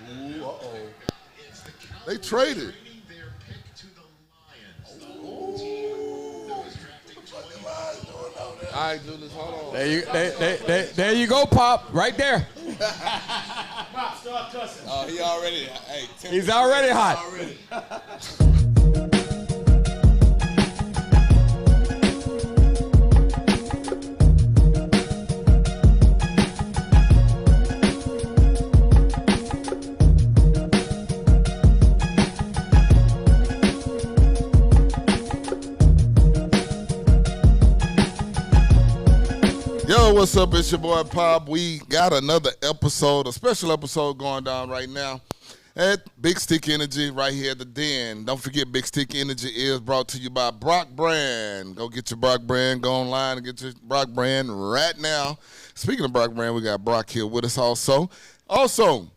Ooh, uh-oh. They traded. All right, Julius, hold on. There you go, Pop. Right there. Pop, start cussing. Oh, he already. Hey, He's already hot. already. Yo, what's up? It's your boy Pop. We got another episode, a special episode going down right now at Big Stick Energy right here at the Den. Don't forget, Big Stick Energy is brought to you by Brock Brand. Go get your Brock Brand. Go online and get your Brock Brand right now. Speaking of Brock Brand, we got Brock here with us also. Also,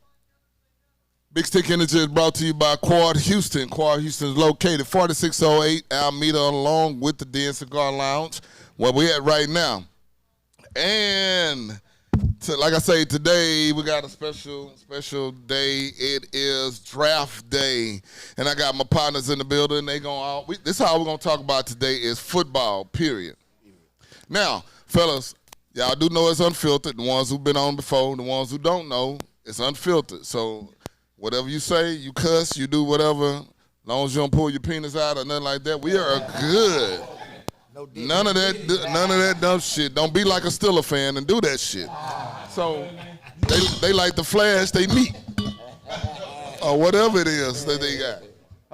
Big Stick Energy is brought to you by Quad Houston. Quad Houston is located 4608 Almeda along with the Den Cigar Lounge, where we at right now. And like I say, today we got a special day. It is draft day, and I got my partners in the building. They going this is how we're gonna talk about today is football. Period. Now, fellas, y'all do know it's unfiltered. The ones who've been on before, the ones who don't know, it's unfiltered. So whatever you say, you cuss, you do whatever, as long as you don't pull your penis out or nothing like that. We are good. None of that dumb shit. Don't be like a Steeler fan and do that shit. So they like the Flash, they meet. Or whatever it is that they got.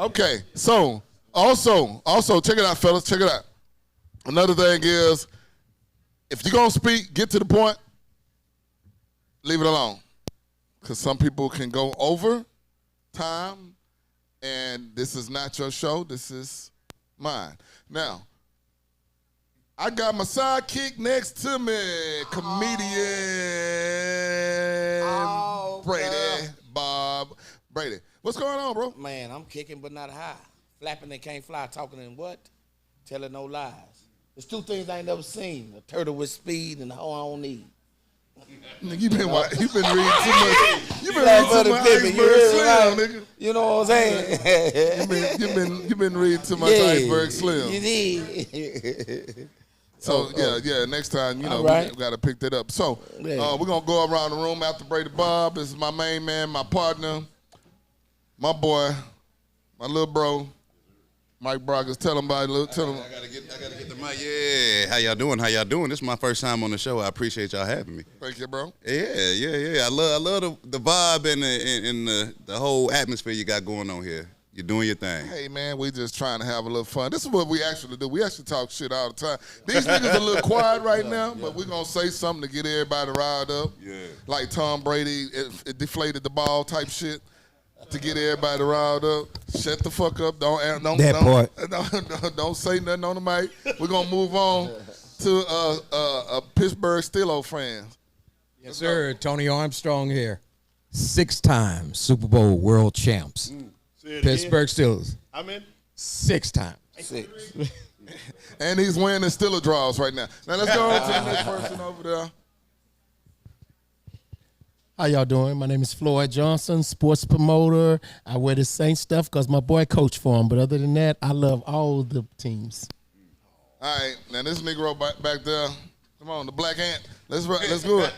Okay, so also, check it out, fellas, check it out. Another thing is, if you're going to speak, get to the point, leave it alone. Because some people can go over time, and this is not your show, this is mine. Now, I got my sidekick next to me, comedian Brady, Bob Brady. What's going on, bro? Man, I'm kicking but not high. Flapping and can't fly, talking and what? Telling no lies. There's two things I ain't never seen: a turtle with speed and a hoe I don't need. Nigga, you been reading too much. You been reading too much Pippen, Iceberg Slim, nigga. You know what I'm saying? You been reading too much Iceberg Slim. You did. So, yeah, next time, we got to pick that up. So, we're going to go around the room after Brady Bob. This is my main man, my partner, my boy, my little bro, Mike Brockers. Tell him about it. Tell him. I gotta get the mic. Yeah, how y'all doing? This is my first time on the show. I appreciate y'all having me. Thank you, bro. Yeah. I love the vibe and the whole atmosphere you got going on here. You're doing your thing. Hey, man, we just trying to have a little fun. This is what we actually do. We actually talk shit all the time. These niggas a little quiet right now, but we're going to say something to get everybody riled up. Yeah. Like Tom Brady, it deflated the ball type shit to get everybody riled up. Shut the fuck up. Don't say nothing on the mic. We're going to move on to Pittsburgh Steelers fans. Yes, sir. Tony Armstrong here. 6-time Super Bowl world champs. Pittsburgh Steelers. I'm in. 6 times. 6. And he's wearing the Steelers draws right now. Now let's go on to the next person over there. How y'all doing? My name is Floyd Johnson, sports promoter. I wear the Saints stuff because my boy coached for him. But other than that, I love all the teams. All right. Now this Negro back there. Come on, the black ant. Let's do it.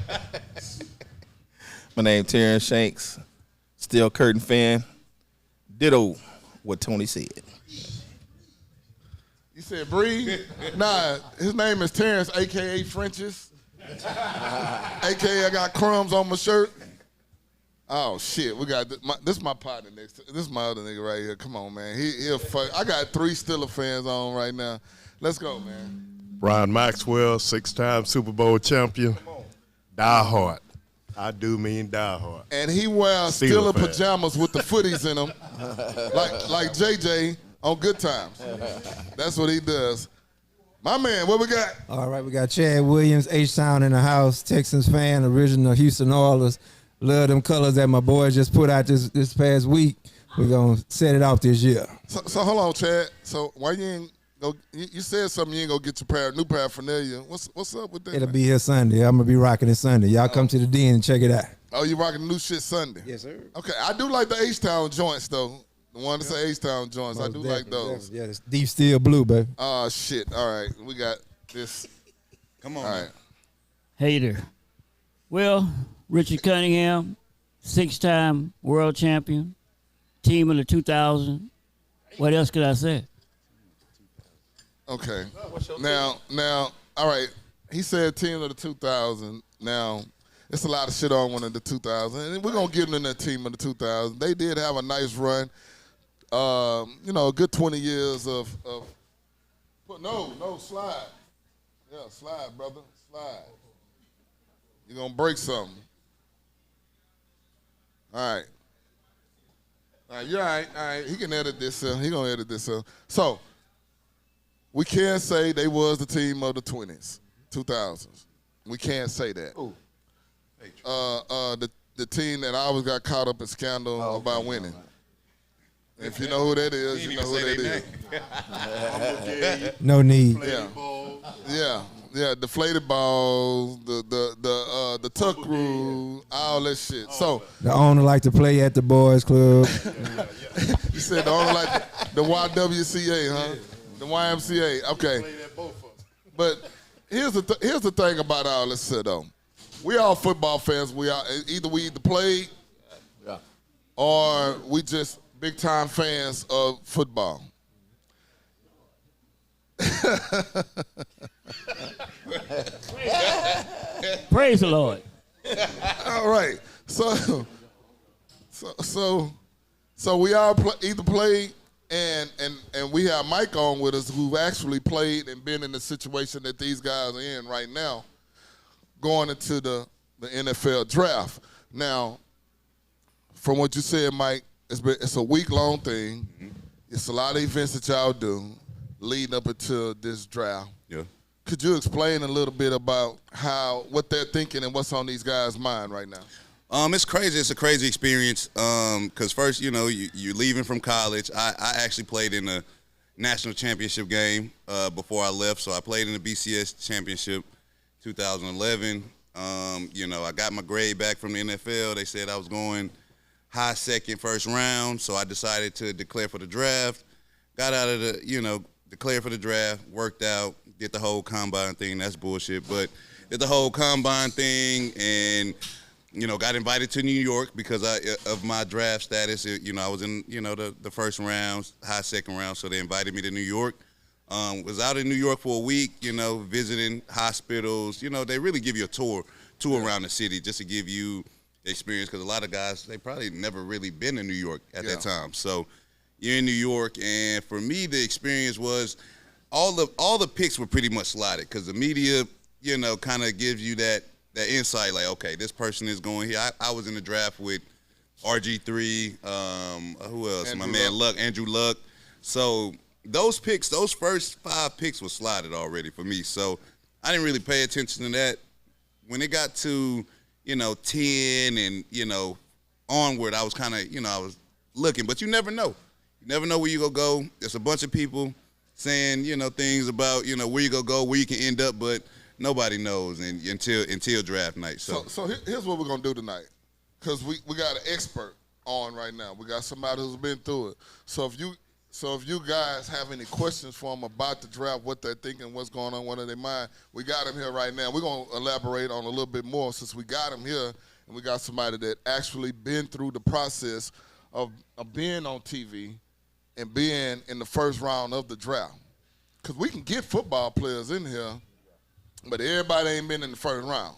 My name is Terrence Shanks, Steel Curtain fan. Ditto what Tony said. You said breathe? Nah, his name is Terrence, a.k.a. French's. A.k.a. I got crumbs on my shirt. Oh, shit. We got this is my partner next to this is my other nigga right here. Come on, man. He'll fuck. I got 3 Steelers fans on right now. Let's go, man. Brian Maxwell, 6-time Super Bowl champion. Die hard. I do mean die hard. And he wears Steeler pajamas with the footies in them, like JJ on Good Times. That's what he does. My man, what we got? All right, we got Chad Williams, H-Town in the house, Texans fan, original Houston Oilers. Love them colors that my boys just put out this past week. We're going to set it off this year. So hold on, Chad. So why you ain't go? You said something you ain't gonna get your new paraphernalia. What's up with that? It'll be here Sunday. I'm gonna be rocking it Sunday. Y'all come to the Den and check it out. Oh, you rocking the new shit Sunday? Yes, sir. Okay, I do like the H-Town joints, though. The one that say H-Town joints. I do like those. Yeah, it's deep steel blue, baby. Oh, shit. All right, we got this. Come on. All man. right. Hey there. Well, Richard Cunningham, 6-time world champion, team of the 2000. What else could I say? Okay. Now, all right. He said team of the 2000. Now, it's a lot of shit on one of the 2000. And we're going to give them that team of the 2000. They did have a nice run. You know, a good 20 years of no, slide. Yeah, slide, brother. Slide. You're going to break something. All right. All right, you're all right. All right, he can edit this. He going to edit this. So, we can say they was the team of the 2000s. We can't say that. Ooh. The team that always got caught up in scandal about winning. If you know who that is, you know who that is. No need. Yeah. Deflated balls, the tuck rule, all that shit. So The owner like to play at the boys club. you said the owner like the YWCA, huh? The YMCA. Okay. But here's the thing about all this shit though. We all football fans. We either play or we just big time fans of football. Praise the Lord. All right. So we all either play and we have Mike on with us who actually played and been in the situation that these guys are in right now, going into the NFL draft. Now, from what you said, Mike, it's a week-long thing. Mm-hmm. It's a lot of events that y'all do leading up until this draft. Yeah. Could you explain a little bit about what they're thinking and what's on these guys' mind right now? It's crazy. It's a crazy experience. Because first, you know, you're leaving from college. I actually played in a national championship game before I left. So I played in the BCS championship 2011. You know, I got my grade back from the NFL. They said I was going high second, first round. So I decided to declare for the draft. Got out of declared for the draft, worked out, did the whole combine thing. That's bullshit. But did the whole combine thing and, you know, got invited to New York because of my draft status. You know, I was in, you know, the first round, high second round. So they invited me to New York. Was out in New York for a week, you know, visiting hospitals. You know, they really give you a tour around the city just to give you experience because a lot of guys, they probably never really been in New York at that time. So you're in New York, and for me, the experience was all the picks were pretty much slotted because the media, you know, kind of gives you that insight, like, okay, this person is going here. I was in the draft with RG3, who else? Andrew Luck. So those picks, those first 5 picks were slotted already for me. So I didn't really pay attention to that. When it got to, you know, 10 and, you know, onward, I was kind of, you know, I was looking. But you never know. You never know where you're going to go. There's a bunch of people saying, you know, things about, you know, where you're going to go, where you can end up, but nobody knows until draft night. So here's what we're going to do tonight because we got an expert on right now. We got somebody who's been through it. So if you guys have any questions for them about the draft, what they're thinking, what's going on, what in their mind, we got him here right now. We're going to elaborate on a little bit more since we got him here and we got somebody that actually been through the process of being on TV and being in the first round of the draft. Because we can get football players in here, but everybody ain't been in the first round.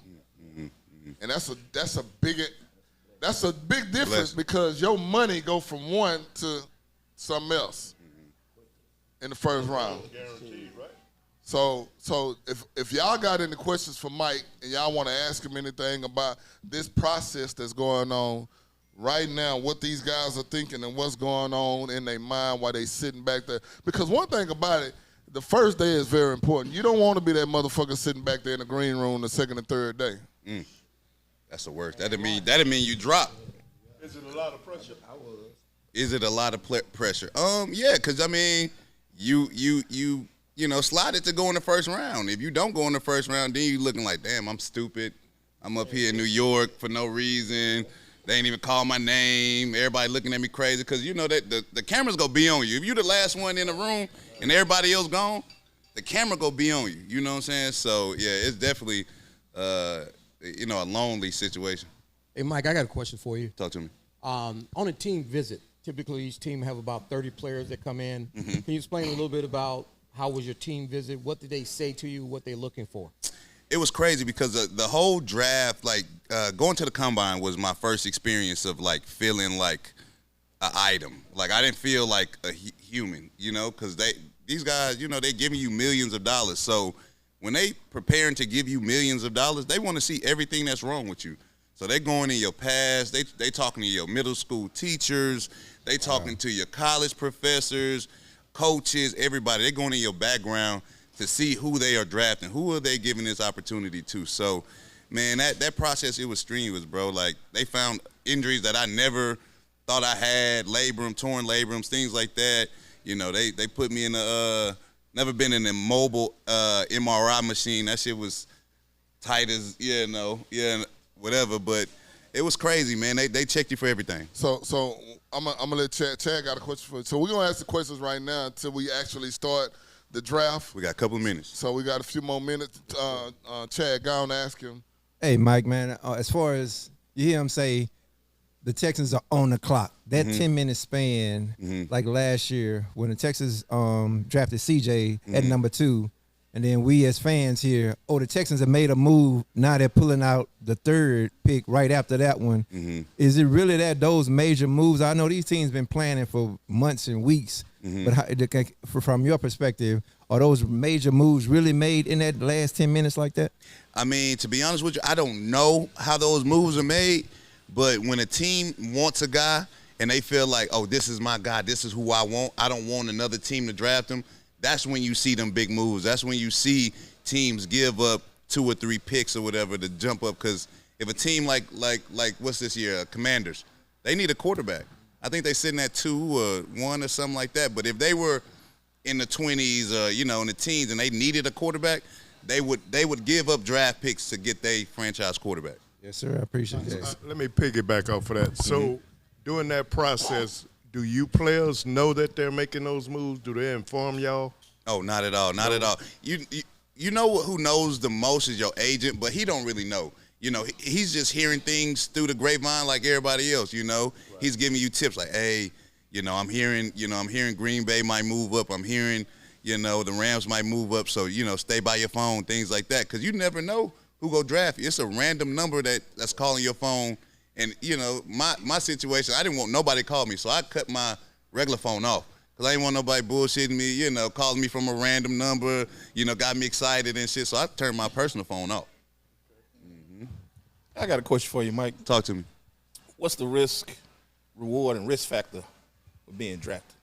And that's a big difference because your money go from one to something else in the first round. Guaranteed, right? So if y'all got any questions for Mike and y'all want to ask him anything about this process that's going on right now, what these guys are thinking and what's going on in their mind while they sitting back there. Because one thing about it, the first day is very important. You don't want to be that motherfucker sitting back there in the green room the second and third day. That's the worst. That'd mean you drop. Is it a lot of pressure? Is it a lot of pressure? Yeah, because I mean, you know, slide it to go in the first round. If you don't go in the first round, then you looking like, damn, I'm stupid. I'm up here in New York for no reason. They ain't even call my name. Everybody looking at me crazy because you know that the camera's gonna be on you. If you the last one in the room and everybody else gone, the camera gonna be on you. You know what I'm saying? So yeah, it's definitely a lonely situation. Hey, Mike, I got a question for you. Talk to me. On a team visit, typically each team have about 30 players that come in. Mm-hmm. Can you explain a little bit about how was your team visit? What did they say to you? What they're looking for? It was crazy because the whole draft, like going to the combine was my first experience of like feeling like an item. Like I didn't feel like a human, you know, because these guys, you know, they giving you millions of dollars. So when they preparing to give you millions of dollars, they want to see everything that's wrong with you. So they going in your past, they talking to your middle school teachers, they talking to your college professors, coaches, everybody. They going in your background to see who they are drafting, who are they giving this opportunity to. So, man, that process, it was strenuous, bro. Like, they found injuries that I never thought I had, torn labrums, things like that. You know, they put me in never been in a mobile MRI machine. That shit was tight as, whatever. But it was crazy, man. They checked you for everything. So I'm gonna let Chad got a question for you. So we're gonna ask the questions right now until we actually start the draft. We got a couple of minutes. So we got a few more minutes. Chad, go on and ask him. Hey, Mike, man, as far as you hear him say the Texans are on the clock, that 10-minute span, like last year when the Texans drafted CJ at number 2, and then we as fans here, the Texans have made a move. Now they're pulling out the 3rd pick right after that one. Is it really those major moves? I know these teams been planning for months and weeks, but from your perspective, are those major moves really made in that last 10 minutes like that? I mean, to be honest with you, I don't know how those moves are made, but when a team wants a guy and they feel like, oh, this is my guy, this is who I want, I don't want another team to draft him, that's when you see them big moves. That's when you see teams give up 2 or 3 picks or whatever to jump up. Because if a team like what's this year, Commanders, they need a quarterback. I think they're sitting at 2 or 1 or something like that. But if they were in the 20s, in the teens, and they needed a quarterback, they would give up draft picks to get their franchise quarterback. Yes, sir. I appreciate that. Let me piggyback off of that. So during that process, do you players know that they're making those moves? Do they inform y'all? Oh, not at all. Not at all. You know who knows the most is your agent, but he don't really know. You know, he's just hearing things through the grapevine like everybody else, you know. Right. He's giving you tips like, hey, I'm hearing Green Bay might move up. I'm hearing, the Rams might move up. So, stay by your phone, things like that. Because you never know who go draft you. It's a random number that's calling your phone. And, my situation, I didn't want nobody to call me, so I cut my regular phone off because I didn't want nobody bullshitting me, calling me from a random number, got me excited and shit. So I turned my personal phone off. I got a question for you, Mike. Talk to me. What's the risk, reward, and risk factor of being drafted?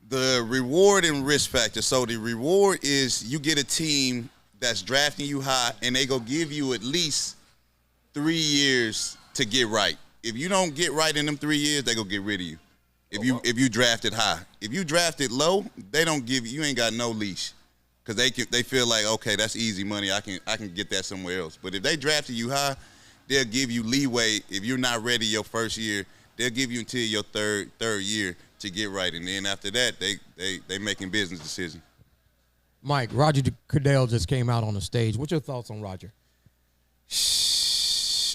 The reward and risk factor. So the reward is you get a team that's drafting you high, and they go give you at least 3 years to get right. If you don't get right in them 3 years, they go get rid of you. If you drafted high, if you drafted low, they don't give you ain't got no leash, because they feel like, okay, that's easy money. I can get that somewhere else. But if they drafted you high, they'll give you leeway. If you're not ready your first year, they'll give you until your third year to get right, and then after that, they making business decisions. Mike, Roger Goodell just came out on the stage. What's your thoughts on Roger?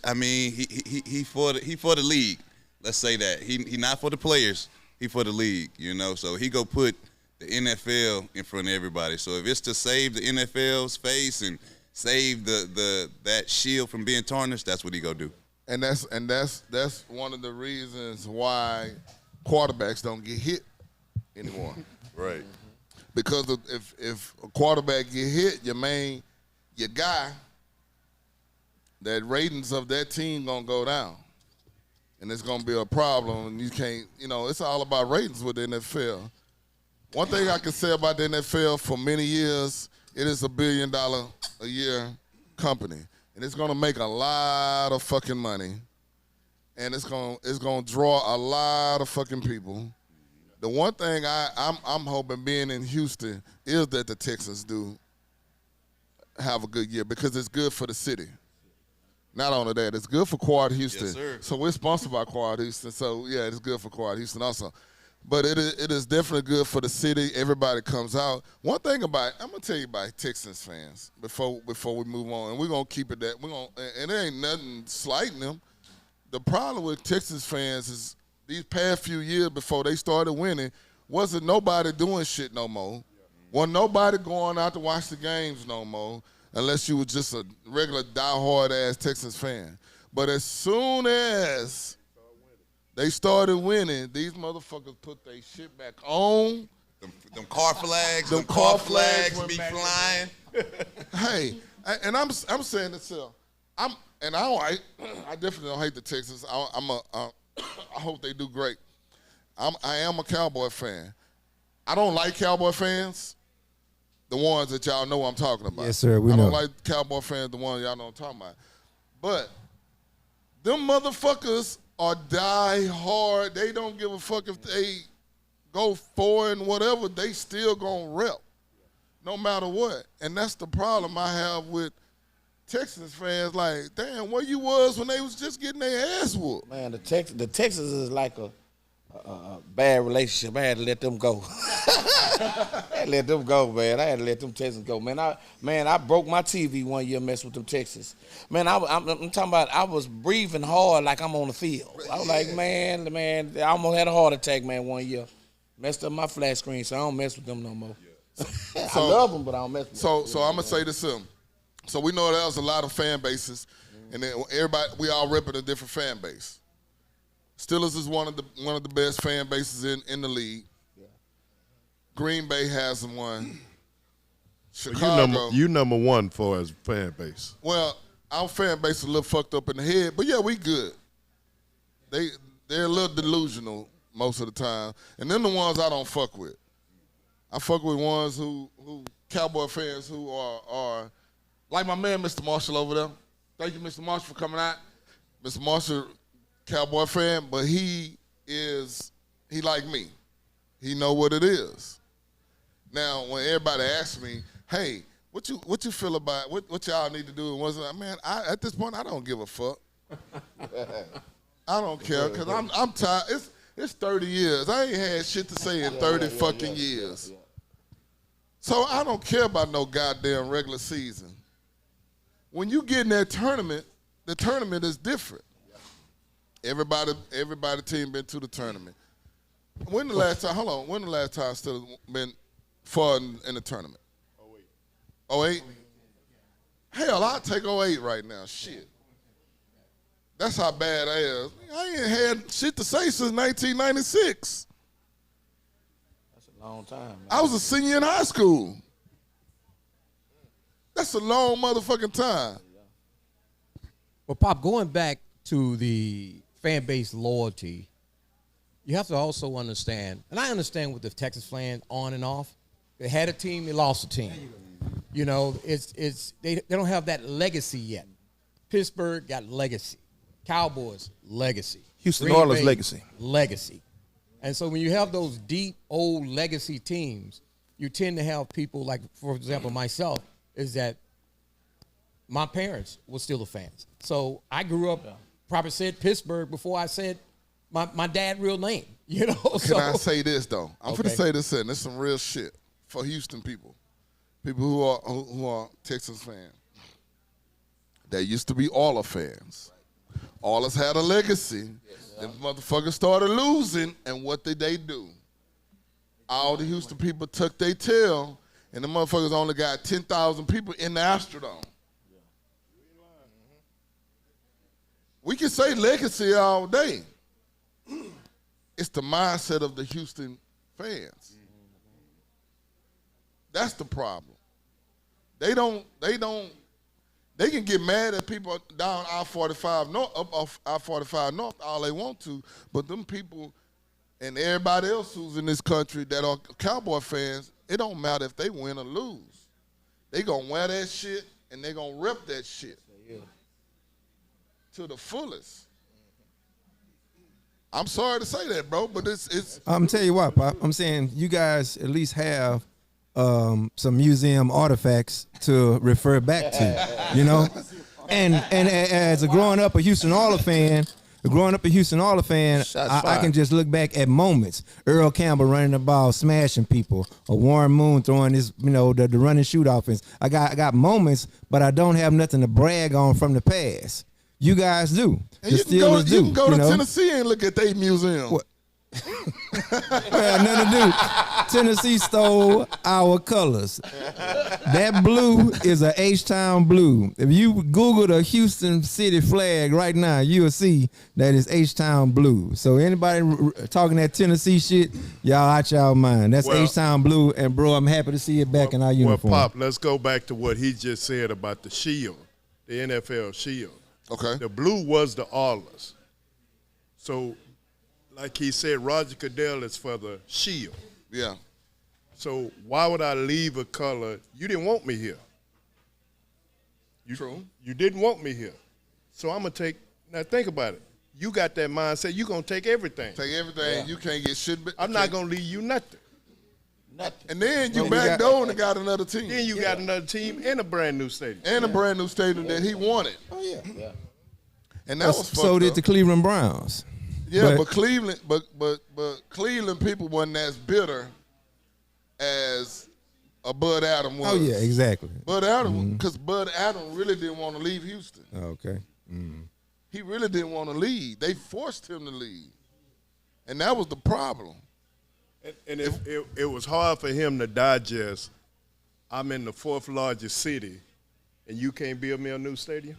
I mean, he for the league. Let's say that he not for the players. He for the league. So he go put the NFL in front of everybody. So if it's to save the NFL's face and save that shield from being tarnished, that's what he go do. And that's one of the reasons why quarterbacks don't get hit anymore. Right. Because if a quarterback get hit, your guy, that ratings of that team gonna go down, and it's gonna be a problem. And you can't, it's all about ratings with the NFL. One thing I can say about the NFL, for many years, it is $1 billion a year company, and it's gonna make a lot of fucking money, and it's gonna draw a lot of fucking people. The one thing I'm hoping, being in Houston, is that the Texans do have a good year, because it's good for the city. Not only that, it's good for Quad Houston. Yes, sir. So we're sponsored by Quad Houston. So, yeah, it's good for Quad Houston also. But it is definitely good for the city. Everybody comes out. One thing about I'm going to tell you about Texans fans before we move on, and we're going to keep it that. And there ain't nothing slighting them. The problem with Texas fans is these past few years before they started winning, wasn't nobody doing shit no more. Wasn't nobody going out to watch the games no more unless you was just a regular diehard-ass Texans fan. But as soon as they started winning, these motherfuckers put their shit back on. Them car flags, them car flags be flying. Hey, and I'm saying this here. I definitely don't hate the Texans. I hope they do great. I am a Cowboy fan. I don't like Cowboy fans, the ones that y'all know I'm talking about. Yes, sir, we I know. don't like Cowboy fans, the ones y'all know I'm talking about. But them motherfuckers are die hard. They don't give a fuck if they go 4 and whatever. They still gonna rep, no matter what. And that's the problem I have with Texans fans. Like, damn, where you was when they was just getting their ass whooped. Man, the Texans is like a bad relationship. I had to let them go. I had to let them go, man. I had to let them Texans go, man. I broke my TV one year messing with them Texans. Man, I'm talking about I was breathing hard like I'm on the field. I was like, man, I almost had a heart attack, man, one year. Messed up my flat screen, so I don't mess with them no more. I love them, but I don't mess with them. So I'm going to say this to them. So we know there's a lot of fan bases, and then we all rep a different fan base. Steelers is one of the best fan bases in the league. Yeah. Green Bay has one. Chicago. You number one for as fan base. Well, our fan base is a little fucked up in the head, but yeah, we good. They're a little delusional most of the time, and then the ones I don't fuck with. I fuck with ones who Cowboy fans who are like my man Mr. Marshall over there. Thank you, Mr. Marshall, for coming out. Mr. Marshall, Cowboy fan, but he like me. He know what it is. Now, when everybody asks me, hey, what you feel about what y'all need to do? And what's man, at this point I don't give a fuck. I don't care because I'm tired. It's 30 years. I ain't had shit to say in 30 fucking years. So I don't care about no goddamn regular season. When you get in that tournament, the tournament is different. Everybody team been to the tournament. When the last time Steelers been far in the tournament? 08. Hell, I'll take 08 right now. Shit. That's how bad I is. I ain't had shit to say since 1996. That's a long time, man. I was a senior in high school. That's a long motherfucking time. Well, Pop, going back to the fan base loyalty, you have to also understand, and I understand with the Texas fans on and off. They had a team, they lost a team. You know, they don't have that legacy yet. Pittsburgh got legacy. Cowboys, legacy. Houston Green Oilers, Bay, legacy. Legacy. And so when you have those deep, old legacy teams, you tend to have people like, for example, myself, is that my parents were Steelers fans. So I grew up, probably said Pittsburgh before I said my dad's real name. You know. Can I say this though? I'm finna say this, and it's some real shit for Houston people who are Texas fans. They used to be Oilers fans. Oilers had a legacy. Them motherfuckers started losing, and what did they do? All the Houston people tucked their tail, and the motherfuckers only got 10,000 people in the Astrodome. We can say legacy all day. It's the mindset of the Houston fans. That's the problem. They can get mad at people down I-45 north, up off I-45 north all they want to, but them people and everybody else who's in this country that are Cowboy fans, it don't matter if they win or lose. They gonna wear that shit and they gonna rep that shit to the fullest. I'm sorry to say that, bro, but it's. I'm tell you what, Pop. I'm saying you guys at least have some museum artifacts to refer back to. You know, And as a growing up a Houston Oilers fan, I can just look back at moments. Earl Campbell running the ball, smashing people, or Warren Moon throwing his, the run and shoot offense. I got moments, but I don't have nothing to brag on from the past. You guys do. And you can go to Tennessee and look at their museum. What? Well, nothing to do. Tennessee stole our colors. That blue is a H-Town blue. If you Google the Houston city flag right now, you'll see that it's H-Town blue. So anybody talking that Tennessee shit, y'all out y'all mind. That's H-Town blue, and bro, I'm happy to see it back in our uniform. Well, Pop, let's go back to what he just said about the shield, the NFL shield. Okay. The blue was the Oilers. So, like he said, Roger Goodell is for the shield. Yeah. So why would I leave a color? You didn't want me here. True. You didn't want me here. So I'm going to take – now think about it. You got that mindset. You're going to take everything. Take everything. Yeah. You can't get shit. I'm not going to leave you nothing. And then you backdoor and got another team. Then you got another team and a brand new stadium. And a brand new stadium that he wanted. Oh, yeah. And that was so did the Cleveland Browns. Yeah, but Cleveland people wasn't as bitter as a Bud Adams was. Oh yeah, exactly. Bud Adams, because Bud Adams really didn't want to leave Houston. Okay. Mm-hmm. He really didn't want to leave. They forced him to leave, and that was the problem. And it was hard for him to digest. I'm in the 4th largest city, and you can't build me a new stadium.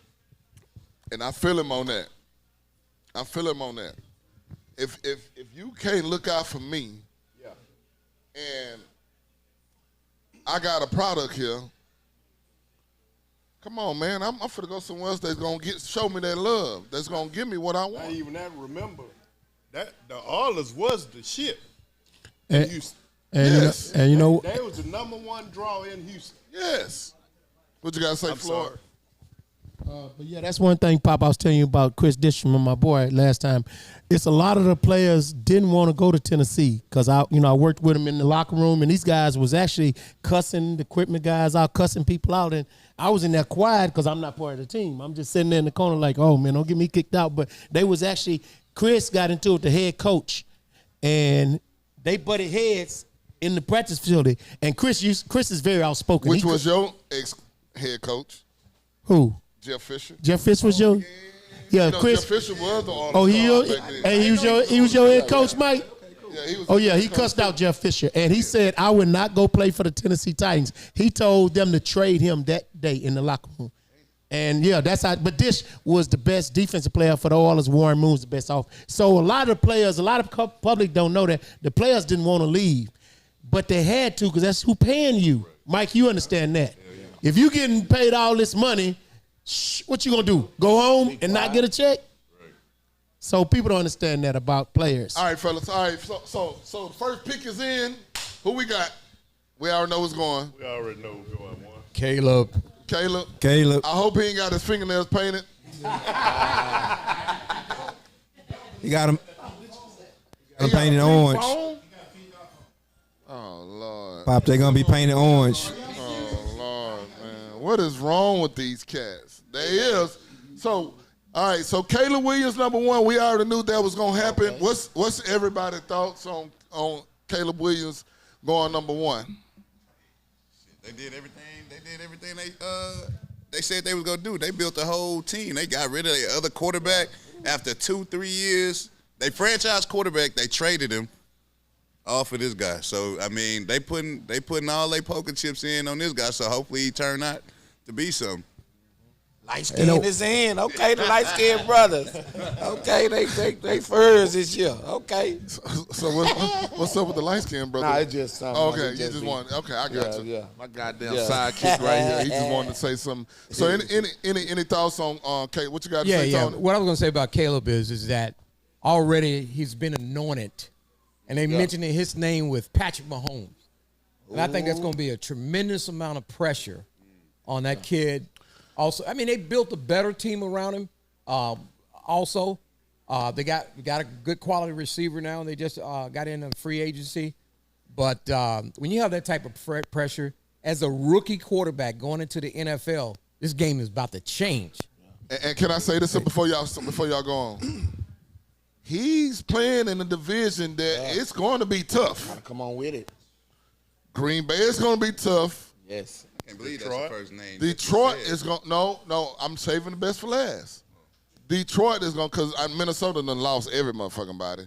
And I feel him on that. If you can't look out for me, and I got a product here, come on, man. I'm finna go somewhere else that's gonna show me that love. That's gonna give me what I want. Not even that. Remember that the Oilers was the shit. And yes. And they was the #1 draw in Houston. Yes. What you gotta say, Floyd? But yeah, that's one thing, Pop, I was telling you about Chris Dishman, my boy, last time. It's a lot of the players didn't want to go to Tennessee because I worked with them in the locker room, and these guys was actually cussing the equipment guys out, cussing people out, and I was in there quiet because I'm not part of the team. I'm just sitting there in the corner like, oh, man, don't get me kicked out. But they was actually, Chris got into it with the head coach, and they butted heads in the practice facility, and Chris is very outspoken. Which was your ex-head coach? Who? Jeff Fisher. Jeff Fisher was your, Chris. Jeff Fisher was the he was your head coach, Mike. Yeah, he cussed out Jeff Fisher, and he said I would not go play for the Tennessee Titans. He told them to trade him that day in the locker room, and that's how. But Dish was the best defensive player for the Oilers. Warren Moon was the best off. So a lot of public don't know that the players didn't want to leave, but they had to because that's who paying you, Mike. You understand that? If you getting paid all this money, what you gonna do? Go home and not get a check? Right. So people don't understand that about players. All right, fellas. All right. So the first pick is in. Who we got? We already know who's going. We already know who's going. Caleb. I hope he ain't got his fingernails painted. He got him painted orange. Oh Lord. Pop, they're gonna be painted orange. Oh Lord, man. What is wrong with these cats? There is. So, all right. So Caleb Williams, #1. We already knew that was gonna happen. What's everybody's thoughts on Caleb Williams going #1? They did everything. They said they was gonna do. They built the whole team. They got rid of their other quarterback after 2-3 years. They franchised quarterback. They traded him off of this guy. So I mean, they putting all their poker chips in on this guy. So hopefully he turn out to be something. Light skin is in. Okay, the light skinned brothers. Okay, they furs this year. Okay. So what's up with the light skinned brother? Nah, it's just something. Okay, you just want. Okay, I got you. Yeah. My goddamn sidekick right here. He just wanted to say something. So any thoughts on Caleb? What you got to say, Tony? What I was gonna say about Caleb is that already he's been anointed, and they mentioned his name with Patrick Mahomes, and I think that's gonna be a tremendous amount of pressure on that kid. Also, I mean, they built a better team around him. Also, they got a good quality receiver now, and they just got in a free agency. But when you have that type of pressure as a rookie quarterback going into the NFL, this game is about to change. And can I say this before y'all go on? He's playing in a division that it's going to be tough. Gotta come on with it. Green Bay is going to be tough. Yes. I can't believe that's the first name. Detroit is going. No. I'm saving the best for last. Detroit is going because Minnesota done lost every motherfucking body.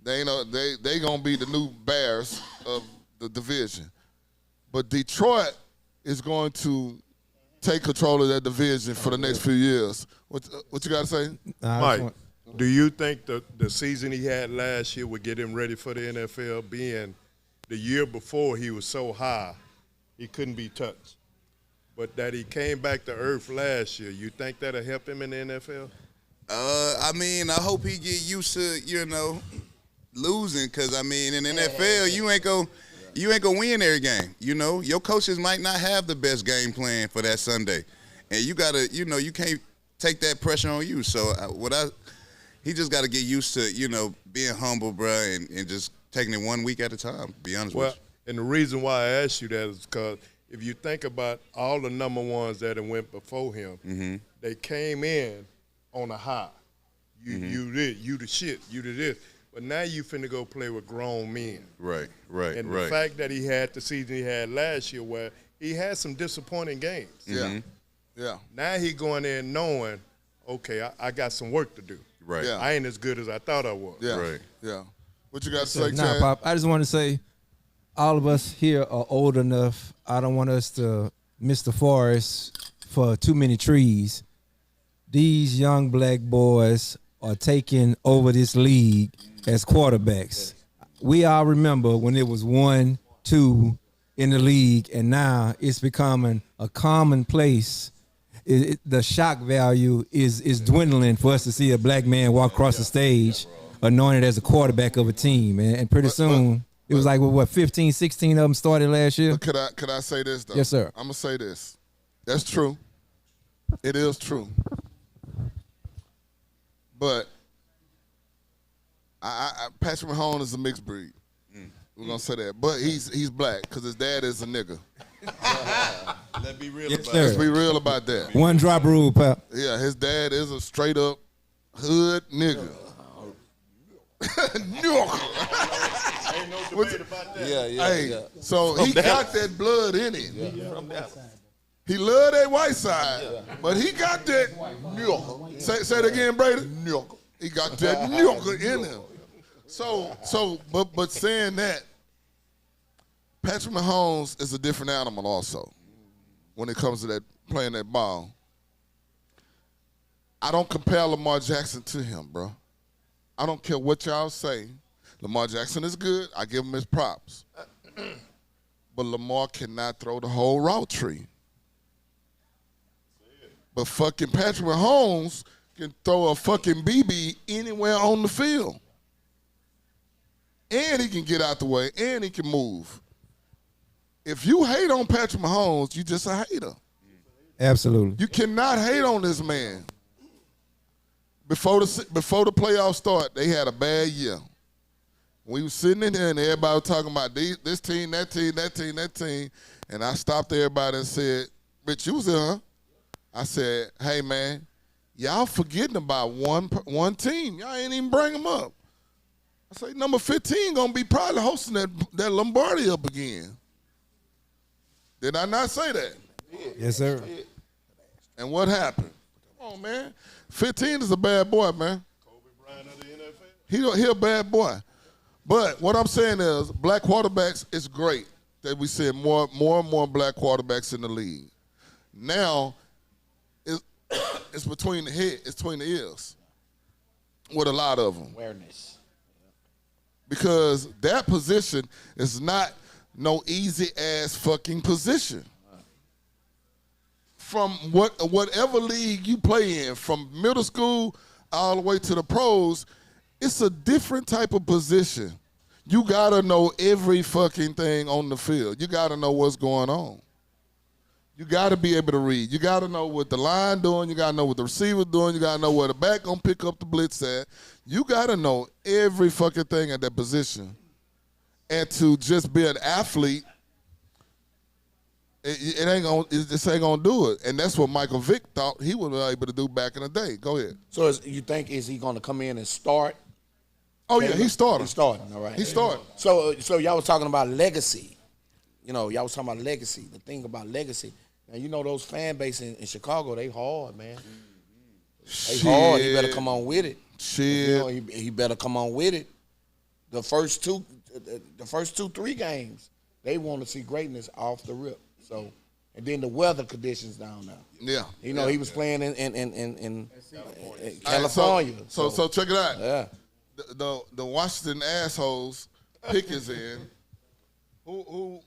They gonna be the new Bears of the division. But Detroit is going to take control of that division for the next few years. What you got to say? Mike, do you think the season he had last year would get him ready for the NFL, being the year before he was so high he couldn't be touched? But that he came back to earth last year, you think that'll help him in the NFL? I mean, I hope he get used to, losing, because, I mean, in the NFL, you ain't gonna win every game. Your coaches might not have the best game plan for that Sunday. And you got to, you can't take that pressure on you. So he just got to get used to, being humble, bro, and just taking it 1 week at a time, to be honest with you. And the reason why I asked you that is because if you think about all the number ones that have went before him, they came in on a high. You the shit, you the this. But now you finna go play with grown men. Right. And the fact that he had the season he had last year where he had some disappointing games. Yeah. Now he going there knowing, okay, I got some work to do. Right. Yeah. I ain't as good as I thought I was. Yeah. Right. Yeah. What you got to say, Nah, Chad? Pop, I just want to say all of us here are old enough. I don't want us to miss the forest for too many trees. These young black boys are taking over this league as quarterbacks. We all remember when it was 1, 2 in the league, and now it's becoming a commonplace. The shock value is dwindling for us to see a black man walk across the stage anointed as a quarterback of a team. And pretty soon, it was like, 15, 16 of them started last year? Could I say this, though? Yes, sir. I'm going to say this. That's true. It is true. But Patrick Mahomes is a mixed breed. We're going to say that. But he's black because his dad is a nigga. Let's be real Yes, about sir. Let's be real about that. One drop rule, Pop. Yeah, his dad is a straight up hood nigga. Ain't no debate about that. Yeah. So he got that blood in him. He love that white side, but he got that nigga. Say it again, Brady. Nigga. He got that nigga in him. But saying that, Patrick Mahomes is a different animal also when it comes to that playing that ball. I don't compare Lamar Jackson to him, bro. I don't care what y'all say. Lamar Jackson is good. I give him his props. But Lamar cannot throw the whole route tree. But fucking Patrick Mahomes can throw a fucking BB anywhere on the field. And he can get out the way, and he can move. If you hate on Patrick Mahomes, you just a hater. Absolutely. You cannot hate on this man. Before the playoffs start, they had a bad year. We were sitting in there and everybody was talking about this team, that team, that team, that team. And I stopped everybody and said, Rich, you was there, huh? I said, hey, man, y'all forgetting about one team. Y'all ain't even bring them up. I say, number 15 going to be probably hosting that Lombardi up again. Did I not say that? Yes, sir. And what happened? Come on, man. 15 is a bad boy, man. Kobe Bryant of the NFL. He a bad boy. But what I'm saying is black quarterbacks, it's great that we see more and more black quarterbacks in the league. Now, it's between the head, it's between the ears with a lot of them. Awareness. Because that position is not no easy-ass fucking position. From whatever league you play in, from middle school all the way to the pros, it's a different type of position. You got to know every fucking thing on the field. You got to know what's going on. You got to be able to read. You got to know what the line doing. You got to know what the receiver doing. You got to know where the back going to pick up the blitz at. You got to know every fucking thing at that position. And to just be an athlete, It ain't gonna. It just ain't gonna do it, and that's what Michael Vick thought he was able to do back in the day. Go ahead. So you think is he going to come in and start? Oh yeah, he's starting. He's starting. All right. He's starting. So y'all was talking about legacy. Y'all was talking about legacy. The thing about legacy. Now those fan base in Chicago, they hard, man. They hard. He better come on with it. Shit. He better come on with it. The first 2-3 games, they want to see greatness off the rip. So, and then the weather conditions down there. Yeah. He was playing in California. So check it out. Yeah. The Washington assholes pick is in. Who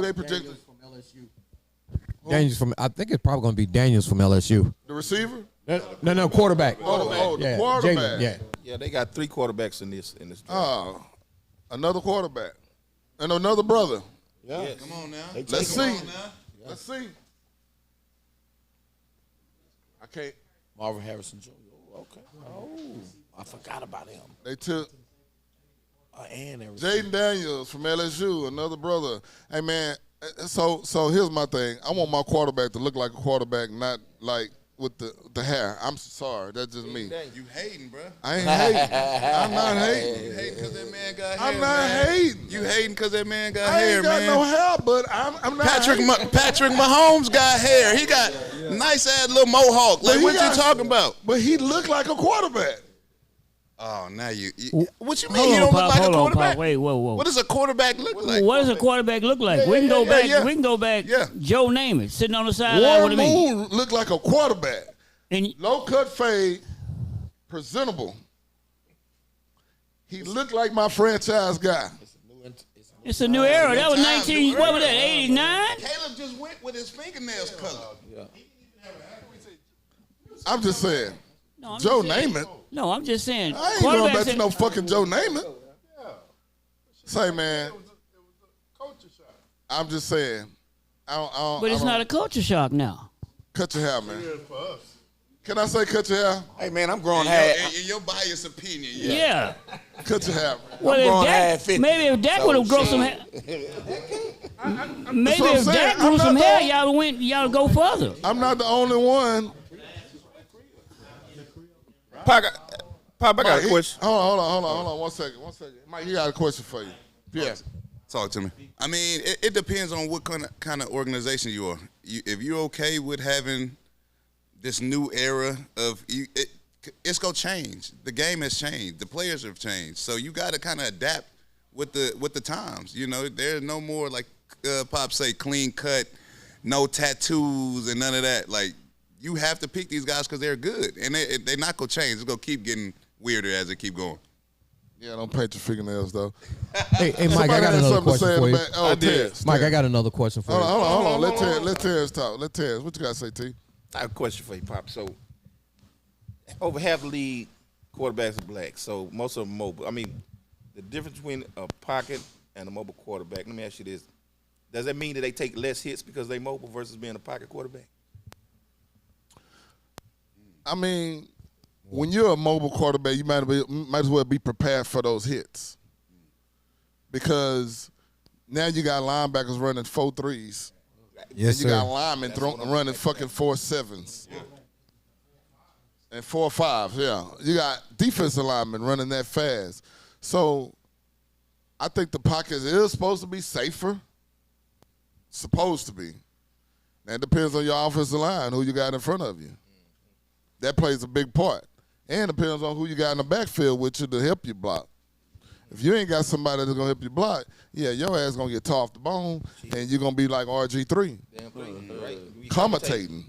they projected? From LSU. Daniels from. I think it's probably going to be Daniels from LSU. The receiver? No, quarterback. The quarterback. Jalen, Yeah, they got 3 quarterbacks in this draft. Oh, another quarterback and another brother. Yeah. Yes. Come on now. Let's see. Let's see. I can't. Marvin Harrison Jr. Okay. Oh, I forgot about him. They took And everything. Jaden Daniels from LSU, another brother. Hey man, so here's my thing. I want my quarterback to look like a quarterback, not like with the hair. I'm sorry, that's just me. You hating, bro. I ain't hating. I'm not hating. You hating because that man got hair. I'm not hating. You hating because that man got I hair, ain't got man. no hair, but I'm not hating. Patrick Mahomes got hair. He got nice ass little mohawk. Like, what you talking about? But he looked like a quarterback. Oh, now you what you mean? Hold He on, don't Pop, look like a hold on, quarterback? Pop. Wait, whoa. What does a quarterback look like? What does a quarterback look like? We can go back. yeah. We can go back. Yeah. Joe Namath sitting on the sideline. What Warren do you mean? Moon looked like a quarterback. And Low cut fade, presentable. He looked like my franchise guy. it's a new era. That was 19. What was that? 89. Caleb just went with his fingernails color. I'm just saying. No, I'm Joe just saying. Namath. No, I'm just saying. I ain't going back to quarterbacks- no fucking Joe Namath. Say, man. I'm just saying. But it's not a culture shock now. Cut your hair, man. Can I say cut your hair? Hey man, I'm growing hair. In your biased opinion, Yeah. Cut your hair. Well, growing if hair Dak, at 50. maybe if Dak would have grown some hair, maybe what I'm if saying. Dak I'm grew not some the hair, only- y'all go further. I'm not the only one. Pop, I got a question. Hold on. 1 second. Mike, he got a question for you. Yeah. Talk to me. I mean, it depends on what kind of organization you are. If you're okay with having this new era of it's gonna change. The game has changed. The players have changed. So you got to kind of adapt with the times. You know, there's no more like Pop say clean cut, no tattoos and none of that. Like you have to pick these guys because they're good and they're not gonna change. It's gonna keep getting weirder as it keep going. Yeah, don't paint your fingernails though. Hey, Mike, Somebody I got had another something to question say for in you. the back. Oh, Terrence. Mike, I got another question for you. Hold on. Let Terrence talk. Let Terrence. What you got to say, T? I have a question for you, Pop. So, over half the league quarterbacks are black, so most of them mobile. I mean, the difference between a pocket and a mobile quarterback, let me ask you this. Does that mean that they take less hits because they mobile versus being a pocket quarterback? I mean, when you're a mobile quarterback, you might as well be prepared for those hits. Because now you got linebackers running 4.3s. Yes, and you sir. got linemen running fucking 4.7s. And 4.5s, yeah. You got defensive linemen running that fast. So I think the pocket is supposed to be safer. Supposed to be. That depends on your offensive line, who you got in front of you. That plays a big part. And depends on who you got in the backfield with you to help you block. If you ain't got somebody that's going to help you block, yeah, your ass going to get tore off the bone, and you're going to be like RG3. Damn right. Commentating.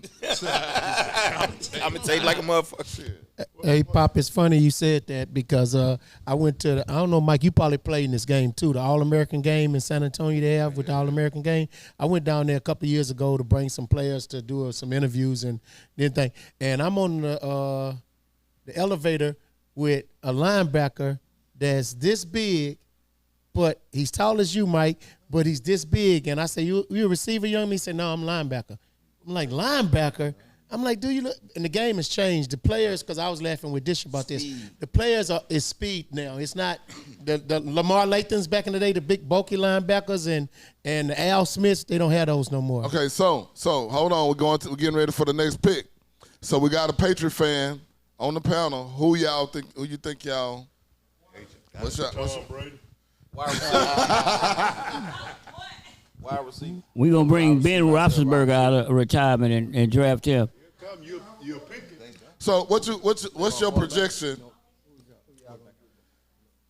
I'm going to tell you like a motherfucker. Hey, Pop, it's funny you said that because I went to I don't know, Mike, you probably played in this game too, the All-American game in San Antonio they have with the All-American game. I went down there a couple of years ago to bring some players to do some interviews and then thing. And I'm on the elevator with a linebacker that's this big, but he's tall as you, Mike, but he's this big. And I say, you a receiver, young man? He said, no, I'm linebacker. I'm like, linebacker? I'm like, do you look? And the game has changed. The players, because I was laughing with Dish about this. The players is speed now. It's not the Lamar Lathams back in the day, the big bulky linebackers and the Al Smiths. They don't have those no more. Okay, so hold on. We're getting ready for the next pick. So we got a Patriot fan on the panel. Who you think y'all? What's your Brady? Wide receiver. We're going to bring Ben Roethlisberger out of retirement and draft him. Come, you're picking. So what's your projection?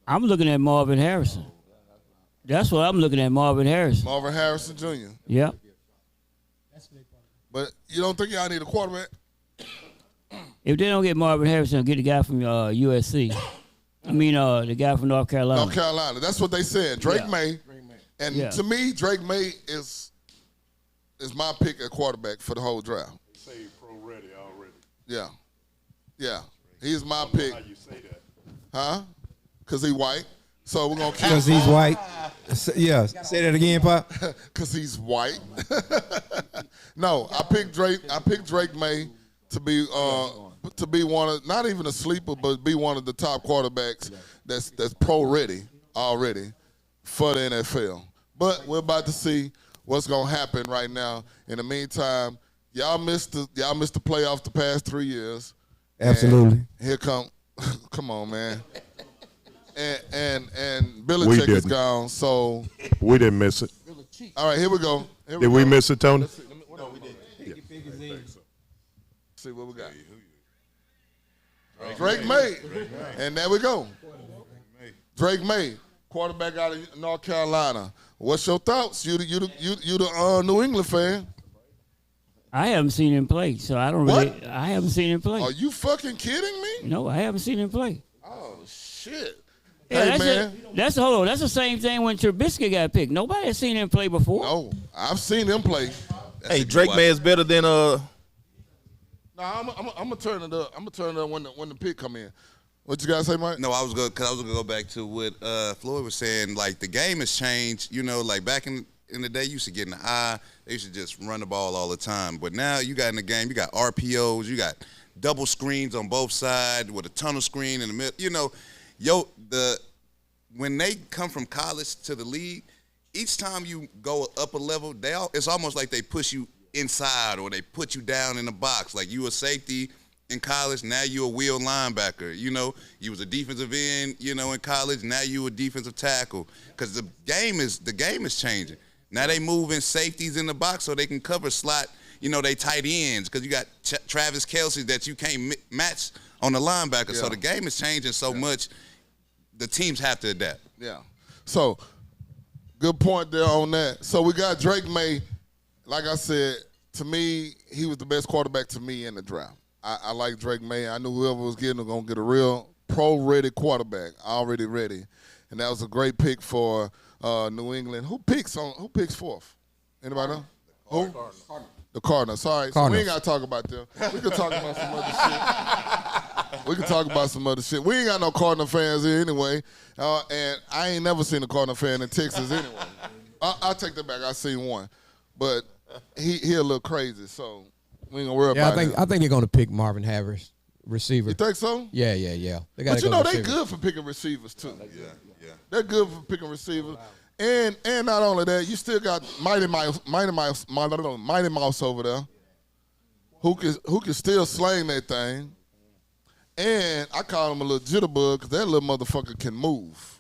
I'm looking at Marvin Harrison. That's what I'm looking at, Marvin Harrison. Marvin Harrison Jr. Yeah. But you don't think y'all need a quarterback? If they don't get Marvin Harrison, get the guy from USC. I mean, the guy from North Carolina. North Carolina. That's what they said. Drake May. And to me, Drake May is my pick at quarterback for the whole draft. Say pro ready already. Yeah. Yeah. He's my pick. How you say that? Huh? Because he's white. So we're going to keep Because he's white. Yeah, say that again, Pop. Because he's white. No, I picked Drake May to be one of, not even a sleeper, but be one of the top quarterbacks that's pro ready already for the NFL. But we're about to see what's gonna happen right now. In the meantime, y'all missed the playoff the past 3 years. Absolutely. And here come on, man. And Belichick is gone, so We didn't miss it. all right, here we go. Did we miss it, Tony? No, we didn't. See what we got. Drake May. And there we go. Drake May, quarterback out of North Carolina. What's your thoughts? You the New England fan. I haven't seen him play, so I don't really. I haven't seen him play. Are you fucking kidding me? No, I haven't seen him play. Oh shit. Yeah, Hey man. That's the same thing when Trubisky got picked. Nobody has seen him play before. No, I've seen him play. Hey, Drake May is better than No, I'm gonna turn it up. I'm gonna turn it up when the pick come in. What you guys say, Mike? No, I was gonna go back to what Floyd was saying. Like the game has changed. You know, like back in the day, you used to get in the eye. They used to just run the ball all the time. But now you got in the game, you got RPOs, you got double screens on both sides with a tunnel screen in the middle. You know, when they come from college to the league, each time you go up a level, it's almost like they push you inside or they put you down in the box. Like you a safety in college, now you a wheel linebacker. You know, you was a defensive end, you know, in college, now you a defensive tackle. Because the game is changing. Now they moving safeties in the box so they can cover slot, you know, they tight ends. Because you got Travis Kelce that you can't match on the linebacker. Yeah. So the game is changing so much, the teams have to adapt. Yeah. So, good point there on that. So we got Drake May. Like I said, to me, he was the best quarterback to me in the draft. I like Drake May. I knew whoever was getting was going to get a real pro-ready quarterback, already ready. And that was a great pick for New England. Who picks fourth? Anybody know? Who? The Cardinals. Sorry. So we ain't got to talk about them. We can talk about some other shit. We ain't got no Cardinal fans here anyway. And I ain't never seen a Cardinal fan in Texas anyway. I'll take that back. I seen one. But he a little crazy, so we ain't gonna worry about it. I think they're gonna pick Marvin Harris, receiver. You think so? Yeah. But you know they good for picking receivers too. Yeah. They're good for picking receivers. And not only that, you still got Mighty Mouse over there, who can still sling that thing. And I call him a little jitterbug because that little motherfucker can move.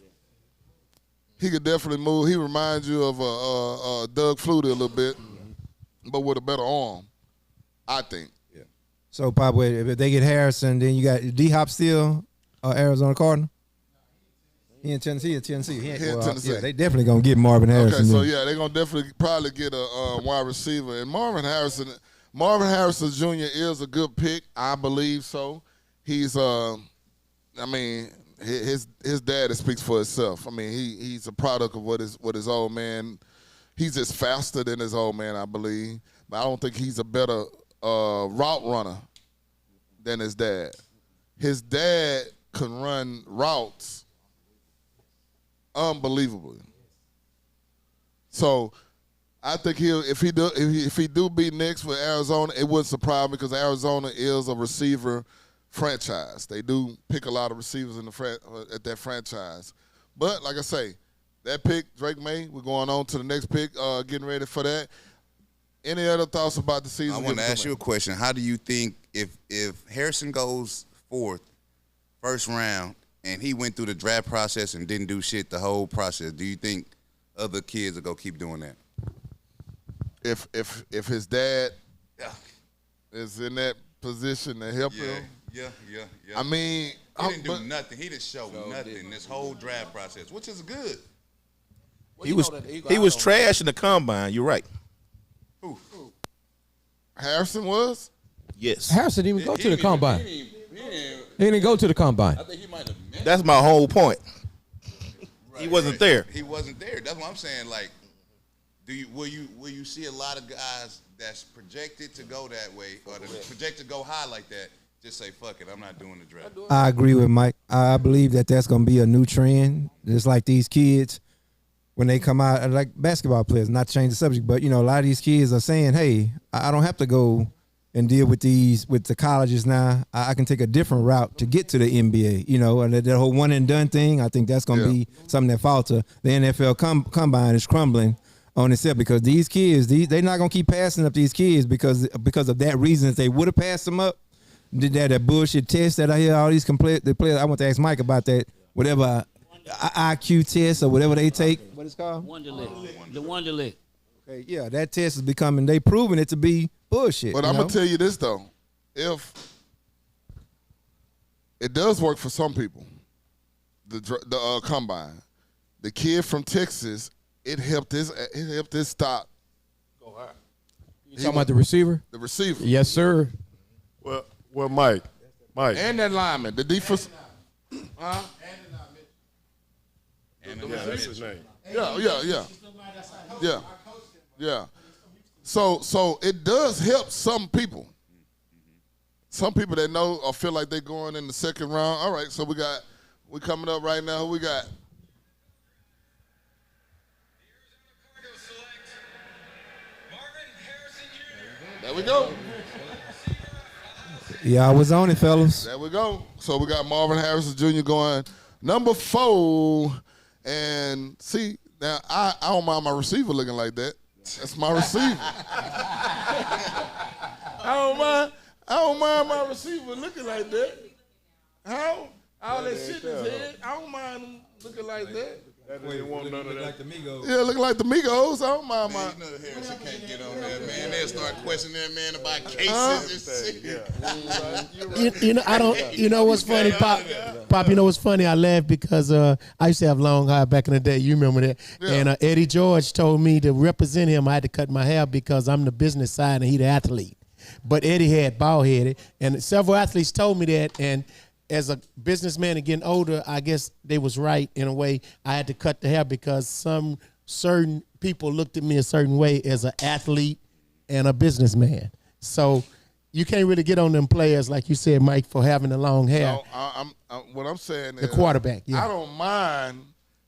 He could definitely move. He reminds you of Doug Flutie a little bit, but with a better arm, I think. Yeah. So, Pop, if they get Harrison, then you got D-Hop still, Arizona Cardinal? He in Tennessee. He in Tennessee. Yeah, they definitely going to get Marvin Harrison. Okay, so yeah, they're going to definitely probably get a wide receiver. And Marvin Harrison Jr. is a good pick. I believe so. He's, his dad speaks for itself. I mean, he's a product of what his old man. He's just faster than his old man, I believe. But I don't think he's a better route runner than his dad. His dad can run routes unbelievably. So I think if he do beat Knicks with Arizona, it wouldn't surprise me because Arizona is a receiver franchise. They do pick a lot of receivers at that franchise. But like I say, that pick, Drake May, we're going on to the next pick, getting ready for that. Any other thoughts about the season? I want to ask you a question. How do you think if Harrison goes fourth, first round, and he went through the draft process and didn't do shit the whole process, do you think other kids will go keep doing that? If his dad is in that position to help him. Yeah. I mean, he didn't do nothing. He didn't show nothing this whole draft process, which is good. He was trash in the combine. You're right. Who? Harrison was? Yes. Harrison didn't even go to the combine. He didn't go to the combine. I think he might have missed. That's my whole point. Right, he wasn't there. He wasn't there. That's what I'm saying. Like, will you see a lot of guys that's projected to go that way or projected to go high like that? Just say fuck it. I'm not doing the draft. I agree with Mike. I believe that that's going to be a new trend. Just like these kids, when they come out, like basketball players, not to change the subject, but, a lot of these kids are saying, hey, I don't have to go and deal with the colleges now. I can take a different route to get to the NBA, and that whole one and done thing, I think that's going to be something that falter. The NFL combine is crumbling on itself because these kids, they're not going to keep passing up these kids because of that reason. If they would have passed them up, did that bullshit test that I hear all these the players. I want to ask Mike about that. Whatever IQ test or whatever they take. What it's called? Wonderlic. The Wonderlic. Okay, yeah, that test is becoming. They proving it to be bullshit. But I'm gonna tell you this though, if it does work for some people, the combine, the kid from Texas, it helped his stock. Go high. You talking about the receiver? The receiver. Yes, sir. Well, Mike. And that lineman, the defense. And That's his name. Yeah. So it does help some people. Some people that know or feel like they're going in the second round. All right, so we coming up right now. Who we got? There we go. Yeah, I was on it, fellas. There we go. So we got Marvin Harrison Jr. going number 4. And see, now I don't mind my receiver looking like that. That's my receiver. I don't mind my receiver looking like that. How? All that shit in his head. I don't mind him looking like that. That didn't want none of that. Yeah, looking like the Migos. I don't mind my. You know Harrison can't get on there, man. They'll start questioning that man about cases and shit. I don't. You know what's funny, Pop? Pop, you know what's funny? I laugh because I used to have long hair back in the day. You remember that? Yeah. And Eddie George told me to represent him. I had to cut my hair because I'm the business side and he the athlete. But Eddie had bald headed, and several athletes told me that. And as a businessman and getting older, I guess they was right in a way. I had to cut the hair because some certain people looked at me a certain way as an athlete and a businessman. So you can't really get on them players, like you said, Mike, for having the long hair. No, what I'm saying is The quarterback, yeah. I don't mind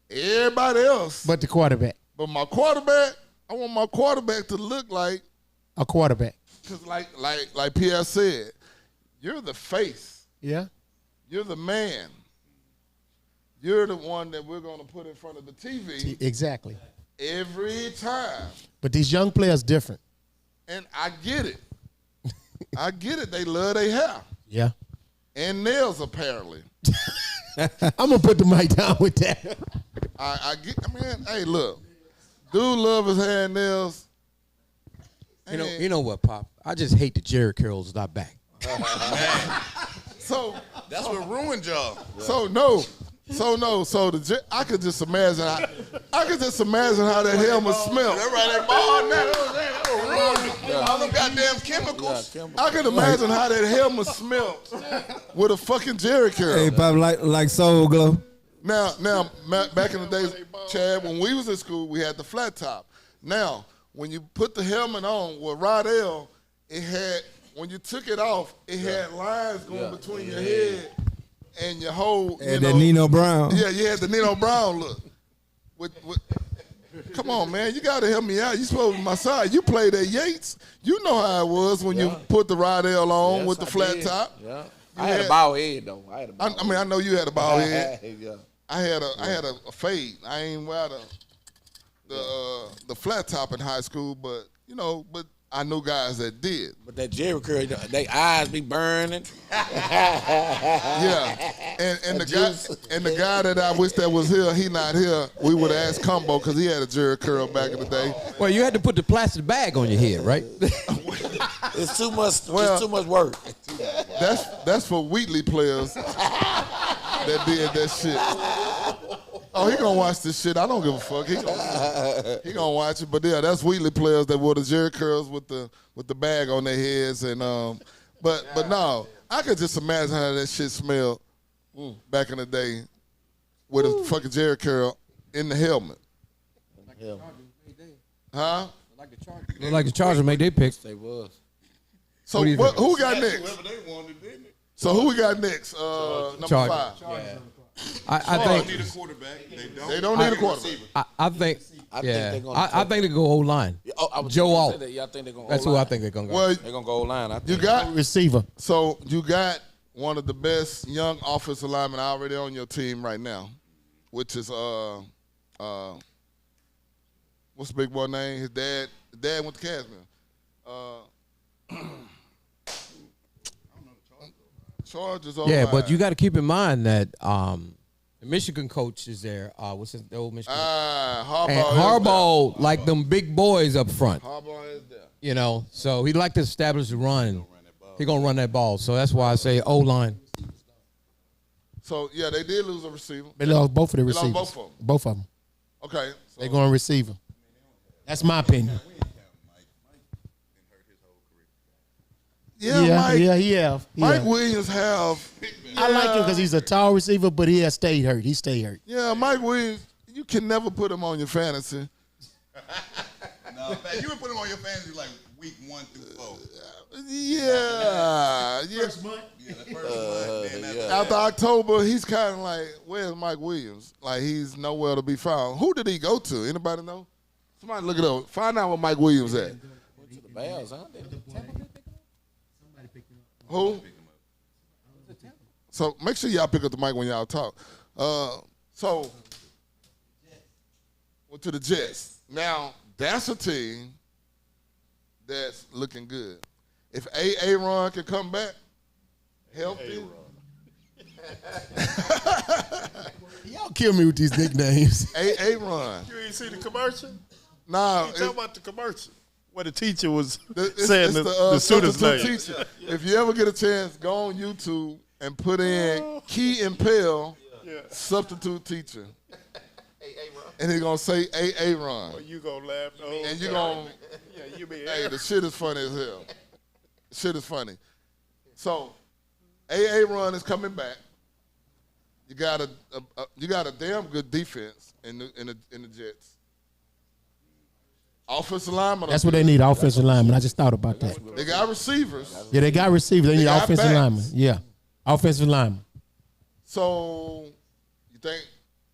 everybody else, But the quarterback. but my quarterback, I want my quarterback to look like, A quarterback. because like Pierre said, you're the face. Yeah. You're the man. You're the one that we're going to put in front of the TV Exactly. every time. But these young players different. And I get it. I get it. They love their hair. Yeah. And nails, apparently. I'm going to put the mic down with that. I mean, hey, look. Dude love his hair and nails. You know what, Pop? I just hate the Jerry curls not back. So That's what ruined y'all. I could just imagine how that helmet smelled. That's right, that ball now. That ruined all them goddamn chemicals. I could imagine how that helmet smelled with a fucking Jerry curl. Hey, Pop, like Soul Glow. Now, back in the days, Chad, when we was in school, we had the flat top. Now, when you put the helmet on with Rodell, it had, when you took it off, it had lines going between your head and your whole, And that Nino Brown. Yeah, you had the Nino Brown look. Come on, man. You got to help me out. You supposed to be my side. You played at Yates. You know how it was when you put the Rydell on with the flat top. Yeah. I had a bald head, though. I know you had a bald head. Yeah. I had a fade. I ain't wear the flat top in high school, but I knew guys that did. But that Jerry curl, they eyes be burning. Yeah, and the guy that I wish that was here, he not here. We would ask Combo because he had a Jerry curl back in the day. Well, you had to put the plastic bag on your head, right? It's too much. It's too much work. That's for Wheatley players that did that shit. Oh, he gonna watch this shit. I don't give a fuck. He gonna watch it. But yeah, that's Wheatley players that wore the Jerry curls with the bag on their heads and but no, I could just imagine how that shit smelled back in the day with a fucking Jerry curl in the helmet. Huh? Like the Chargers made their picks. They was. So who got next? So who we got next? Number Chargers. 5. Yeah. I They think need a quarterback. They don't need a quarterback. I think I yeah. think they're gonna I think they go O-line. I was Joe gonna Alt. say that. Yeah, I think they're gonna. That's who I think they're gonna go. Well, They're gonna go line. I you think. got Receiver. So you got one of the best young offensive linemen already on your team right now, which is what's the big boy name? His dad went to Casimir. Chargers. Yeah, but you got to keep in mind that the Michigan coach is there. What's the old Michigan? Harbaugh. And Harbaugh, like them big boys up front. Harbaugh is there. So he'd like to establish the run. He's gonna run that ball. So that's why I say O-line. So yeah, they did lose a receiver. They lost both of the They lost receivers. both of them. Both of them. Okay. So, They're going receiver. That's my opinion. yeah, Mike. Mike Yeah. Williams have. I like him because he's a tall receiver, but he has stayed hurt. He stayed hurt. Yeah, Mike Williams. You can never put him on your fantasy. No, in fact, you would put him on your fantasy like week 1 through 4. Yeah. First month. Yeah, the first month. Then After October, he's kind of like, where's Mike Williams? Like, he's nowhere to be found. Who did he go to? Anybody know? Somebody look it up. Find out where Mike Williams at. To the Bears, huh? Who? So make sure y'all pick up the mic when y'all talk. So, went to the Jets. Now, that's a team that's looking good. If Aaron can come back healthy. Y'all kill me with these nicknames. Aaron. You ain't see the commercial? Nah, You talking about the commercial? Where the teacher was it's saying the student's name. teacher. If you ever get a chance, go on YouTube and put in Key and Pell substitute teacher. And he's going to say Aaron. Oh, you gonna laugh the whole And you're time. going to, Yeah, you be hey, the shit is funny as hell. The shit is funny. So, Aaron is coming back. You got a damn good defense in the Jets. Offensive lineman. That's what they need, offensive lineman. I just thought about that. They got receivers. Yeah, they got receivers. They need got offensive backs. lineman. Yeah, offensive lineman. So, you think,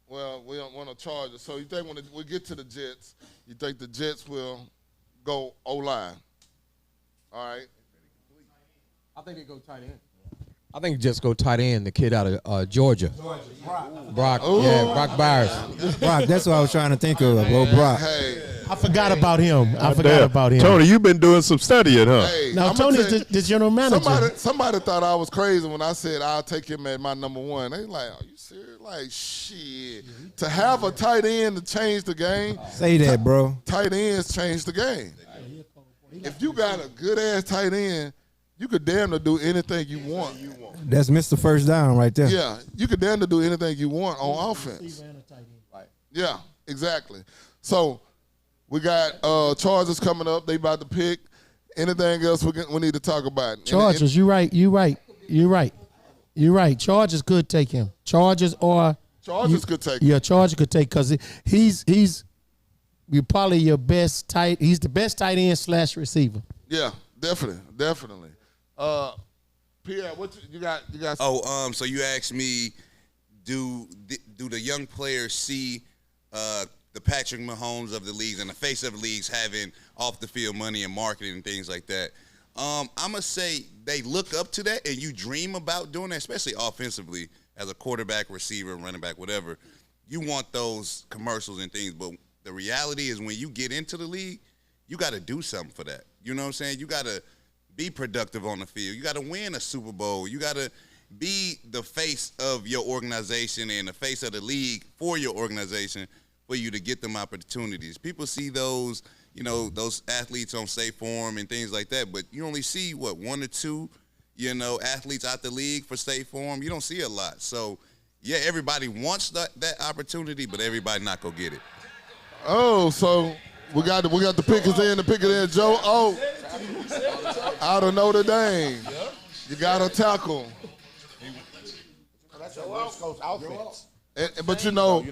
well, we don't want to charge it. So, you think when we get to the Jets, you think the Jets will go O-line? All right. I think they go tight end. I think just go tight end. The kid out of Georgia. Brock. Yeah, Brock Byers. Brock, that's what I was trying to think of, bro. Brock. Hey, I forgot about him. Tony, you've been doing some studying, huh? hey. Now, I'ma Tony's tell you, the general manager. Somebody thought I was crazy when I said I'll take him at my number 1. They like, are you serious? Like, shit. To have a tight end to change the game, Say that, bro. tight ends change the game. If you got a good-ass tight end, you could damn near do anything you want. That's Mr. First Down right there. Yeah, you could damn near do anything you want on offense. Yeah, exactly. So we got Chargers coming up. They about to pick. Anything else we need to talk about? Chargers, you right. Chargers could take him. Chargers could take him. Yeah, Chargers could take because he's probably your best tight. He's the best tight end / receiver. Yeah, definitely. Pierre, what you got? You got? Oh, so you asked me, do the young players see the Patrick Mahomes of the leagues and the face of the leagues having off the field money and marketing and things like that. I'm gonna say they look up to that, and you dream about doing that, especially offensively as a quarterback, receiver, running back, whatever. You want those commercials and things, but the reality is when you get into the league, you got to do something for that. You know what I'm saying? You got to be productive on the field. You got to win a Super Bowl. You got to be the face of your organization and the face of the league for your organization for you to get them opportunities. People see those, you know, those athletes on State Farm and things like that, but you only see, what, 1 or 2, you know, athletes out the league for State Farm. You don't see a lot. So, yeah, everybody wants that opportunity, but everybody not going to get it. Oh, so we got the pickers in, the picker there, Joe. Oh, out of Notre Dame. You got to tackle. That's a West Coast offense. But you know,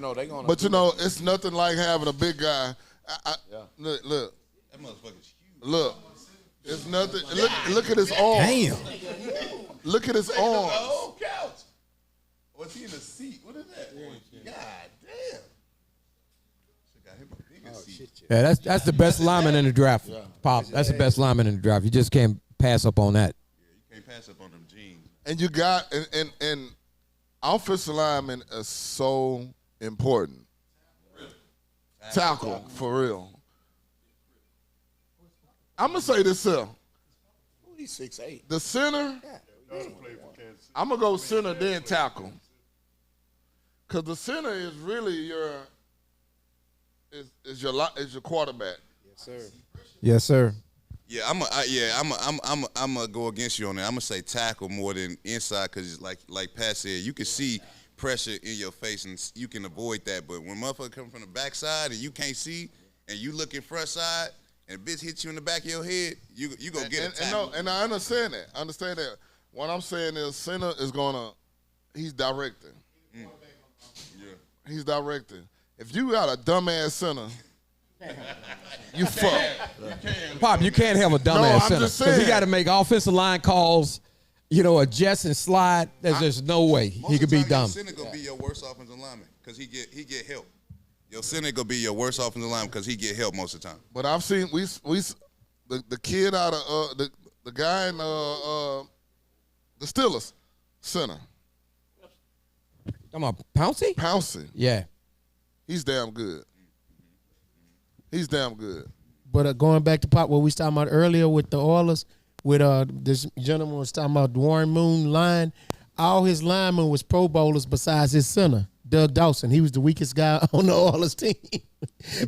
it's nothing like having a big guy. Look. That motherfucker's huge. Look. It's nothing. Look at his arm. Damn. Look at his arm. Oh, couch. What's he in the seat? What is that? God damn. Got him a bigger seat. Yeah, that's the best lineman in the draft, Pop. That's the best lineman in the draft. You just can't pass up on that. Yeah, you can't pass up on them jeans. And you got and offensive lineman is so important. Tackle, for real. I'm going to say this here. He's 6'8". The center, I'm going to go center, then tackle. Because the center is really your quarterback. Yes, sir. Yes, sir. Yeah, I'm gonna go against you on that. I'm gonna say tackle more than inside because, like Pat said, you can see pressure in your face and you can avoid that. But when motherfucker come from the backside and you can't see and you looking front side and a bitch hits you in the back of your head, you gonna get a tackle. And I understand that. What I'm saying is center is he's directing. Yeah. He's directing. If you got a dumbass center, you fuck. Pop, you can't have a dumbass center. Because he got to make offensive line calls, adjust and slide. There's no way he could be dumb. Your center gonna be your worst offensive lineman because he get help. Your center gonna be your worst offensive lineman because he get help most of the time. But I've seen the kid out of the guy in the Steelers center. Come on, Pouncey? Pouncey. Yeah. He's damn good. He's damn good. But going back to Pop, what we was talking about earlier with the Oilers, with this gentleman was talking about Warren Moon line. All his linemen was Pro Bowlers besides his center, Doug Dawson. He was the weakest guy on the Oilers team.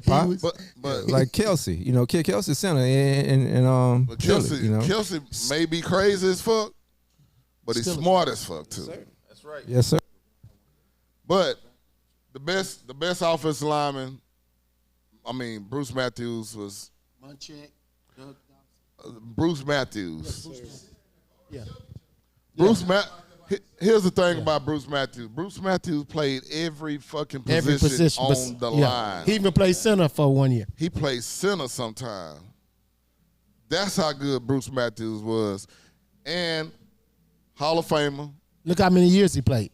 But like Kelsey, Kid Kelsey center and but Kelsey, Philly, Kelsey may be crazy as fuck, but he's smart as fuck too. That's right. Yes, sir. But the best offensive lineman, Bruce Matthews was. Munchak, Doug Dawson. Bruce Matthews. Yeah. Here's the thing about Bruce Matthews. Bruce Matthews played every fucking position on the line. He even played center for 1 year. He played center sometime. That's how good Bruce Matthews was. And Hall of Famer. Look how many years he played.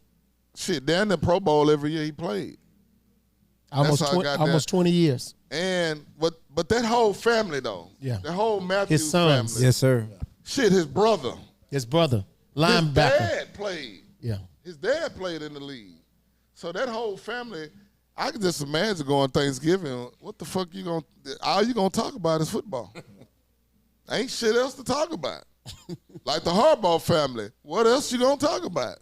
Shit, they're in the Pro Bowl every year he played. Almost 20 years. And but that whole family though. Yeah. The whole Matthews His sons. family. Yes, sir. Shit, his brother. Linebacker. His dad played. Yeah. His dad played in the league. So that whole family, I can just imagine going Thanksgiving, what the fuck all you gonna talk about is football. Ain't shit else to talk about. Like the Harbaugh family, what else you gonna talk about?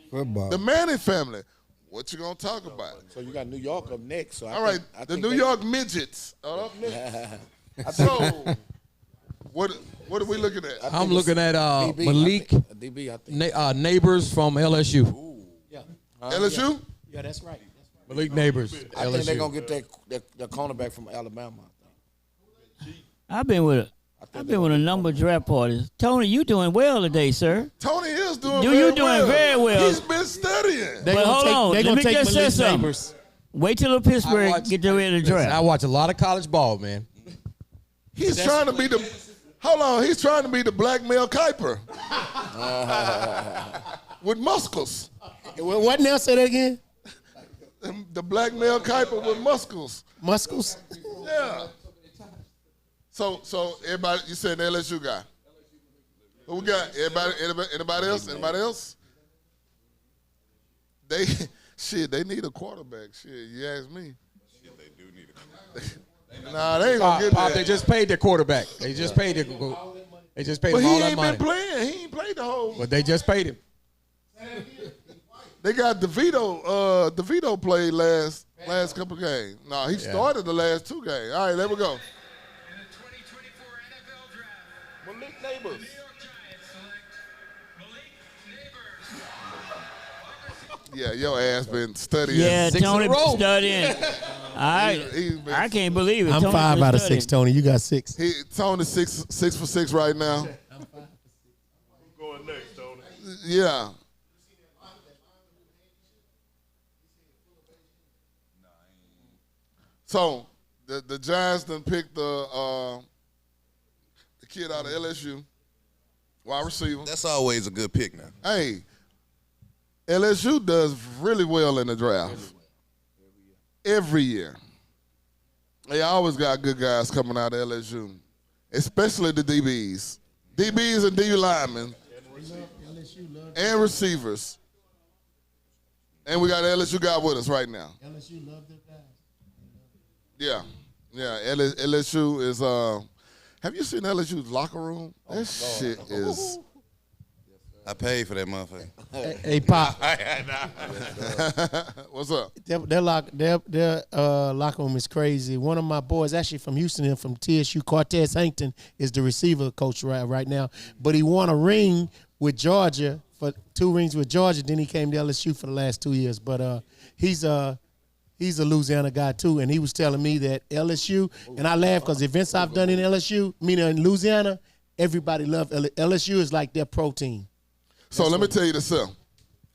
Football. The Manning family, what you gonna talk about? So you got New York up next. So All right, the New York midgets are up next. So what are we looking at? I'm looking at DB, Malik DB, I think. Neighbors from LSU. Yeah. LSU? Yeah, that's right. Malik Neighbors, I think they're LSU. gonna get that cornerback from Alabama. I've been with a number of draft parties. Tony, you doing well today, sir. Tony is doing very well. He's been studying. But hold on, let me just say something. Neighbors. Wait till the Pittsburgh get ready to draft. I watch a lot of college ball, man. He's trying to be he's trying to be the black Mel Kiper. With muscles. What now? Say that again. The black Mel Kiper with muscles. Muscles? Yeah. So everybody, you said the LSU guy. Who we got? Anybody else? Anybody else? They need a quarterback. Shit, you ask me. Shit, they do need a quarterback. Nah, they ain't gonna get Pop, that. they just paid their quarterback. They just paid him all But that he ain't money. been playing. He ain't played the whole. But they just paid him. They got DeVito. DeVito played last couple games. No, he started the last 2 games. All right, there we go. Malik Neighbors. Yeah, your ass been studying. Yeah, 6 in a Tony row. studying. I can't believe it. I'm Tony's 5 been out of studying. 6, Tony. You got 6. Tony's 6 for 6 right now. Who's going next, Tony? Yeah. So the Giants done picked the kid out of LSU, wide receiver. That's always a good pick now. Hey, LSU does really well in the draft. Every year. They always got good guys coming out of LSU, especially the DBs. DBs and D linemen and receivers. And we got an LSU guy with us right now. LSU love their guys. Yeah. LSU is, have you seen LSU's locker room? That shit is. I paid for that motherfucker. Hey, Pop. What's up? Their locker room is crazy. One of my boys, actually from Houston and from TSU, Cortez Hankton, is the receiver coach right now. But he won a ring with Georgia, for 2 rings with Georgia. Then he came to LSU for the last 2 years. But he's a Louisiana guy too, and he was telling me that LSU, and I laugh because the events I've done in LSU, meaning in Louisiana, everybody loved LSU is like their pro team. So let me tell you this.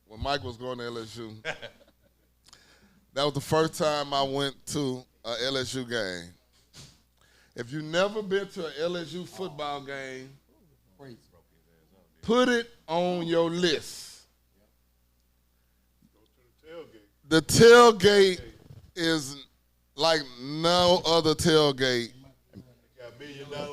When Mike was going to LSU, that was the first time I went to a LSU game. If you've never been to an LSU football game, put it on your list. The tailgate is like no other tailgate.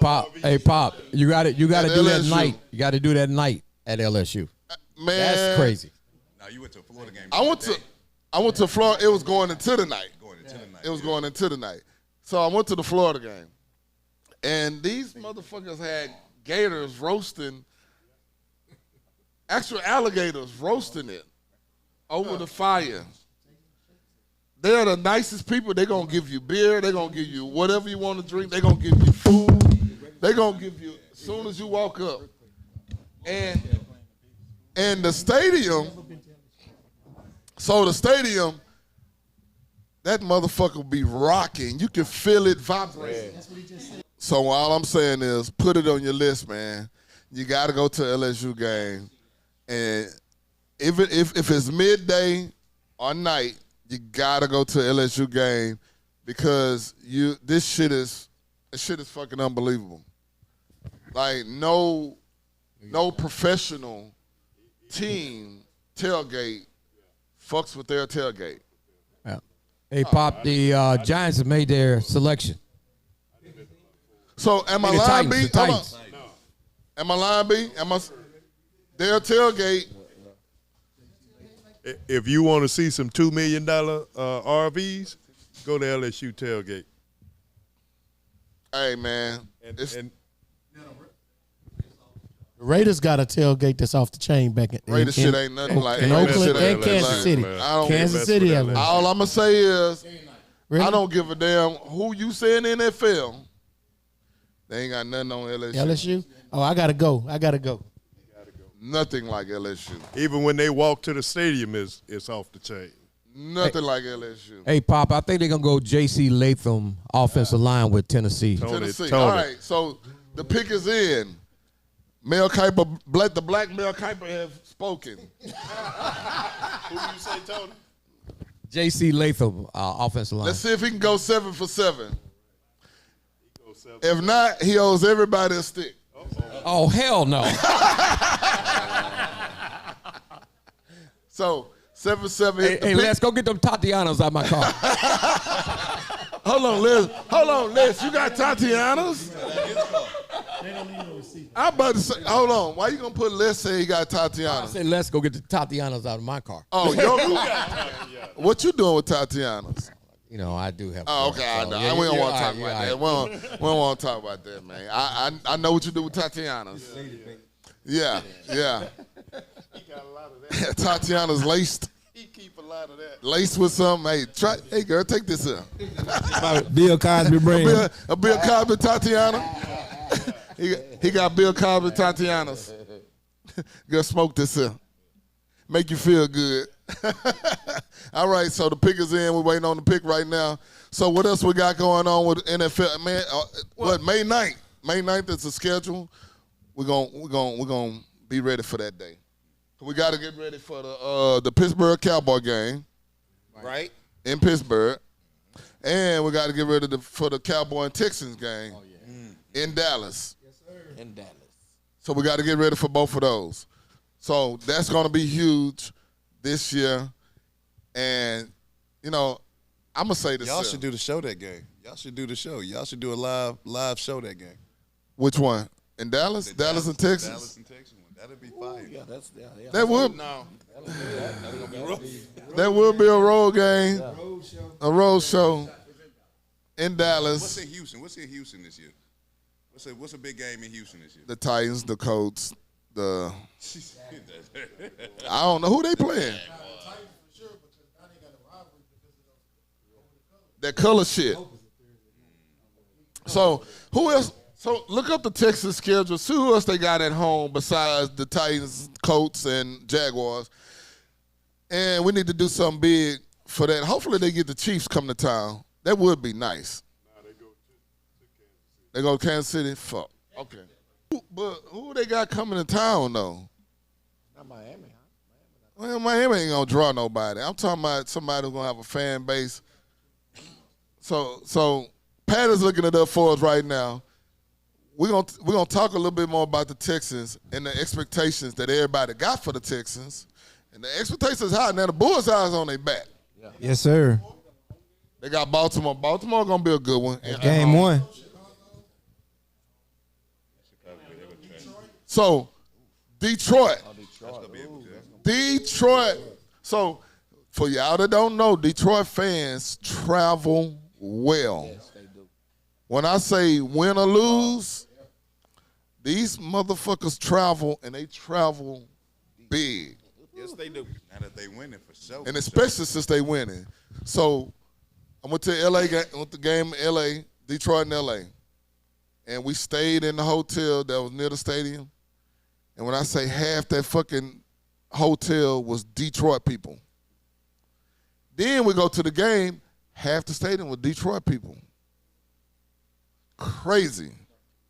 Pop, hey Pop, you got to do that LSU. night. You got to do that night at LSU. Man, That's crazy. Now you went to a Florida game. I went to Florida. It was going into the night. It It was going into the night. So I went to the Florida game. And these motherfuckers had gators roasting, actual alligators roasting it over the fire. They're the nicest people. They're going to give you beer. They're going to give you whatever you want to drink. They're going to give you food. They're going to give you, as soon as you walk up. And the stadium, that motherfucker will be rocking. You can feel it vibrating. So all I'm saying is put it on your list, man. You got to go to an LSU game. And if it's midday or night, you got to go to an LSU game because this shit is fucking unbelievable. Like no professional team tailgate fucks with their tailgate. Yeah. Hey, Pop, the Giants have made their selection. So am I The lying, B? Titans, the Titans. Am I lying, B? Their tailgate? If you want to see some $2 million RVs, go to LSU tailgate. Hey, man. And Raiders got a tailgate that's off the chain back in Raiders shit ain't nothing like in Raiders Oakland shit ain't and nothing Kansas like- City. I don't Kansas mess City with have LSU. one. All I'm going to say is Really? I don't give a damn who you say in the NFL. They ain't got nothing on LSU. LSU? Oh, I gotta go. Nothing like LSU. even when they walk to the stadium, it's off the chain. Nothing like LSU. Hey, Pop, I think they're going to go J.C. Latham offensive line with Tennessee. Tennessee. Tony. All right, so the pick is in. Mel Kiper, the black Mel Kiper have spoken. Who you say, Tony? J.C. Latham offensive line. Let's see if he can go 7 for 7. If not, he owes everybody a stick. Oh, hell no. 7-7. Hey, let's go get them Tatianas out my car. Hold on, Les. You got Tatianas? I'm about to say, hold on. Why you gonna put Les say he got I Tatianas? said, let's go get the Tatianas out of my car. Oh, what you doing with Tatianas? You know, I do have. Oh, okay. so, We don't want to all talk right, about that. We don't want to talk about that, man. I know what you do with Tatianas. Yeah. He got a lot of that. Tatiana's laced. He keep a lot of that. Laced with something. Hey, girl, take this up. Bill Cosby brain. A Bill Cosby Tatiana. He got Bill Cosby Tatianas. Girl, smoke this up. Make you feel good. All right, so the pick is in. We're waiting on the pick right now. So what else we got going on with NFL? Man, May 9th? May 9th is the schedule. We're gonna be ready for that day. We got to get ready for the Pittsburgh Cowboy game. Right. In Pittsburgh. And we got to get ready for the Cowboy and Texans game in Dallas. Yes, sir. In Dallas. So we got to get ready for both of those. So that's going to be huge this year. And, you know, I'm going to say this. Y'all should do the show that game. Y'all should do the show. Y'all should do a live show that game. Which one? In Dallas? Dallas and Texas? Dallas and Texas one. That'd be fire. Yeah, That would. No. That will be a road game. A road show in Dallas. What's in Houston? What's in Houston this year? What's a big game in Houston this year? The Titans, the Colts, I don't know who they playing. That color shit. So who else? So look up the Texas schedule. See who else they got at home besides the Titans, Colts, and Jaguars. And we need to do something big for that. Hopefully they get the Chiefs come to town. That would be nice. They go to Kansas City? Fuck. Okay. But who they got coming to town, though? Not Miami, huh? Well, Miami ain't going to draw nobody. I'm talking about somebody who's going to have a fan base. So Pat is looking it up for us right now. We're gonna talk a little bit more about the Texans and the expectations that everybody got for the Texans. And the expectations high. Now the bullseye's on their back. Yeah. Yes, sir. They got Baltimore. Baltimore gonna be a good one. Game one. So Detroit. Detroit. So for y'all that don't know, Detroit fans travel well. Yes, they do. When I say win or lose, these motherfuckers travel, and they travel big. Yes, they do. Now that they winning for sure. And especially since they winning. So I went to L.A. Went the game in L.A., Detroit and L.A. And we stayed in the hotel that was near the stadium. And when I say half that fucking hotel was Detroit people. Then we go to the game, half the stadium was Detroit people. Crazy.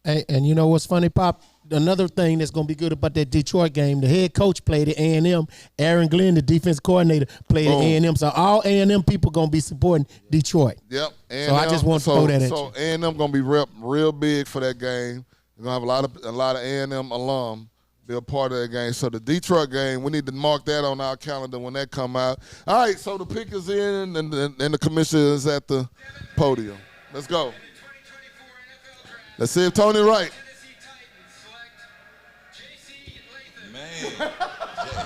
And you know what's funny, Pop? Another thing that's going to be good about that Detroit game, the head coach played at A&M. Aaron Glenn, the defense coordinator, played at A&M. So all A&M people going to be supporting Detroit. Yep. So I just want to throw that at you. So A&M going to be real big for that game. We're going to have a lot of A&M alum be a part of that game. So the Detroit game, we need to mark that on our calendar when that come out. All right, so the pick is in, and the commissioner is at the podium. Let's go. Let's see if Tony right. Man.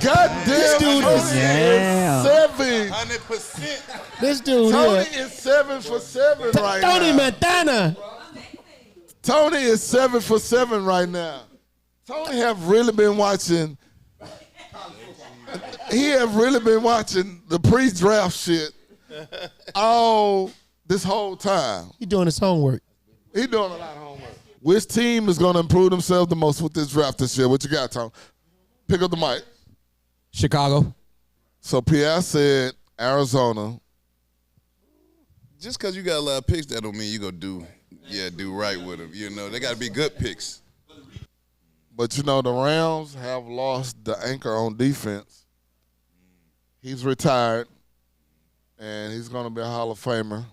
God damn, Tony is 7. 100%. This dude Tony here. is 7 for 7 right now. Tony Montana. Tony is 7 for 7 right now. Tony have really been watching. He have really been watching the pre-draft shit all this whole time. He doing his homework. He doing a lot of homework. Which team is going to improve themselves the most with this draft this year? What you got, Tom? Pick up the mic. Chicago. So Pierre said Arizona. Just because you got a lot of picks, that don't mean you going to do right with them. You know, they got to be good picks. But, you know, the Rams have lost the anchor on defense. He's retired, and he's going to be a Hall of Famer.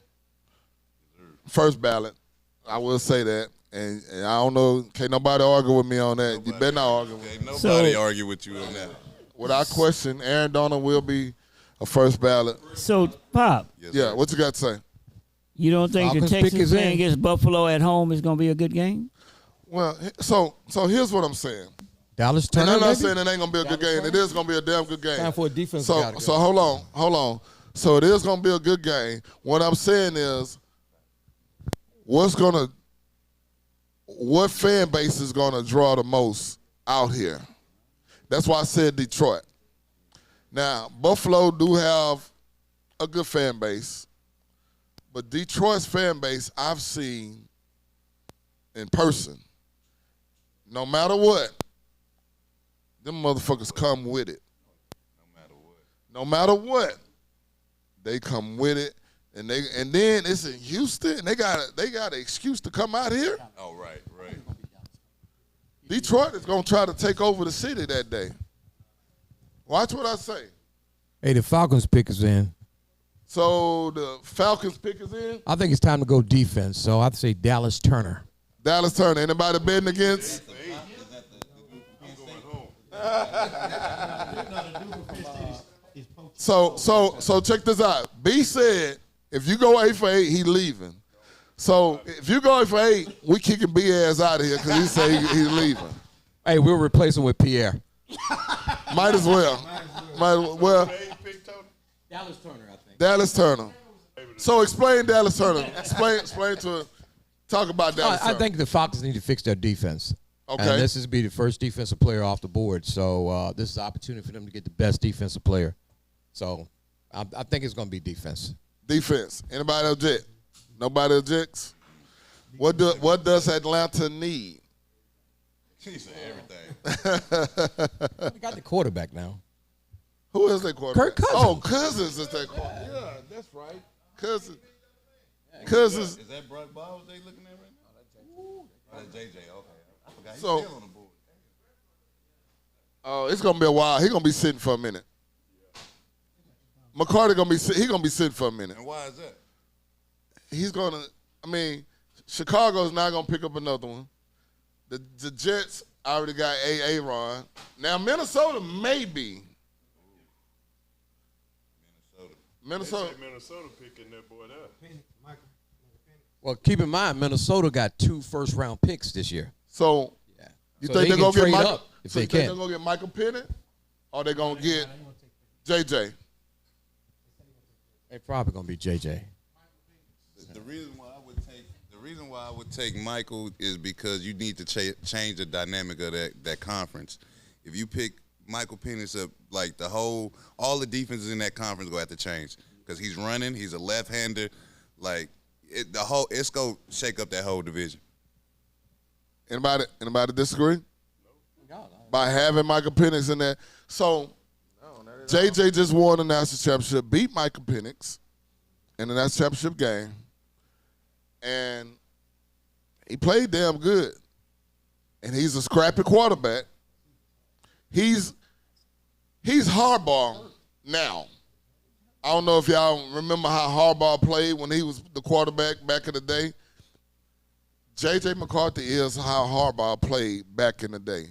First ballot, I will say that. And I don't know, can't nobody argue with me on that. You better not argue with me. Nobody argue with you on that. Without question, Aaron Donald will be a first ballot. So, Pop, Yeah, what you got to say? you don't think Falcons the pick Texans is in. playing against Buffalo at home is going to be a good game? Well, so here's what I'm saying. Dallas And Turner. I'm not maybe? saying it ain't gonna be a good game. It is gonna be a damn good game. Time for a defense. So hold on. So it is gonna be a good game. What I'm saying is, what fan base is gonna draw the most out here? That's why I said Detroit. Now Buffalo do have a good fan base, but Detroit's fan base I've seen in person. No matter what. Them motherfuckers come with it. No matter what, they come with it, and then it's in Houston. And they got an excuse to come out here. Oh, right. Detroit is gonna try to take over the city that day. Watch what I say. Hey, the Falcons pick is in. So the Falcons pick is in. I think it's time to go defense. So I'd say Dallas Turner. Dallas Turner. Anybody betting against? So check this out. B said if you go 8 for 8, he leaving. So if you go 8 for 8, we kicking B ass out of here because he say he's leaving. Hey, we'll replace him with Pierre. Might as well. Dallas Turner, I think. Dallas Turner. So explain Dallas Turner. Explain to him. Talk about Dallas Turner. I think the Falcons need to fix their defense. Okay. And this is be the first defensive player off the board. So this is an opportunity for them to get the best defensive player. So I think it's going to be defense. Defense. Anybody object? Nobody objects? What does Atlanta need? He said everything. They got the quarterback now. Who is their quarterback? Kirk Cousins. Oh, Cousins is their quarterback. Yeah, that's right. Cousins. Is that Brock Bowers they looking at right now? Oh, that's JJ. Okay. I forgot he's So- still on the board. Oh, it's gonna be a while. He's gonna be sitting for a minute. McCarty gonna be sitting for a minute. And why is that? He's gonna. I mean, Chicago's not gonna pick up another one. The Jets already got Aaron. Now Minnesota maybe. Minnesota. Minnesota picking that boy there. Well, keep in mind, Minnesota got 2 first-round picks this year. So you So think they they're can gonna get trade Michael? up if So they you think can. they're gonna get Michael Penix, or they gonna get JJ? They're probably going to be JJ. The reason why I would take Michael is because you need to change the dynamic of that conference. If you pick Michael Penix up, like all the defenses in that conference go have to change because he's running. He's a left-hander. Like it's gonna shake up that whole division. Anybody disagree? No. By having Michael Penix in there. So JJ just won the national championship, beat Michael Penix in the national championship game, and he played damn good. And he's a scrappy quarterback. He's Harbaugh now. I don't know if y'all remember how Harbaugh played when he was the quarterback back in the day. J.J. McCarthy is how Harbaugh played back in the day.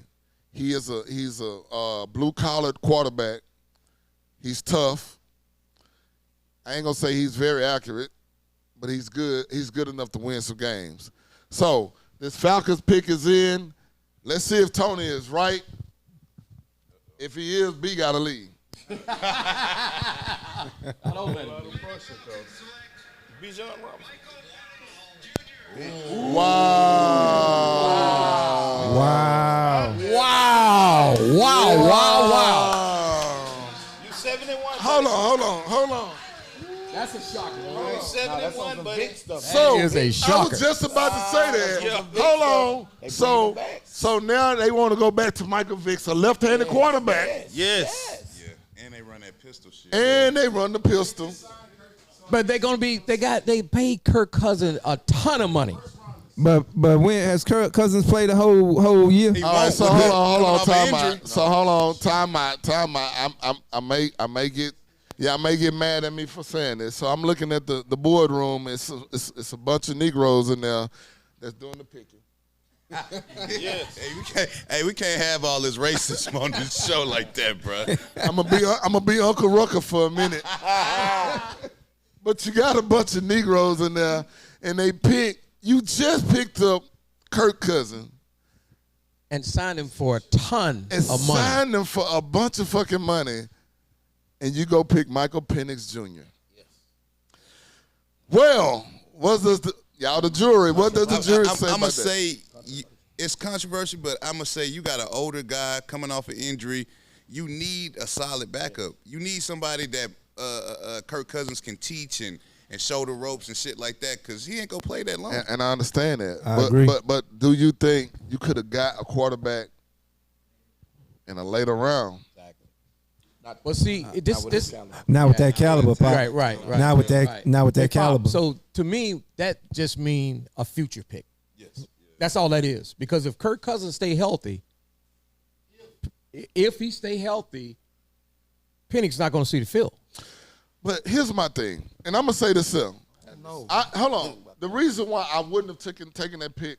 He's a blue-collared quarterback. He's tough. I ain't going to say he's very accurate, but he's good. He's good enough to win some games. So this Falcons pick is in. Let's see if Tony is right. If he is, B got to leave. Bijan Robinson. Wow. Wow. You 7-1. Hold on. That's a shocker. You 7-1, buddy. So is a I shocker. was just about to say that. Hold on. So now they want to go back to Michael Vick's, a left-handed quarterback, Yes. Yeah, and they run that pistol shit. and they run the pistol. But they're going to be, they paid Kirk Cousins a ton of money. But when has Kirk Cousins played the whole year? All right, so hold on, Coming off time an out. injury. So hold on, time out. I may get mad at me for saying this. So I'm looking at the boardroom. It's a bunch of Negroes in there that's doing the picking. Yes. Hey, we can't have all this racism on this show like that, bro. I'm gonna be Uncle Rucker for a minute. But you got a bunch of Negroes in there, and you just picked up Kirk Cousins. And signed him for a ton And of money. signed him for a bunch of fucking money, and you go pick Michael Penix Jr. Yes. Well, y'all the jury? What does the jury say I'm about gonna that? say it's controversial, but I'm gonna say you got an older guy coming off an injury. You need a solid backup. You need somebody that Kirk Cousins can teach and show the ropes and shit like that, because he ain't gonna play that long. And I understand that. I agree. But do you think you could have got a quarterback in a later round? Well, see, this Not with that caliber, Pop. right. Not with that. Right. Not with that Hey, Pop, caliber. So to me, that just mean a future pick. Yes. That's all that is. Because if Kirk Cousins stay healthy, Penix not going to see the field. But here's my thing, and I'm gonna say this here. Hold on. The reason why I wouldn't have taken that pick,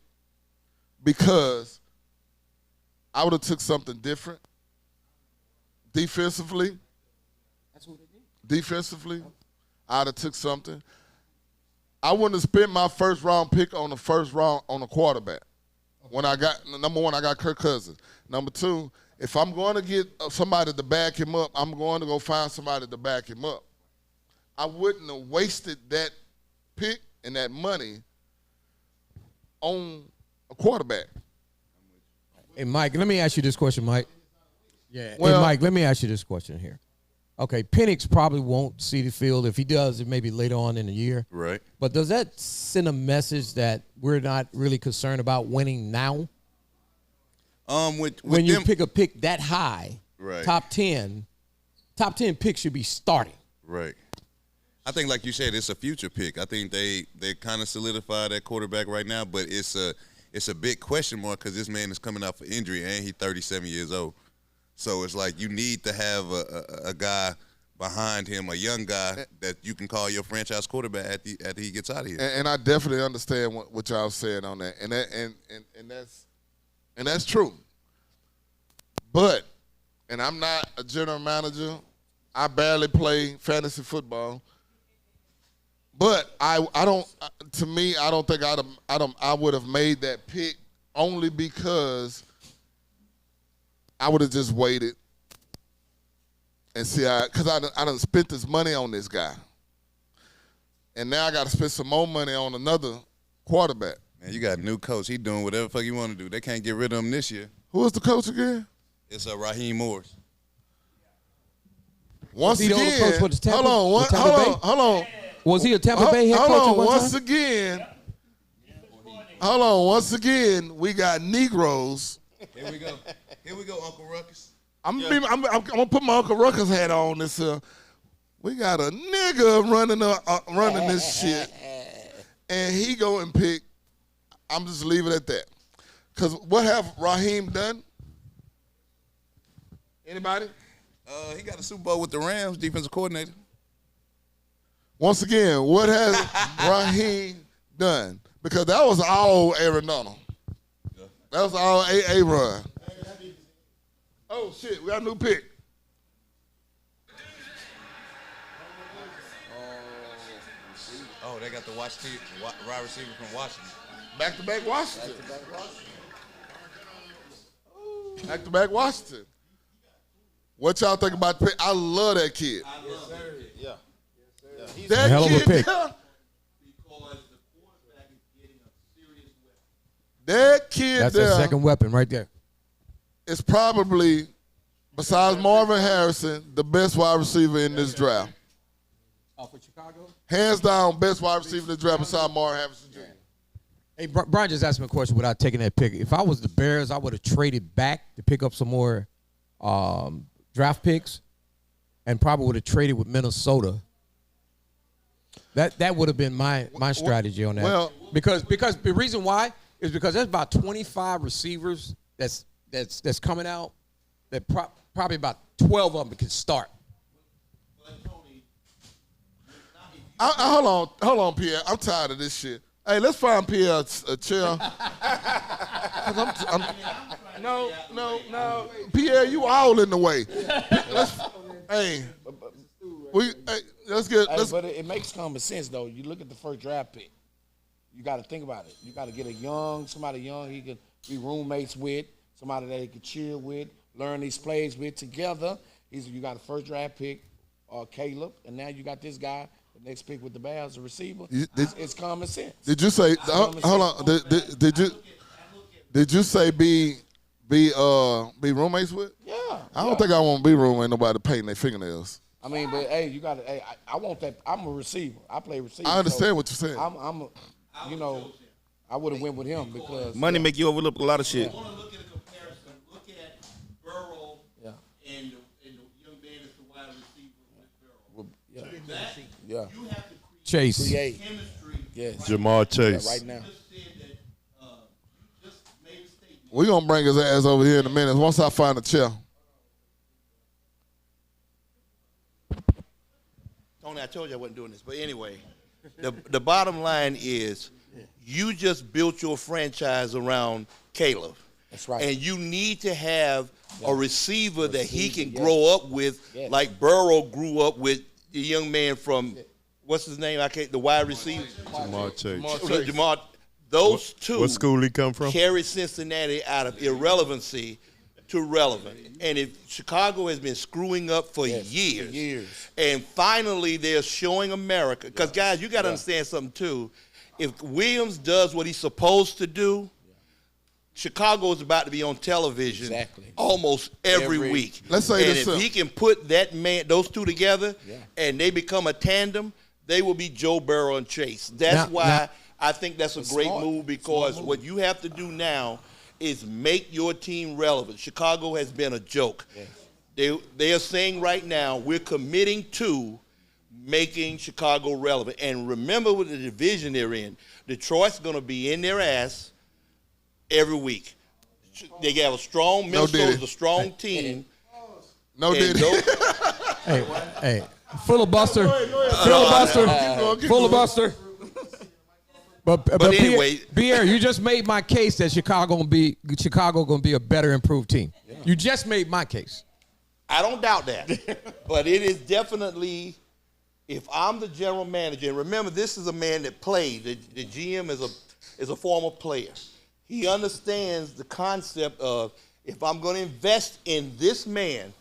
because I would have took something different. Defensively, I'd have took something. I wouldn't have spent my first round pick on the first round on a quarterback. When I got number one, I got Kirk Cousins. Number two, if I'm going to get somebody to back him up, I'm going to go find somebody to back him up. I wouldn't have wasted that pick and that money on a quarterback. Hey, Mike, let me ask you this question, Mike. Yeah. Hey, Mike, let me ask you this question here. Okay, Penix probably won't see the field. If he does, it may be later on in the year. Right. But does that send a message that we're not really concerned about winning now? When you pick a pick that high, right. top 10 picks should be starting. Right. I think, like you said, it's a future pick. I think they kind of solidified that quarterback right now, but it's a big question mark because this man is coming off an injury and he's 37 years old. So it's like you need to have a guy behind him, a young guy that you can call your franchise quarterback after he gets out of here. And I definitely understand what y'all saying on that, and that's true. But, and I'm not a general manager. I barely play fantasy football. But I don't. To me, I don't think I would have made that pick only because I would have just waited and see because I done spent this money on this guy, and now I got to spend some more money on another quarterback. Man, you got a new coach. He doing whatever the fuck he want to do. They can't get rid of him this year. Who is the coach again? It's Raheem Morris. Once Was he the again, coach for the Tampa? hold on. Was he a Tampa Bay head coach at one time? Once again, we got Negroes. Here we go, Uncle Ruckus. I'm gonna put my Uncle Ruckus hat on this. We got a nigga running this shit, and he go and pick. I'm just leave it at that. Cause what have Raheem done? Anybody? He got a Super Bowl with the Rams, defensive coordinator. Once again, what has Raheem done? Because that was all Aaron Donald. Yeah. That was all A run. Oh, shit, we got a new pick. Oh, they got the wide receiver from Washington. Back-to-back Washington. Back-to-back Washington. What y'all think about the pick? I love that kid. Yeah. He's a hell of a pick. That kid That's there a second weapon right there. is probably, besides Marvin Harrison, the best wide receiver in this draft. Oh, for Chicago? Hands down, best wide receiver in the draft besides Marvin Harrison Jr. Hey, Brian just asked me a question without taking that pick. If I was the Bears, I would have traded back to pick up some more draft picks and probably would have traded with Minnesota. That would have been my strategy on that. Well, because the reason why is because there's about 25 receivers that's coming out that probably about 12 of them can start. Hold on, Pierre. I'm tired of this shit. Hey, let's find Pierre a chair. No. Pierre, you all in the way. But it makes common sense though. You look at the first draft pick. You got to think about it. You got to get somebody young he can be roommates with, somebody that he can chill with, learn these plays with together. You got a first draft pick, Caleb, and now you got this guy. The next pick with the Bears, the receiver. It's common sense. Did you say? Hold on. Did you say be roommates with? Yeah. I don't think I want to be roommates with nobody painting their fingernails. I mean, but hey, you got to. Hey, I want that. I'm a receiver. I play receiver. I understand what you're saying. I would have went with him because money make you overlook a lot of shit. I want to look at a comparison. Look at Burrow and the young man that's the wide receiver with Burrow. You have to Chase. create chemistry. Yes. Jamar Chase. Yeah, right now. We're going to bring his ass over here in a minute once I find a chair. Tony, I told you I wasn't doing this, but anyway, the bottom line is you just built your franchise around Caleb. That's right. And you need to have a receiver that he can grow up with, like Burrow grew up with the young man from, what's his name? The wide receiver. Jamar Chase. Jamar. Those two. What school he come from? Carry Cincinnati out of irrelevancy to relevant. And if Chicago has been screwing up for years, and finally they're showing America, because guys, you got to understand something too. If Williams does what he's supposed to do, Chicago is about to be on television almost every week. Let's say and if he can put those two together, and they become a tandem, they will be Joe Burrow and Chase. That's why I think that's a great move, because what you have to do now is make your team relevant. Chicago has been a joke. They are saying right now, we're committing to making Chicago relevant. And remember what the division they're in. Detroit's going to be in their ass every week. They have a strong, Minnesota's a strong team. No diddy. Hey, filibuster. Filibuster. But anyway, Pierre, you just made my case that Chicago gonna be a better improved team. Yeah. You just made my case. I don't doubt that. But it is definitely, if I'm the general manager, and remember, this is a man that played. The GM is a former player. He understands the concept of, if I'm going to invest in this man,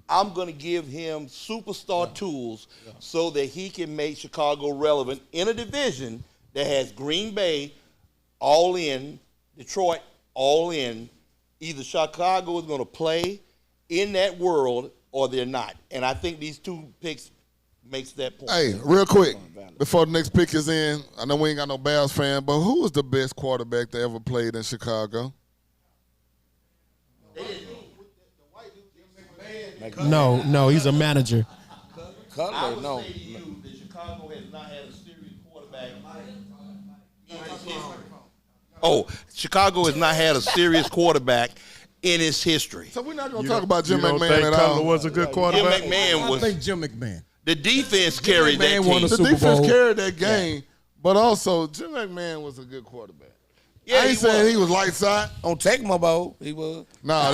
I'm going to give him superstar tools so that he can make Chicago relevant in a division that has Green Bay all in, Detroit all in. Either Chicago is going to play in that world or they're not. And I think these two picks makes that point. Hey, real quick, before the next pick is in, I know we ain't got no Bears fan, but who was the best quarterback that ever played in Chicago? No, he's a manager. I would say to you that Chicago has not had a serious quarterback in its history. Oh, Chicago has not had a serious quarterback in its history. So we're not going to talk about Jim McMahon at all. You don't think Cutler was a good quarterback? Jim McMahon was. I think Jim McMahon. The defense carried that team. The defense carried that game, but also Jim McMahon was a good quarterback. Yeah, I ain't saying he was lights out. On Tecmo Bowl, he was. No,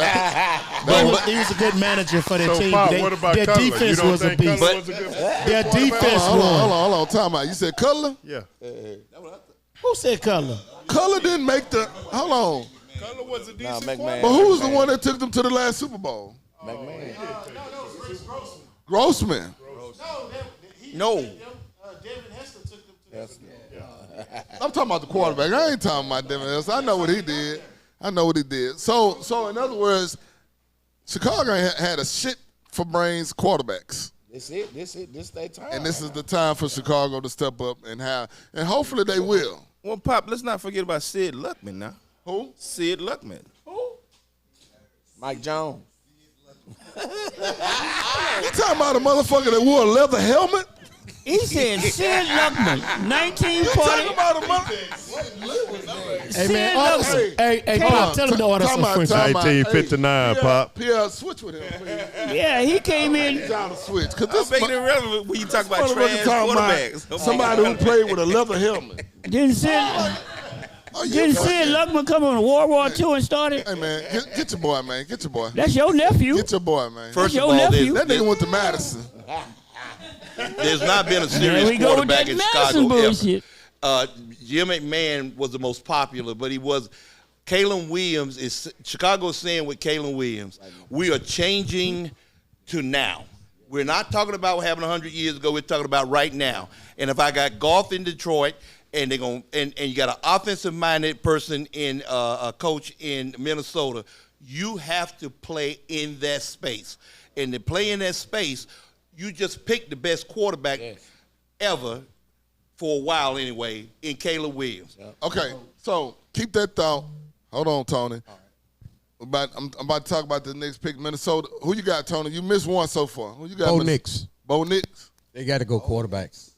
He was a good manager for their team. Pop, what about their Cutler? defense was a beast. Their defense hold won. on. Time out. You said Cutler? Yeah. Who said Cutler? Cutler didn't make the. Hold on. Cutler was a decent McMahon. quarterback. But who was the one that took them to the last Super Bowl? McMahon. Grossman. No. Devin Hester took them to the I'm talking about the quarterback. I ain't talking about Devin Hester. I know what he did. So in other words, Chicago had a shit for brains quarterbacks. This their time. And this is the time for Chicago to step up and hopefully they will. Well, Pop, let's not forget about Sid Luckman now. Who? Sid Luckman. Mike Jones. You talking about a motherfucker that wore a leather helmet? He said Sid Luckman, 1940. Hey, man. Hey, Pop, tell him to order some French. 1959, Pop. Pierre, switch with him, please. Yeah, he came in. He's out of switch. I'm making it relevant when you talk about trash quarterbacks. Somebody who played with a leather helmet. Didn't Sid? Didn't Sid Luckman come on World War II and started? Hey, man, get your boy, man. Get your boy. That's your nephew. Get your boy, man. First of your all, nephew. That nigga went to Madison. there's not been a There serious we go with quarterback that in Madison Chicago bullshit. ever. Jim McMahon was the most popular, but he was. Kalen Williams is Chicago's saying with Kalen Williams, we are changing to now. We're not talking about what happened 100 years ago. We're talking about right now. And if I got Goff in Detroit, and they're going, and you got an offensive-minded person in a coach in Minnesota, you have to play in that space. And to play in that space, you just pick the best quarterback ever for a while anyway in Caleb Williams. Okay, so keep that thought. Hold on, Tony. I'm about to talk about the next pick, Minnesota. Who you got, Tony? You missed one so far. Who you got? Bo Nix. Bo Nix. They got to go quarterbacks.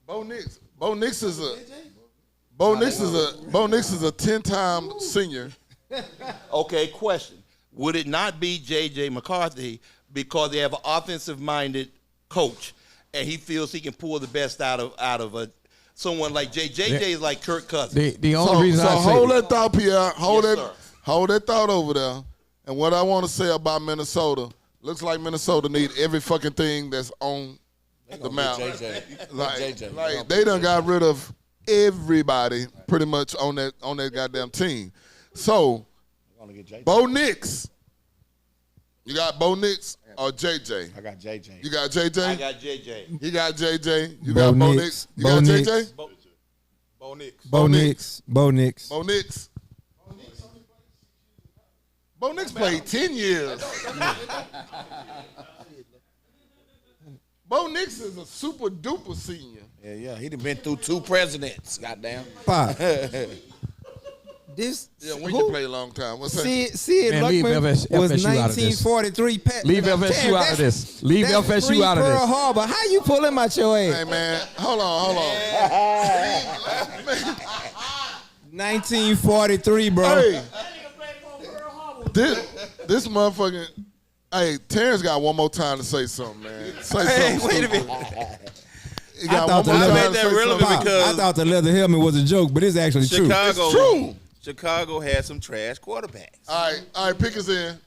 Bo Nix. Bo Nix is a 10-time senior. Okay, question. Would it not be J.J. McCarthy because they have an offensive-minded coach and he feels he can pull the best out of someone like J.J. is like Kirk Cousins. The only reason I say hold that thought, Pierre. Hold Yes, that thought over there. And what I want to say about Minnesota, looks like Minnesota need every fucking thing that's on the map. Like they done got rid of everybody pretty much on that goddamn team. So Bo Nix. You got Bo Nix or JJ? I got JJ. You got JJ? I got J.J. You got JJ. You Bo got Bo Nix. Nix. You Bo got Nix. JJ? Bo Nix. Bo Nix. Bo Nix. Bo Nix. Bo Nix played 10 years. Bo Nix is a super duper senior. Yeah. He done been through 2 presidents. Goddamn. Pop. This Yeah, we can play a long time. What's that? Sid Man, leave Luckman FSU was out of this. 1943. Leave FSU out of this. Leave FSU out of Pearl this. Harbor. How you pull him out your ass? Hey, man, hold on. 1943, bro. Hey, this motherfucking. Hey, Terrence got one more time to say something, man. Say something. Wait a stupid. minute. He got I thought one more the time leather- to say that relevant something. because- I thought the leather helmet was a joke, but it's actually true. Chicago. It's true. Chicago had some trash quarterbacks. All right, pick us in.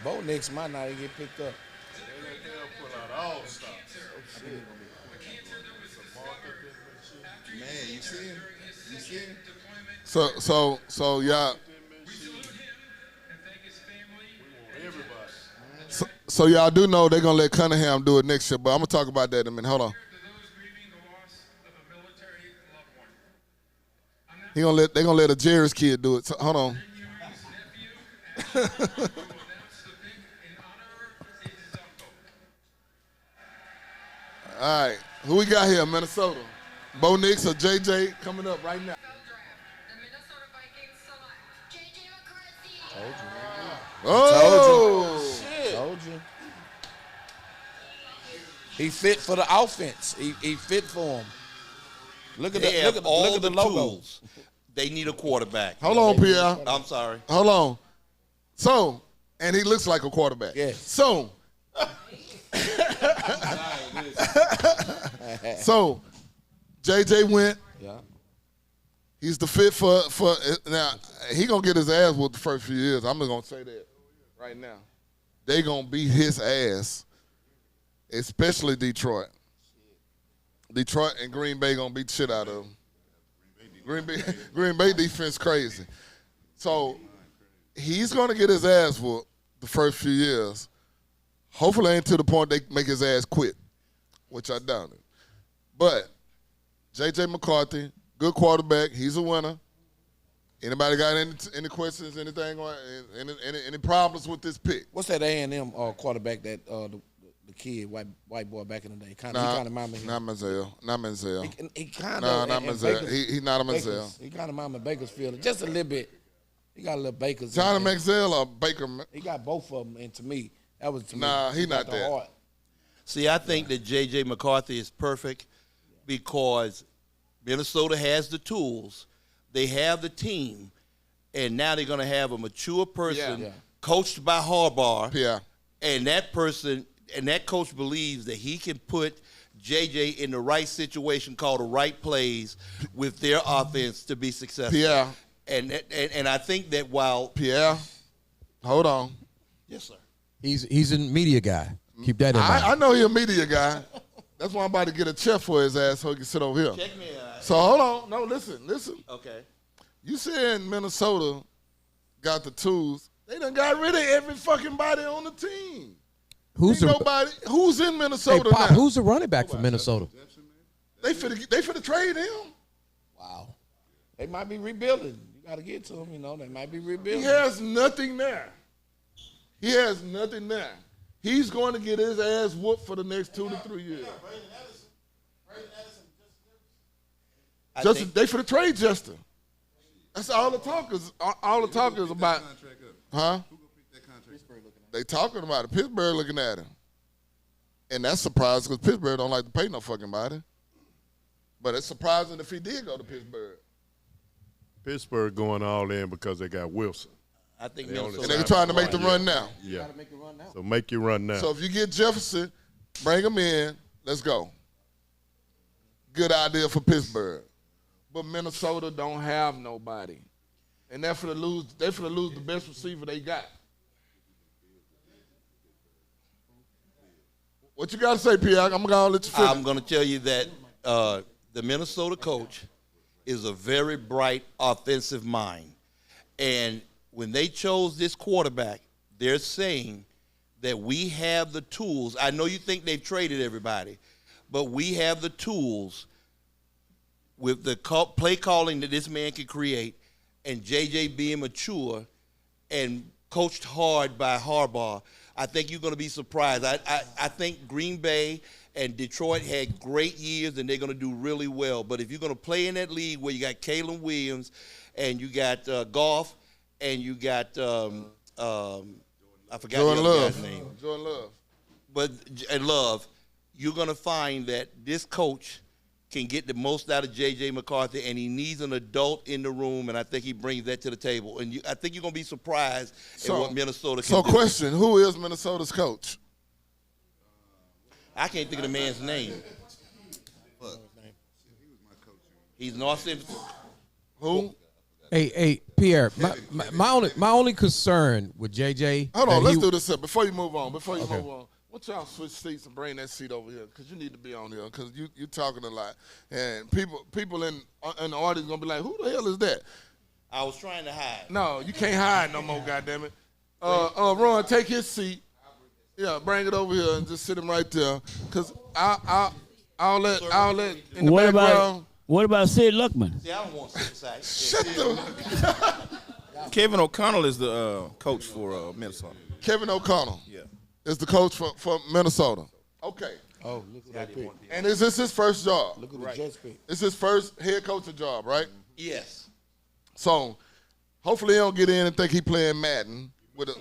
Bo Nix might not even get picked up. Man, you see him? You see him? So y'all. So y'all do know they're gonna let Cunningham do it next year, but I'm gonna talk about that in a minute. Hold on. They're gonna let a Jerry's kid do it. So, hold on. All right, who we got here? Minnesota. Bo Nix or JJ coming up right now. Oh, Told you. He fit for the offense. He fit for him. Look at They have the all the logo. tools. They need a quarterback. hold on, Pierre. I'm sorry. Hold on. So, and he looks like a quarterback. Yeah. So, JJ went. Yeah. He's the fit for now. He gonna get his ass whooped the first few years. I'm just gonna say that right now. They gonna beat his ass, especially Detroit. Detroit and Green Bay gonna beat the shit out of him. Green Bay defense crazy. So he's gonna get his ass whooped the first few years. Hopefully, ain't to the point they make his ass quit, which I doubt it. But J.J. McCarthy, good quarterback. He's a winner. Anybody got any questions, anything, or any problems with this pick? What's that A&M quarterback that the kid, white boy back in the day? He kind of remind me of him. Not Manziel. He kind No, of. not Manziel. He's not a Manziel. He kind of remind me of Bakersfield. Just a little bit. He got a little Bakers. Johnny Manziel or Baker? He got both of them, and to me, that was Nah, he not got that. the heart. See, I think that J.J. McCarthy is perfect because Minnesota has the tools, they have the team, and now they're going to have a mature person Yeah. coached by Harbaugh. Yeah. And that person and that coach believes that he can put JJ in the right situation, call the right plays with their offense to be successful. Pierre. And I think that while Pierre, hold on. yes, sir. He's a media guy. Keep that in mind. I know he's a media guy. That's why I'm about to get a chair for his ass so he can sit over here. Check me out. So hold on. No, listen. Okay. You saying Minnesota got the tools. They done got rid of every fucking body on the team. Who's in Minnesota Pop, now? who's the running back for Minnesota? They finna trade him. Wow. They might be rebuilding. You got to get to them, They might be rebuilding. He has nothing there. He's going to get his ass whooped for the next 2 to 3 years. They finna trade Justin. That's all the talk is. All the talk is about. Huh? They talking about it. Pittsburgh looking at him. And that's surprising because Pittsburgh don't like to pay no fucking body. But it's surprising if he did go to Pittsburgh. Pittsburgh going all in because they got Wilson. I think and they're trying to make the run now. Yeah. So make your run now. So if you get Jefferson, bring him in. Let's go. Good idea for Pittsburgh. But Minnesota don't have nobody. And they're finna lose the best receiver they got. What you got to say, Pierre? I'm going to let you finish. I'm going to tell you that the Minnesota coach is a very bright offensive mind. And when they chose this quarterback, they're saying that we have the tools. I know you think they've traded everybody, but we have the tools with the play calling that this man can create and JJ being mature and coached hard by Harbaugh. I think you're going to be surprised. I think Green Bay and Detroit had great years, and they're going to do really well. But if you're going to play in that league where you got Caleb Williams and you got Goff and you got I forgot Jordan the other Love. guy's name. Jordan Love. And Love, you're going to find that this coach can get the most out of J.J. McCarthy, and he needs an adult in the room, and I think he brings that to the table. And I think you're going to be surprised at what Minnesota can do. So question, who is Minnesota's coach? I can't think of the man's name. He's North Central. Who? Hey, Pierre. My only concern with JJ. Hold on, let's do this up before you move on. What y'all switch seats and bring that seat over here? Because you need to be on here. Because you talking a lot, and people in the audience gonna be like, "Who the hell is that?" I was trying to hide. No, you can't hide no more. Goddamn it. Ron, take his seat. Yeah, bring it over here and just sit him right there. Because I'll let in the background. What about Sid Luckman? See, I don't want to sit beside. Shut the. Kevin O'Connell is the coach for Minnesota. Kevin O'Connell. Yeah. Is the coach for Minnesota. Okay. Oh, look at that pick. And is this his first job? Look at the Jets pick. It's his first head coaching job, right? Yes. So hopefully he don't get in and think he playing Madden with an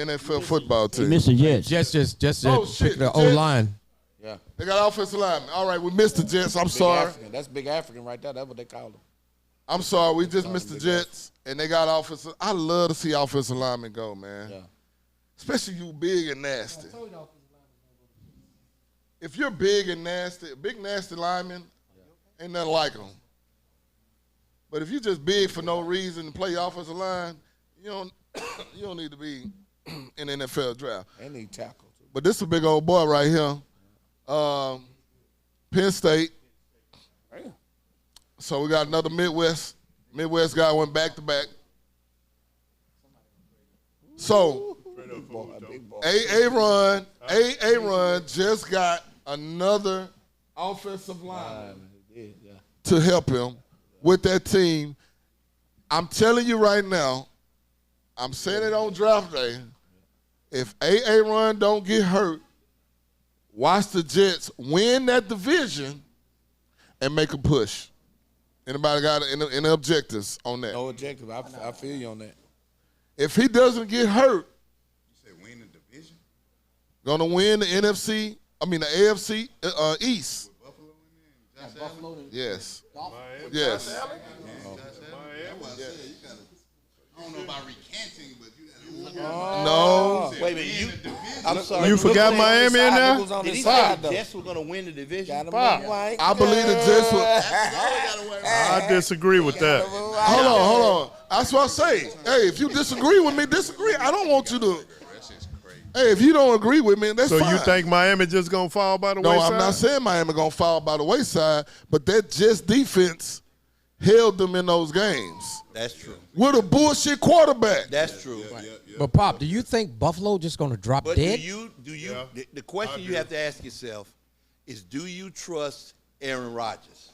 NFL football team. Mr. Jets. Jets just Oh, shit, picked the the O Jets. line. Yeah. They got offensive linemen. All right, we missed the Jets. I'm Big sorry. African. That's big African right there. That's what they call him. I'm sorry. We just missed the Jets, and they got offensive. I love to see offensive linemen go, man. Yeah. Especially you big and nasty. If you're big and nasty, a big nasty lineman, ain't nothing like them. But if you just big for no reason and play offensive line, you don't need to be in the NFL draft. They need tackle too. But this is a big old boy right here. Penn State. So we got another Midwest guy went back to back. So Aaron just got another offensive line to help him with that team. I'm telling you right now, I'm saying it on draft day. If Aaron don't get hurt, watch the Jets win that division and make a push. Anybody got any objectives on that? No objective. I feel you on that. If he doesn't get hurt, You said win the division? gonna win the AFC East. Yes. Yes. I don't know about recanting, but you No. Wait a minute. I'm sorry. You forgot Miami in there? Did he say the Jets were going to win the division? I believe the Jets will. I disagree with that. Hold on. That's what I say. Hey, if you disagree with me, disagree. I don't want you to. Hey, if you don't agree with me, that's So fine. you think Miami just gonna fall by the wayside? No, I'm not saying Miami gonna fall by the wayside, but that Jets defense held them in those games. That's true. With a bullshit quarterback. That's true. But Pop, do you think Buffalo just going to drop But dead? the question you have to ask yourself is, do you trust Aaron Rodgers?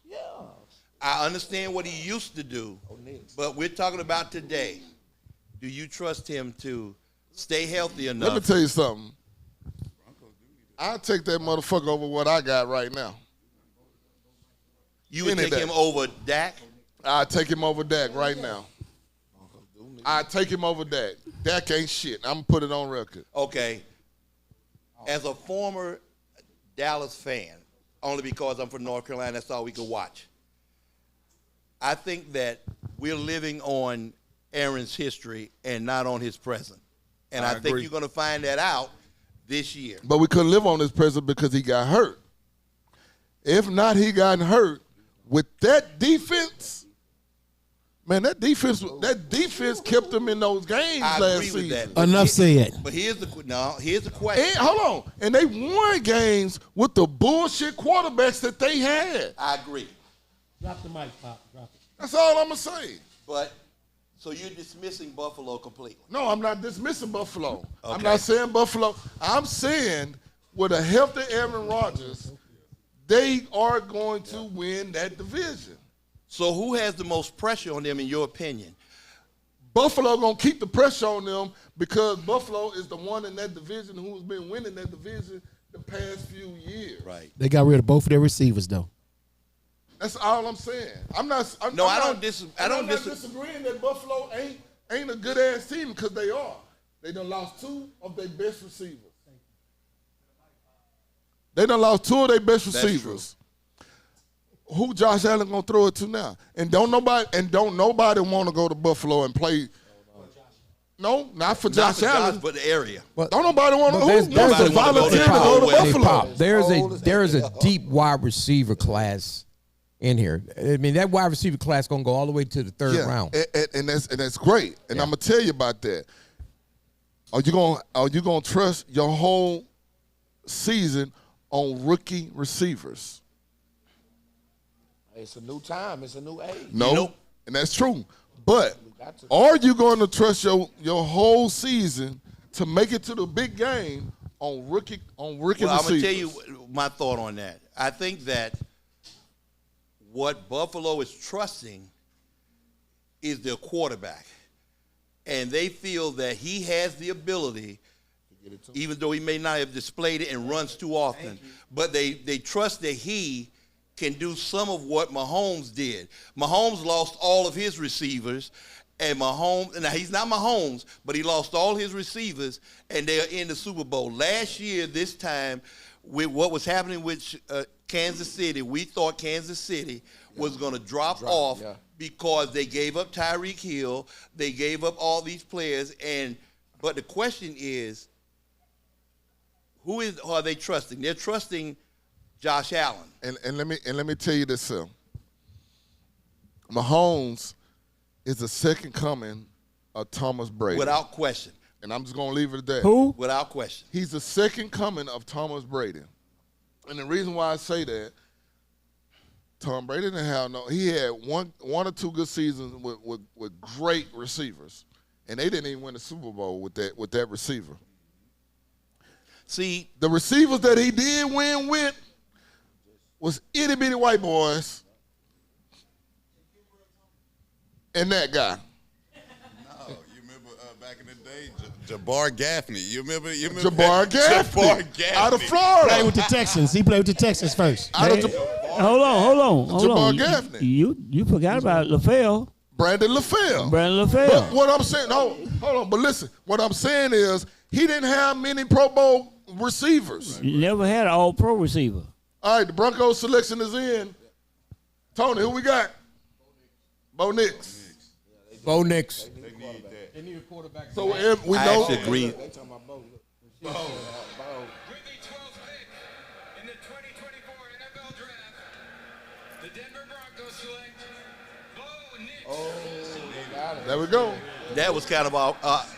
Yeah. I understand what he used to do, but we're talking about today. Do you trust him to stay healthy enough? Let me tell you something. I'll take that motherfucker over what I got right now. You would take him over Dak? I'll take him over Dak right now. I take him over Dak. Dak ain't shit. I'm going to put it on record. Okay. As a former Dallas fan, only because I'm from North Carolina, that's all we could watch. I think that we're living on Aaron's history and not on his present. And I think you're going to find that out this year. But we couldn't live on his present because he got hurt. If not, he got hurt. With that defense, man, that defense kept him in those games last season. With that. Enough said. But here's the question. And, hold on. And they won games with the bullshit quarterbacks that they had. I agree. Drop the mic, Pop. Drop it. That's all I'm going to say. But, so you're dismissing Buffalo completely? No, I'm not dismissing Buffalo. Okay. I'm not saying Buffalo. I'm saying with a healthy Aaron Rodgers, they are going to win that division. So who has the most pressure on them in your opinion? Buffalo going to keep the pressure on them because Buffalo is the one in that division who's been winning that division the past few years. Right. They got rid of both of their receivers, though. That's all I'm saying. I don't disagreeing that Buffalo ain't a good ass team because they are. They done lost two of their best receivers. They done lost two of their best receivers. Who Josh Allen gonna throw it to now? And don't nobody want to go to Buffalo and play. No, not for Josh Allen, but the area. Don't nobody want to. There's a volunteer to go to Buffalo. Pop, there's a deep wide receiver class in here. I mean, that wide receiver class gonna go all the way to the third round, and that's great. And I'm gonna tell you about that. Are you gonna trust your whole season on rookie receivers? It's a new time. It's a new age. No, and that's true. But are you going to trust your whole season to make it to the big game on rookie receivers? I'm going to tell you my thought on that. I think that what Buffalo is trusting is their quarterback. And they feel that he has the ability, even though he may not have displayed it and runs too often, but they trust that he can do some of what Mahomes did. Mahomes lost all of his receivers, and Mahomes, now he's not Mahomes, but he lost all his receivers, and they're in the Super Bowl. Last year, this time, with what was happening with Kansas City, we thought Kansas City was going to drop off because they gave up Tyreek Hill, they gave up all these players, but the question is, who are they trusting? They're trusting Josh Allen. And let me tell you this, sir. Mahomes is the second coming of Thomas Brady. Without question. And I'm just going to leave it at that. Who? Without question. He's the second coming of Thomas Brady. And the reason why I say that, Tom Brady didn't have he had one or two good seasons with great receivers. And they didn't even win the Super Bowl with that receiver. See, the receivers that he did win with was itty-bitty white boys and that guy. No, you remember back in the day, Jabbar Gaffney. You remember Jabbar Gaffney out of Florida. Played with the Texans. He played with the Texans first. Hold on. Jabbar Gaffney. You forgot about LaFell. Brandon LaFell. But what I'm saying, hold on, but listen. What I'm saying is he didn't have many Pro Bowl receivers. You never had an all-pro receiver. All right, the Broncos selection is in. Tony, who we got? Bo Nix. Bo Nix. They need a quarterback. So we know. I actually agree. With the 12th pick in the 2024 NFL Draft, the Denver Broncos select Bo Nix. There we go. That was kind of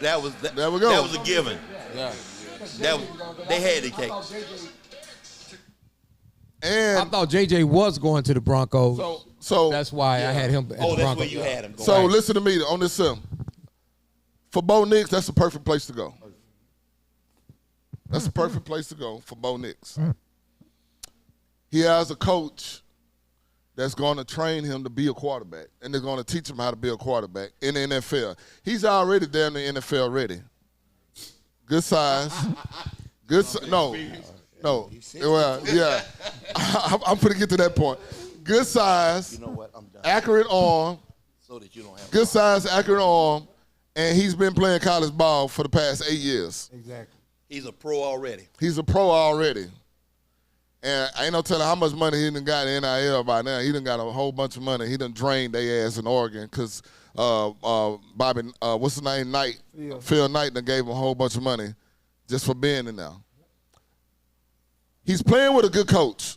that was There we go. That was a given. Yeah. They had the cake. And I thought JJ was going to the Broncos. So that's why I had him at the Oh, that's Broncos. where you had him. So listen to me on this. For Bo Nix, that's the perfect place to go. That's the perfect place to go for Bo Nix. He has a coach that's going to train him to be a quarterback, and they're going to teach him how to be a quarterback in the NFL. He's already there in the NFL ready. Good size. No. Well, yeah. I'm going to get to that point. Good size. You know what? I'm done. Accurate arm. So that you don't have Good size, accurate arm, and he's been playing college ball for the past 8 years. Exactly. He's a pro already. He's a pro already. And I ain't no telling how much money he done got in NIL by now. He done got a whole bunch of money. He done drained their ass in Oregon because Bobby, what's his name, Knight, Phil Knight done gave him a whole bunch of money just for being in there. He's playing with a good coach,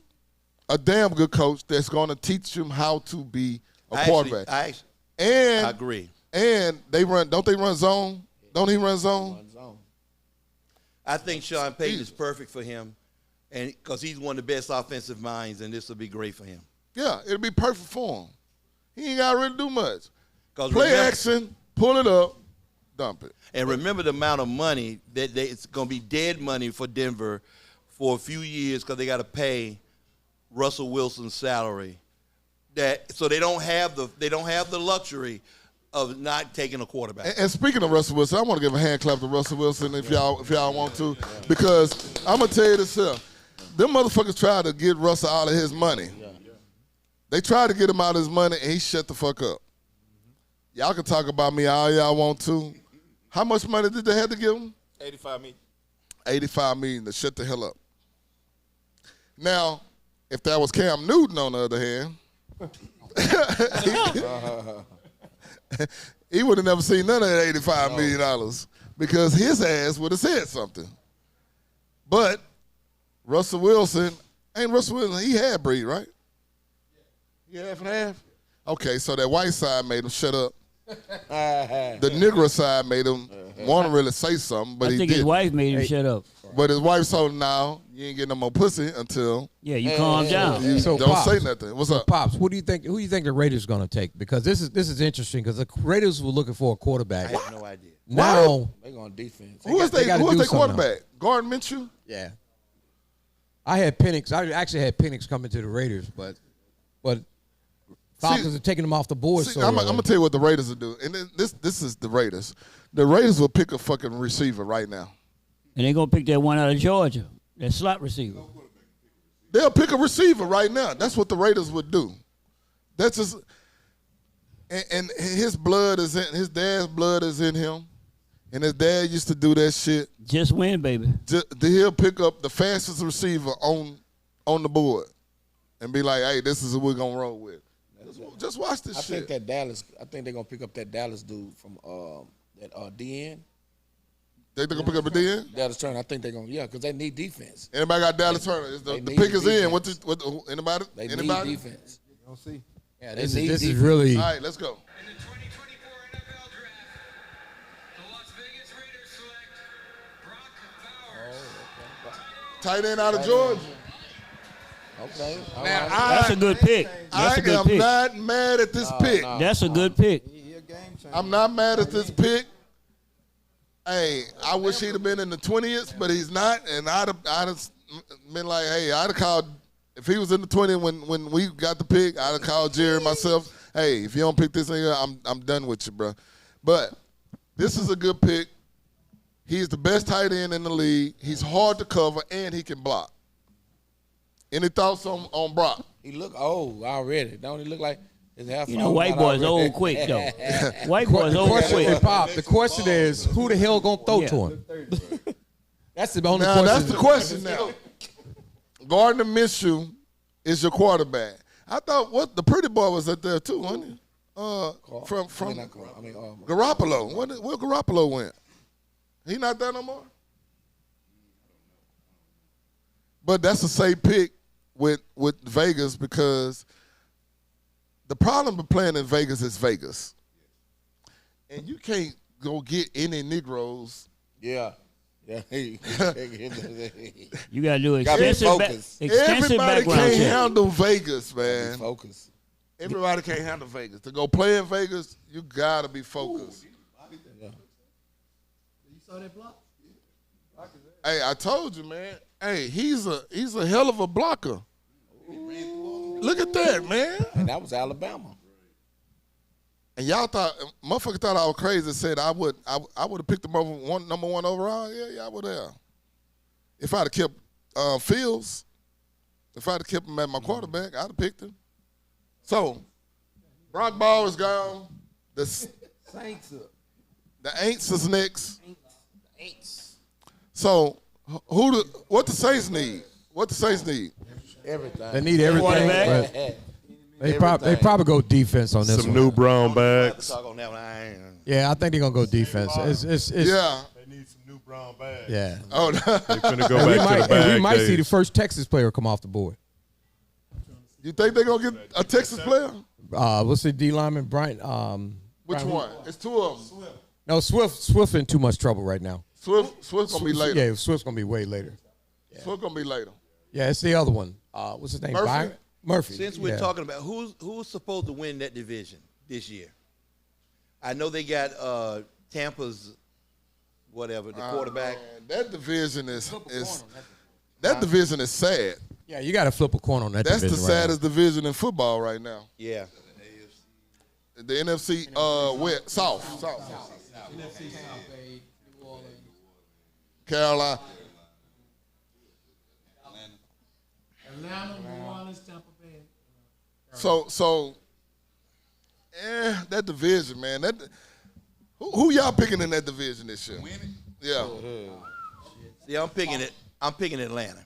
a damn good coach that's going to teach him how to be a quarterback. I agree. And don't they run zone? Don't he run zone? I think Sean Payton is perfect for him, and because he's one of the best offensive minds, and this will be great for him. Yeah, it'll be perfect for him. He ain't got to really do much. Play remember, action, pull it up, dump it. And remember the amount of money that it's going to be dead money for Denver for a few years because they got to pay Russell Wilson's salary. So they don't have the luxury of not taking a quarterback. And speaking of Russell Wilson, I want to give a hand clap to Russell Wilson if y'all want to, because I'm gonna tell you this here. Them motherfuckers tried to get Russell out of his money. They tried to get him out of his money, and he shut the fuck up. Y'all can talk about me all y'all want to. How much money did they have to give him? $85 million. $85 million to shut the hell up. Now, if that was Cam Newton, on the other hand, he would have never seen none of that $85 million because his ass would have said something. But Russell Wilson, he had breed, right? He half and half? Okay, so that white side made him shut up. The Negro side made him want to really say something, but I think his wife made him shut up. But his wife told him, now you ain't getting no more pussy until you calm down. You So don't Pops, say nothing. What's up? Pops, who do you think the Raiders are going to take? Because this is interesting because the Raiders were looking for a quarterback. I have no idea. Now They going defense. Who is their quarterback? Gardner Minshew? Yeah. I had Penix. I actually had Penix coming to the Raiders, but Falcons are taking them off the board. I'm going to tell you what the Raiders will do. And this is the Raiders. The Raiders will pick a fucking receiver right now. And they're going to pick that one out of Georgia, that slot receiver. They'll pick a receiver right now. That's what the Raiders would do. That's just and his blood is in his dad's blood is in him. And his dad used to do that shit. Just win, baby. He'll pick up the fastest receiver on the board and be like, hey, this is what we're going to roll with. Just watch this shit. I think they're going to pick up that Dallas dude from that DN. They're going to pick up a DN? Dallas Turner. I think they're going to, because they need defense. Anybody got Dallas Turner? The pick is in. Anybody? They need defense. You'll see. Yeah, this is really. All right, let's go. In the 2024 NFL Draft, the Las Vegas Raiders select Brock Bowers. Tight end out of Georgia. Okay. Now, That's a good pick. I am not mad at this pick. That's a good pick. I'm not mad at this pick. Hey, I wish he'd have been in the 20th, but he's not. And I'd have been like, hey, I'd have called, if he was in the 20th when we got the pick, I'd have called Jerry myself. Hey, if you don't pick this nigga, I'm done with you, bro. But this is a good pick. He's the best tight end in the league. He's hard to cover, and he can block. Any thoughts on Brock? He look old already. Don't he look like his half? You know, white boys old quick, though. White boys old quick. Pop, the question is, who the hell going to throw to him? That's the only question. That's the question now. Gardner Minshew is your quarterback. I thought what the pretty boy was up there too, wasn't he? From Garoppolo. Where Garoppolo went? He not there no more. But that's a safe pick with Vegas because the problem with playing in Vegas is Vegas, and you can't go get any Negroes. Yeah. You gotta do extensive Everybody background can't check. handle Vegas, man. Focus. Everybody can't handle Vegas. To go play in Vegas, you gotta be focused. You saw that block? Hey, I told you, man. Hey, he's a hell of a blocker. Look at that, man. And that was Alabama. And y'all thought, motherfucker thought I was crazy. Said I would have picked him over number one overall. Yeah, I would have. If I'd have kept Fields, if I'd have kept him at my quarterback, I'd have picked him. So, Brock Ball is gone. The Saints up. The Aints is next. So, what the Saints need? What the Saints need? Everything. They need everything. But they probably go defense on this one. Some new brown bags. Yeah, I think they're gonna go defense. It's yeah. They need some new brown bags. Yeah. Oh, They finna go back to the bag we might see the days. first Texas player come off the board. You think they're gonna get a Texas player? What's the D lineman, Brian? Which one? It's two of them. No, Swift in too much trouble right now. Swift's gonna be later. Yeah, Swift's gonna be way later. Swift's gonna be later. Yeah, it's the other one. What's his name? Murphy? Murphy. Since we're talking about who's supposed to win that division this year, I know they got Tampa's whatever the quarterback. Man, that division is division is sad. Yeah, you got to flip a coin on that. That's the division right saddest division in football right now. Yeah. The NFC West, South. Carolina. Atlanta, New Orleans, Tampa Bay. So, that division, man. Who y'all picking in that division this year? Yeah. See, I'm picking Atlanta.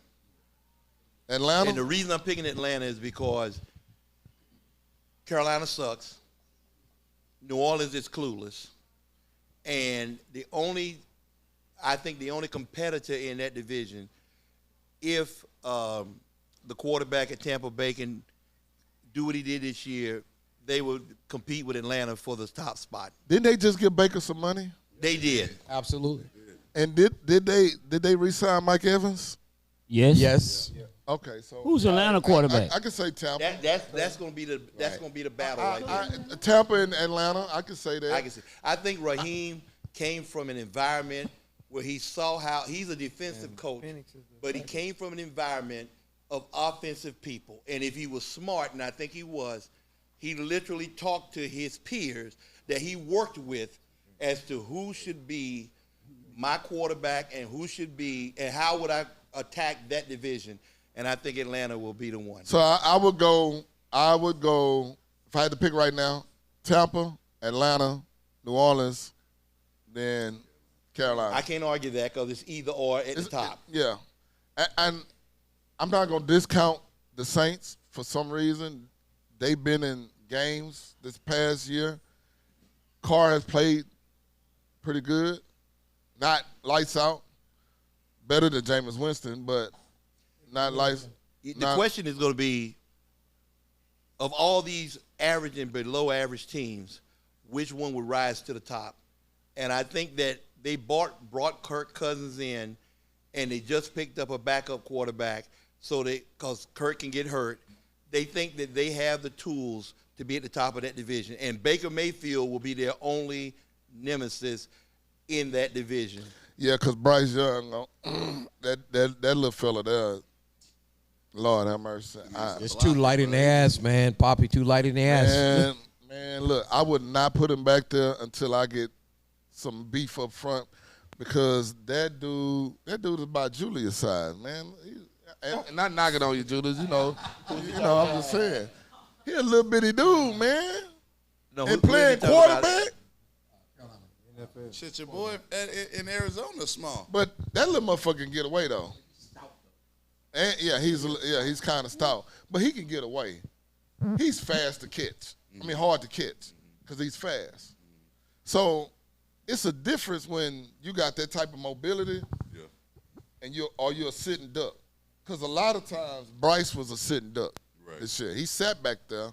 Atlanta? And the reason I'm picking Atlanta is because Carolina sucks. New Orleans is clueless. And I think the only competitor in that division, if the quarterback at Tampa Bay can do what he did this year, they would compete with Atlanta for the top spot. Didn't they just give Baker some money? They did. Absolutely. And did they re-sign Mike Evans? Yes. Yes. Okay, so Who's Atlanta quarterback? I can say Tampa. That's going to be the battle right there. Tampa and Atlanta, I can say that. I can see. I think Raheem came from an environment where he saw how he's a defensive coach, but he came from an environment of offensive people. And if he was smart, and I think he was, he literally talked to his peers that he worked with as to who should be my quarterback and who should be, and how would I attack that division. And I think Atlanta will be the one. So I would go, if I had to pick right now, Tampa, Atlanta, New Orleans, then Carolina. I can't argue that because it's either or at the top. Yeah. And I'm not going to discount the Saints for some reason. They've been in games this past year. Carr has played pretty good. Not lights out. Better than Jameis Winston, but not lights. The question is going to be, of all these average and below average teams, which one would rise to the top? And I think that they brought Kirk Cousins in, and they just picked up a backup quarterback because Kirk can get hurt. They think that they have the tools to be at the top of that division. And Baker Mayfield will be their only nemesis in that division. Yeah, because Bryce Young, that little fella there, Lord have mercy. It's too light in the ass, man. Poppy, too light in the ass. Man, look, I would not put him back there until I get some beef up front, because that dude is about Julius size, man. And not knocking on you, Julius. You know, I'm just saying. He a little bitty dude, man. No, and playing quarterback. Shit, your boy in Arizona small. But that little motherfucker can get away, though. And he's kind of stout, but he can get away. He's fast to catch. I mean, hard to catch because he's fast. So it's a difference when you got that type of mobility, and you're a sitting duck. Because a lot of times Bryce was a sitting duck. Right. This year. He sat back there,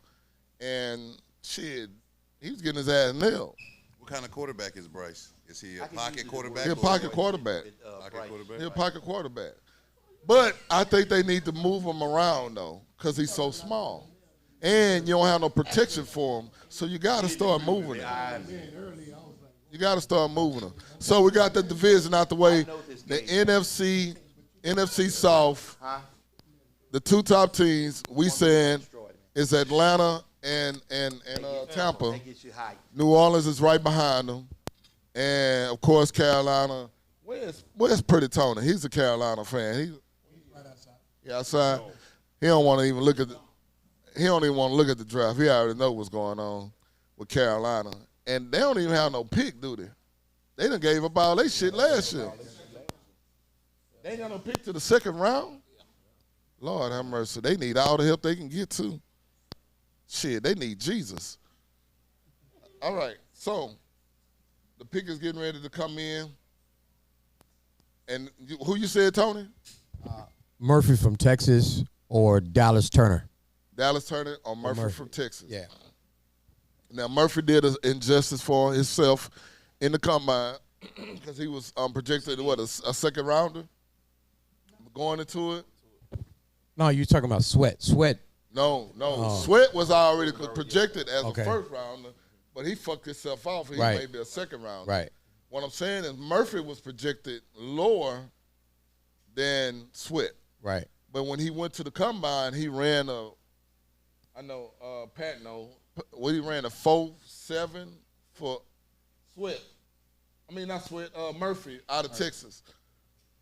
and shit, he was getting his ass nailed. What kind of quarterback is Bryce? Is he a pocket quarterback? He's a pocket quarterback. He's a pocket quarterback. But I think they need to move him around, though, because he's so small. And you don't have no protection for him, so you got to start moving him. You got to start moving him. So we got the division out the way. The NFC South, the two top teams, we saying is Atlanta and Tampa. New Orleans is right behind them. And, of course, Carolina. Where's Pretty Tony? He's a Carolina fan. He's right outside. Yeah, outside. He don't want to even look at he don't even want to look at the draft. He already know what's going on with Carolina. And they don't even have no pick, do they? They done gave up all their shit last year. They ain't got no pick to the second round? Lord have mercy. They need all the help they can get to. Shit, they need Jesus. All right, so the pick is getting ready to come in. And who you said, Tony? Murphy from Texas or Dallas Turner? Dallas Turner or Murphy from Texas? Yeah. Now, Murphy did an injustice for himself in the combine because he was projected, a second rounder going into it? No, you're talking about Sweat. No. Sweat was already projected as a first rounder, but he fucked himself off. He may be a second rounder. Right. What I'm saying is Murphy was projected lower than Sweat. Right. But when he went to the combine, he ran Pat know, he ran a 4.7 for Sweat. I mean, not Sweat, Murphy out of Texas.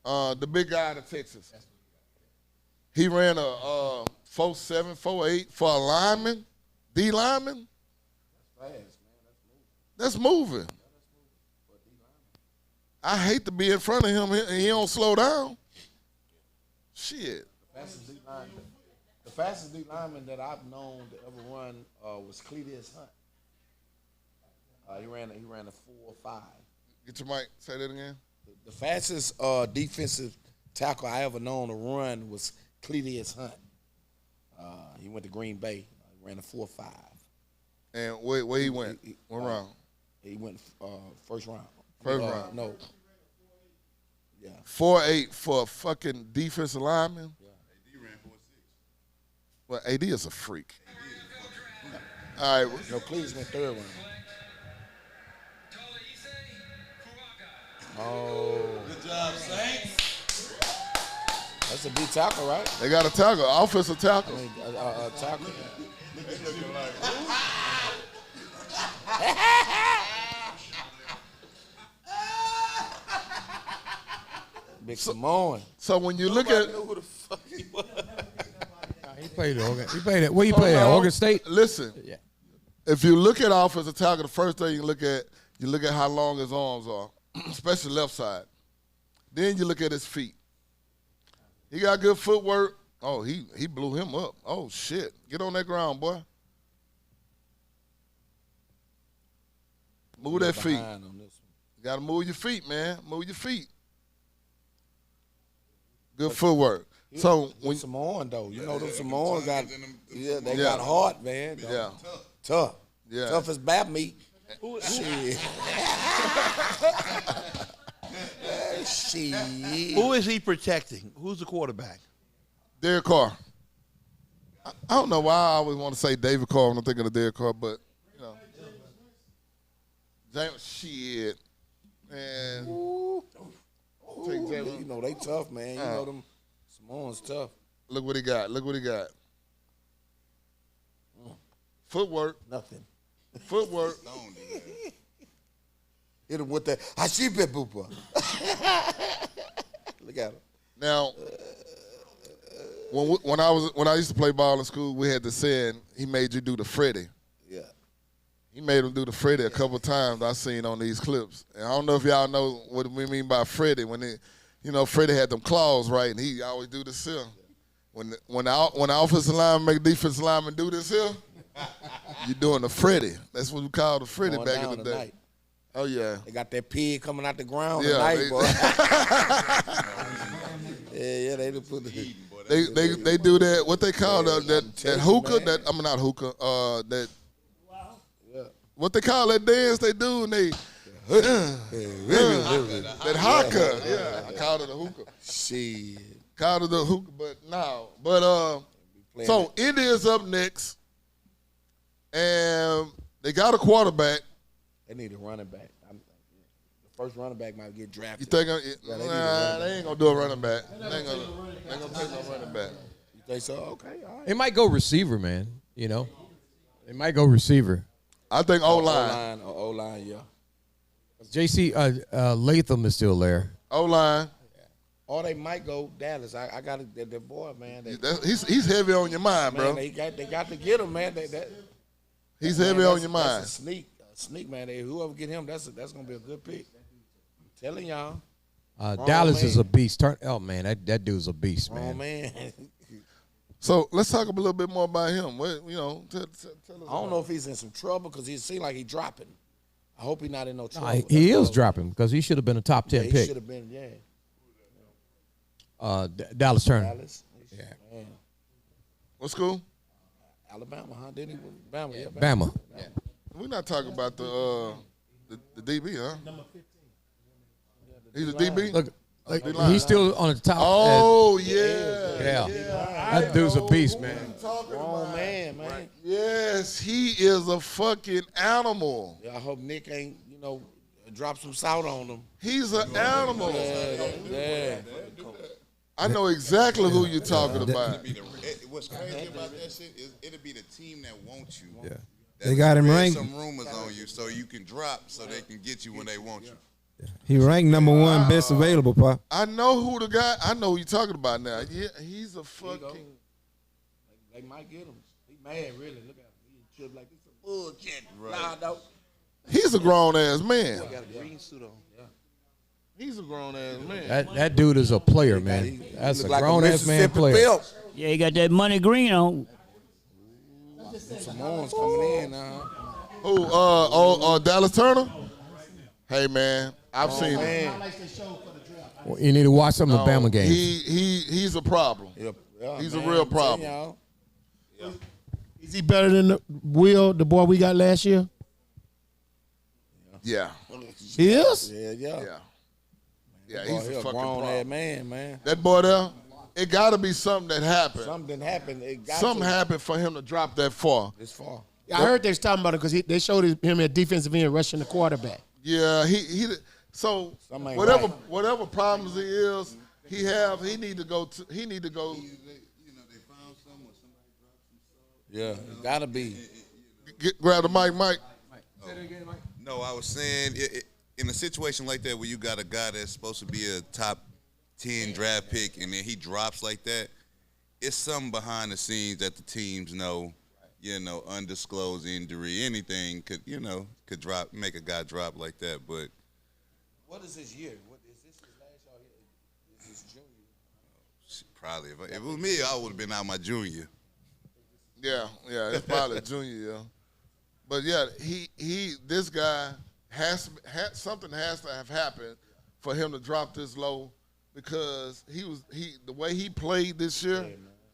The big guy out of Texas. He ran a 4.7, 4.8 for a lineman, D lineman. That's fast, man. That's moving. I hate to be in front of him and he don't slow down. Shit. The fastest D lineman that I've known to ever run was Cletus Hunt. He ran a 4.5. Get your mic. Say that again. The fastest defensive tackle I ever known to run was Cletus Hunt. He went to Green Bay. He ran a 4.5. And where he went? What round? He went first round. First round? No. Yeah. 4.8 for a fucking defensive lineman? Yeah. AD ran 4.6. Well, AD is a freak. All right. No, Cletus went third round. Oh. Good job, Saints. That's a big tackle, right? They got a tackle, offensive tackle. Tackle. Big Samoan. So when you look at, who the fuck he was. He played at Oregon. He played at where you played at Oregon State. Listen, if you look at offensive tackle, the first thing you look at how long his arms are, especially left side. Then you look at his feet. He got good footwork. Oh, he blew him up. Oh shit! Get on that ground, boy. Move that feet. You gotta move your feet, man. Move your feet. Good footwork. So when Samoan though, you know them Samoans got got heart, man. Yeah. Tough. Yeah. Tough as bad meat. Shit. Shit. Who is he protecting? Who's the quarterback? Derek Carr. I don't know why I always want to say David Carr when I'm thinking of Derek Carr, but you know, James, shit, man. You know they tough, man. You know them Samoans tough. Look what he got. Footwork. Nothing. Footwork. Hit him with that Hashibe Boopa. Look at him. Now, when I used to play ball in school, we had the saying, he made you do the Freddie. Yeah. He made him do the Freddie a couple of times I seen on these clips. And I don't know if y'all know what we mean by Freddie. When Freddie had them claws right, and he always do the seal. When the offensive lineman make defensive lineman do this here, you're doing the Freddy. That's what we called the Freddy Going back down in the day. tonight. Oh yeah. They got that pig coming out the ground Yeah, tonight, they- boy. yeah, they do put the. They do that. What they call that hookah? man. That I'm not hookah. That what they call that dance they do and they that haka. Yeah, I called it a hookah. Shit. Called it a hookah, but no. But so Indy is up next, and they got a quarterback. They need a running back. The first running back might get drafted. You think? they They ain't gonna do a running back. They ain't gonna take no running back. You think so? Okay, all right. It might go receiver, man. You know, it might go receiver. I think O-line. O-line, yeah. JC Latham is still there. O-line. Or they might go Dallas. I got that boy, man. He's heavy on your mind, Man, bro. they got to get him, man. He's heavy on your mind. That's a sneak, man. Whoever get him, that's gonna be a good pick. I'm telling y'all. Dallas is a beast. Man, that dude's a beast, man. Oh man. So let's talk a little bit more about him. What, tell us. I don't know if he's in some trouble because he seemed like he's dropping. I hope he's not in no trouble. He is dropping because he should have been a top 10 He pick. should have been, yeah. Dallas Turner. Dallas. Yeah. Man. What school? Alabama, huh? Didn't he? Bama, yeah. Bama. Yeah. We're not talking about the DB, huh? He's a DB? Look, D-line. he's still on the top. Oh, yeah. That dude's a beast, man. Grown man. Yes, he is a fucking animal. Yeah, I hope Nick ain't, drop some salt on him. He's an animal. Yeah. I know exactly who you're talking about. What's crazy about that shit is it'll be the team that wants you. Yeah. They got him ranked. Some rumors on you so you can drop so they can get you when they want you. He ranked number 1 best available, Pop. I know who who you're talking about now. Yeah, he's a fucking. They might get him. He mad, really. Look at him. He tripped like this is bullshit. Right. Nah, no. He's a grown ass man. He got a green suit on. Yeah. He's a grown ass man. That dude is a player, man. That's a look like a grown ass man Mississippi player. Phelps. Yeah, he got that money green on. Samoans coming in now. Who? Dallas Turner. Hey man, I've seen him. Well, you need to watch some of the Bama games. He's a problem. Yeah, He's man, a real I'm telling problem. y'all. Is he better than Will, the boy we got last year? Yeah. He is? Yeah. Yeah, Boy, he's he a fucking grown problem. ass man. That boy there, it got to be something that happened. Something happened. It got Something to happened for him to drop that far. this far. I heard they was talking about it because they showed him at defensive end rushing the quarterback. Yeah, he so Something ain't whatever problems he is, he need to go. Yeah, it got to be. Grab the mic, Mike. No, I was saying in a situation like that where you got a guy that's supposed to be a top 10 draft pick and then he drops like that, it's something behind the scenes that the teams know, undisclosed injury, anything could drop, make a guy drop like that. But What is his year? What is this his last year? Is his junior? probably if it was me, I would have been out my junior. Yeah, it's probably junior year. But yeah, this guy something has to have happened for him to drop this low because the way he played this year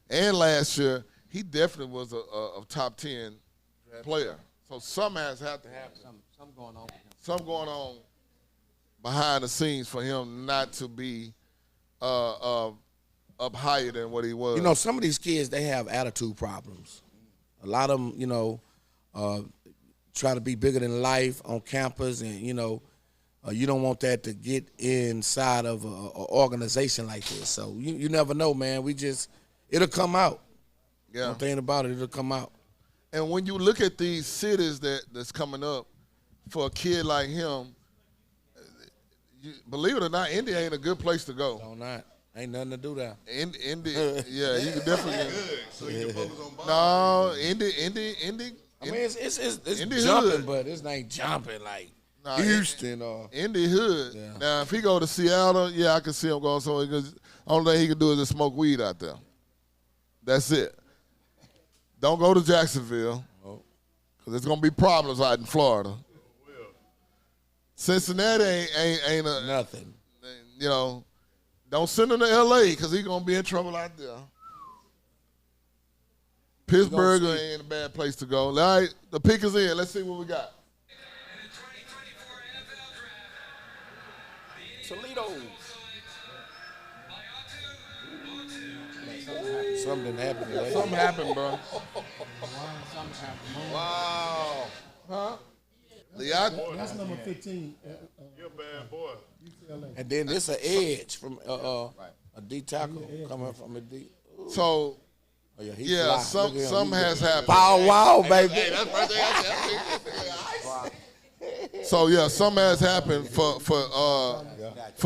and last year, he definitely was a top 10 player. So something has had to happen. Something going on. Something going on behind the scenes for him not to be up higher than what he was. Some of these kids, they have attitude problems. A lot of them, try to be bigger than life on campus, and, you don't want that to get inside of an organization like this. So you never know, man. It'll come out. Yeah. One thing about it, it'll come out. And when you look at these cities that's coming up for a kid like him, believe it or not, Indy ain't a good place to go. No, not. Ain't nothing to do there. Indy, yeah, you can definitely. So you can focus on ball. No, Indy. I mean, it's Indy jumping, hood. but it's not jumping like Nah, Houston or. Indy hood. Yeah. Now, if he go to Seattle, yeah, I can see him going somewhere because only thing he can do is just smoke weed out there. That's it. Don't go to Jacksonville because there's gonna be problems out in Florida. Cincinnati ain't a Nothing. You know, don't send him to L.A. because he's gonna be in trouble out there. Pittsburgh ain't a bad place to go. All right, the pick is in. Let's see what we got. Toledo. Something happened today. Something happened, bro. Wow. Huh? That's number 15. You're a bad boy. And then this an edge from a D tackle coming from a D. Ooh. So, Oh, yeah, yeah, some has happened. Pow wow, baby. Hey, that's the first thing I said. So yeah, some has happened for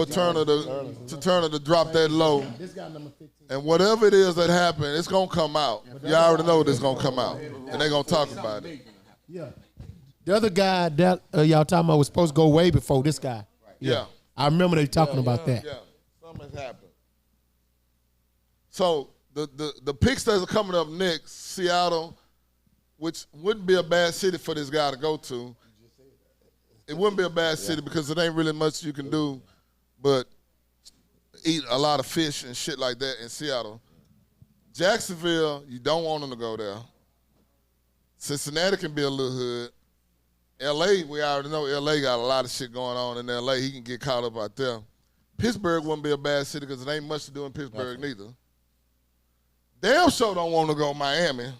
Turner to drop that low. This guy number 15. And whatever it is that happened, it's gonna come out. You already know this gonna come out, and they're gonna talk about it. Yeah. The other guy that y'all talking about was supposed to go way before this guy. Yeah. I remember they talking about that. Yeah, something has happened. So the picks that are coming up next, Seattle, which wouldn't be a bad city for this guy to go to. It wouldn't be a bad city because it ain't really much you can do but eat a lot of fish and shit like that in Seattle. Jacksonville, you don't want them to go there. Cincinnati can be a little hood. L.A., we already know L.A. got a lot of shit going on in L.A. He can get caught up out there. Pittsburgh wouldn't be a bad city because it ain't much to do in Pittsburgh neither. Damn sure don't want to go Miami.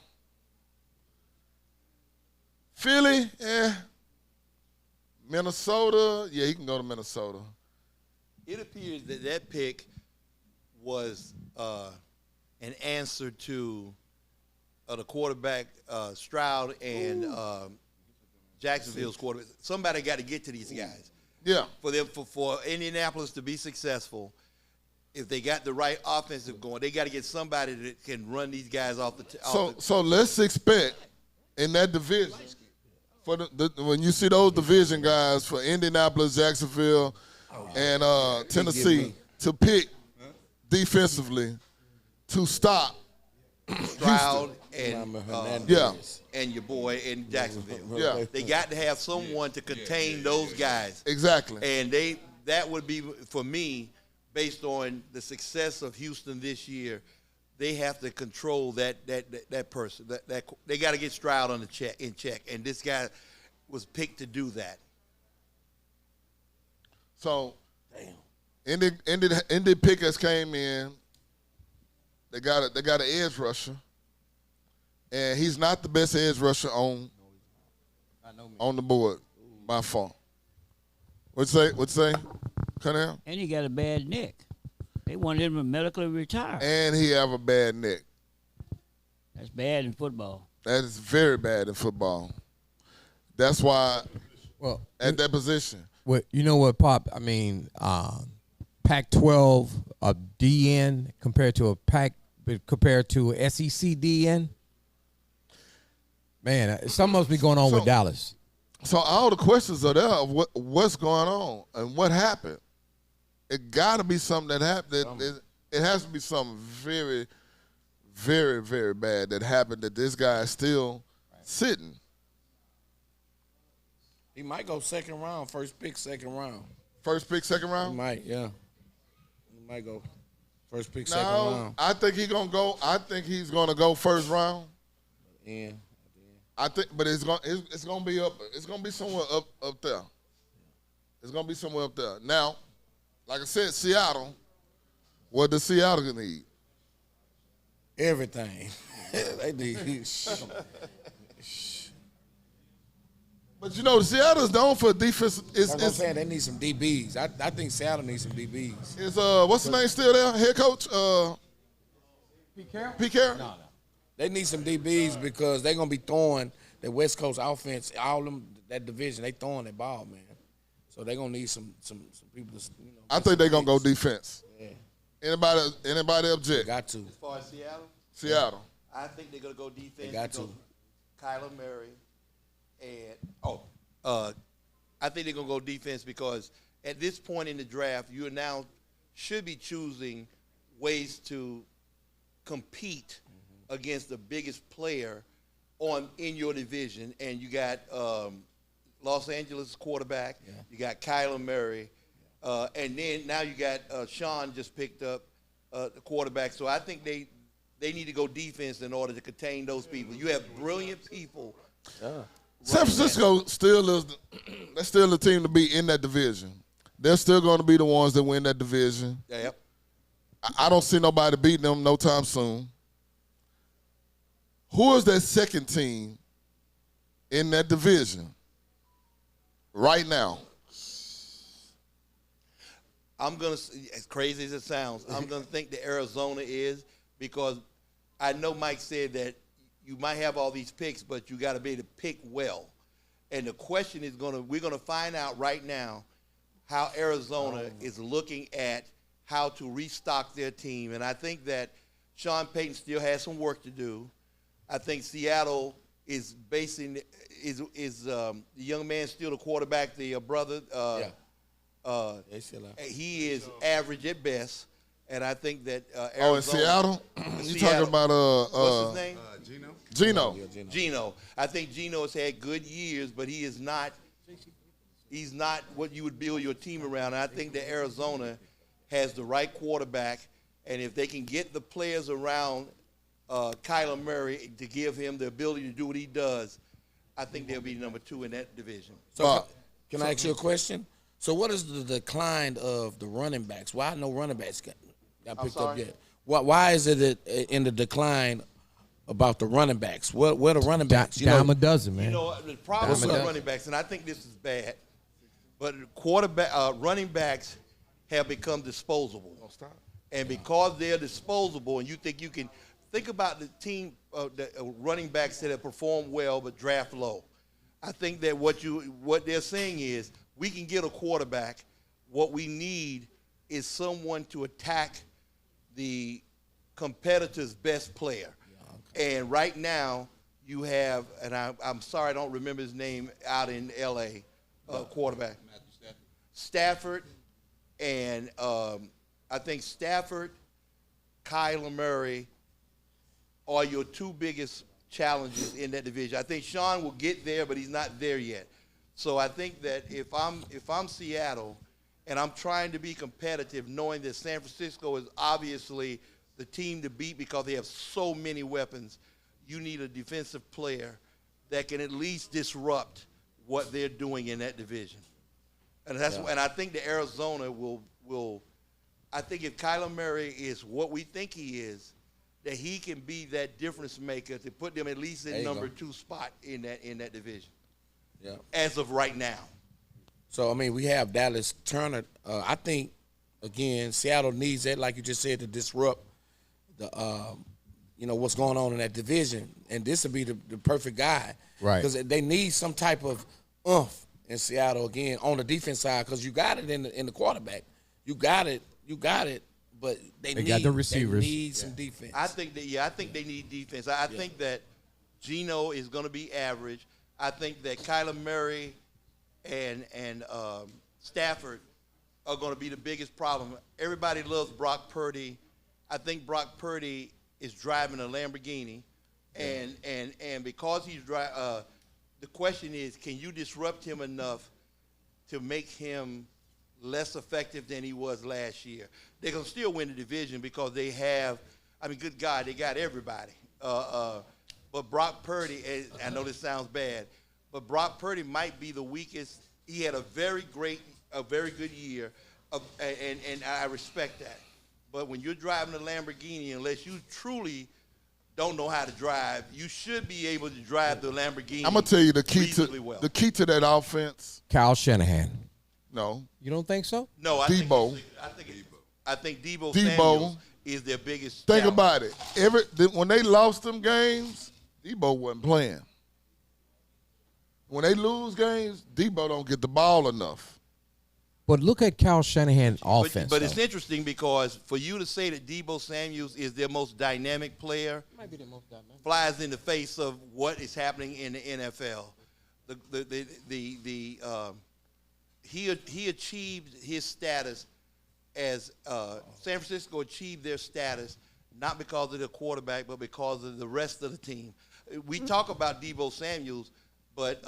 Philly, Minnesota, yeah, he can go to Minnesota. It appears that that pick was an answer to the quarterback Stroud and Jacksonville's quarterback. Somebody got to get to these guys. Yeah. For Indianapolis to be successful, if they got the right offensive going, they got to get somebody that can run these guys off the. So let's expect in that division for when you see those division guys for Indianapolis, Jacksonville, and Tennessee to pick defensively to stop Stroud and and your boy in Jacksonville. Yeah. They got to have someone to contain those guys. Exactly. And that would be, for me, based on the success of Houston this year, they have to control that person. That they got to get Stroud in check, and this guy was picked to do that. So, Indy Pickers came in. They got an edge rusher, and he's not the best edge rusher on the board by far. What'd you say? Cut out. And he got a bad neck. They wanted him to medically retire. And he have a bad neck. That's bad in football. That is very bad in football. That's why, at that position. Well, you know what, Pop? I mean, Pac-12 a DN compared to a SEC DN. Man, something must be going on with Dallas. So all the questions are there of what's going on and what happened. It got to be something that happened. It has to be something very, very, very bad that happened that this guy is still sitting. He might go second round, first pick, second round. First pick, second round? He might, yeah. He might go first pick, second round. I think he's gonna go. I think he's gonna go first round. Yeah. I think, but it's gonna be up. It's gonna be somewhere up there. It's gonna be somewhere up there. Now, like I said, Seattle. What does Seattle need? Everything. They need. But you know, Seattle's known for defense. That's what I'm saying. They need some DBs. I think Seattle needs some DBs. Is what's the name still there? Head coach? Pete Carroll? No. They need some DBs because they're gonna be throwing the West Coast offense. All of them, that division, they throwing that ball, man. So they're gonna need some people to. I think they're gonna go defense. Yeah. Anybody object? Got to. As far as Seattle? Seattle. I think they're going to go defense. They got to. Kyler Murray and I think they're going to go defense because at this point in the draft, you now should be choosing ways to compete against the biggest player in your division, and you got Los Angeles quarterback, you got Kyler Murray, and then now you got Sean just picked up the quarterback. So I think they need to go defense in order to contain those people. You have brilliant people. San Francisco still is they're still the team to be in that division. They're still going to be the ones that win that division. Yep. I don't see nobody beating them no time soon. Who is that second team in that division right now? I'm going to, as crazy as it sounds, I'm going to think that Arizona is, because I know Mike said that you might have all these picks, but you got to be able to pick well. And the question is we're going to find out right now how Arizona is looking at how to restock their team. And I think that Sean Payton still has some work to do. I think Seattle is the young man still the quarterback, the brother. He is average at best. And I think that Arizona. In Seattle? You talking about what's his name? Geno. Geno. I think Geno has had good years, but he's not what you would build your team around. And I think that Arizona has the right quarterback, and if they can get the players around Kyler Murray to give him the ability to do what he does, I think they'll be number 2 in that division. So can I ask you a question? So what is the decline of the running backs? Why no running backs got picked up yet? Why is it in the decline about the running backs? Where the running backs? Dime a dozen, man. You know, the problem with the running backs, and I think this is bad, but running backs have become disposable. And because they're disposable, and you think you can think about the team, the running backs that have performed well but draft low. I think that what they're saying is we can get a quarterback. What we need is someone to attack the competitor's best player. And right now you have, and I'm sorry I don't remember his name out in L.A., quarterback. Stafford, and I think Stafford, Kyler Murray are your 2 biggest challenges in that division. I think Sean will get there, but he's not there yet. So I think that if I'm Seattle and I'm trying to be competitive, knowing that San Francisco is obviously the team to beat because they have so many weapons, you need a defensive player that can at least disrupt what they're doing in that division. And and I think the Arizona will I think if Kyler Murray is what we think he is, that he can be that difference maker to put them at least in number 2 spot in that division. Yeah. As of right now. So I mean, we have Dallas Turner. I think again, Seattle needs that, like you just said, to disrupt the what's going on in that division, and this would be the perfect guy, right? Because they need some type of oomph in Seattle again on the defense side, because you got it in the quarterback, you got it, but they got the receivers. They need some defense. I think they need defense. I think that Geno is going to be average. I think that Kyler Murray and Stafford are going to be the biggest problem. Everybody loves Brock Purdy. I think Brock Purdy is driving a Lamborghini, and because he's driving, the question is, can you disrupt him enough to make him less effective than he was last year? They're going to still win the division because they have, good God, they got everybody. But Brock Purdy, I know this sounds bad, but Brock Purdy might be the weakest. He had a very good year, and I respect that. But when you're driving a Lamborghini, unless you truly don't know how to drive, you should be able to drive the Lamborghini. I'm gonna tell you the key to that offense. Kyle Shanahan. No, you don't think so? No, I Debo. think Debo Samuels is their biggest. Think challenge. about it. When they lost them games, Debo wasn't playing. When they lose games, Debo don't get the ball enough. But look at Kyle Shanahan's offense. But it's interesting because for you to say that Debo Samuels is their most dynamic player, might be the most dynamic, flies in the face of what is happening in the NFL. He achieved his status as San Francisco achieved their status not because of the quarterback, but because of the rest of the team. We talk about Deebo Samuels, but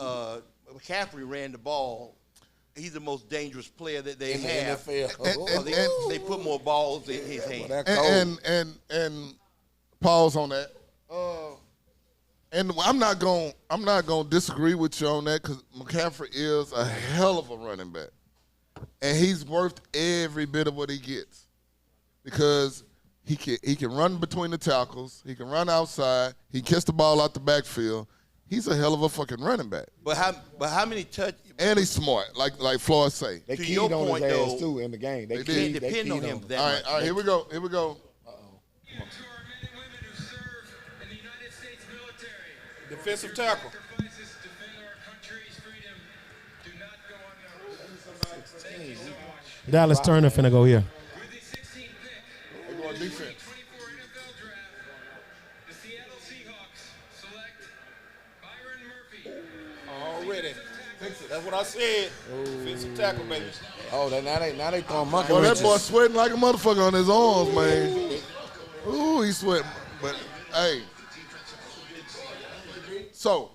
McCaffrey ran the ball. He's the most dangerous player that they have. The NFL. They put more balls in his hands. And pause on that. And I'm not gonna disagree with you on that because McCaffrey is a hell of a running back, and he's worth every bit of what he gets because he can run between the tackles, he can run outside, he can catch the ball out the backfield. He's a hell of a fucking running back. But how many touch? And he's smart, like Floyd say. They To keyed your on point, his ass though, too in the game. They can't depend on him that much. All right, here we go. To our men and women who serve in the United States military. Defensive tackle. Sacrifices to defend our country's freedom do not go unnoticed. Thank you so much. Dallas Turner finna go here. With the 16th pick, They're going defense. 2024 NFL Draft, the Seattle Seahawks select Byron Murphy. Already. That's what I said. Defensive tackle, baby. Oh, now they throwing monkey Boy, that wrenches. boy sweating like a motherfucker on his arms, man. Ooh, he's sweating. But hey, so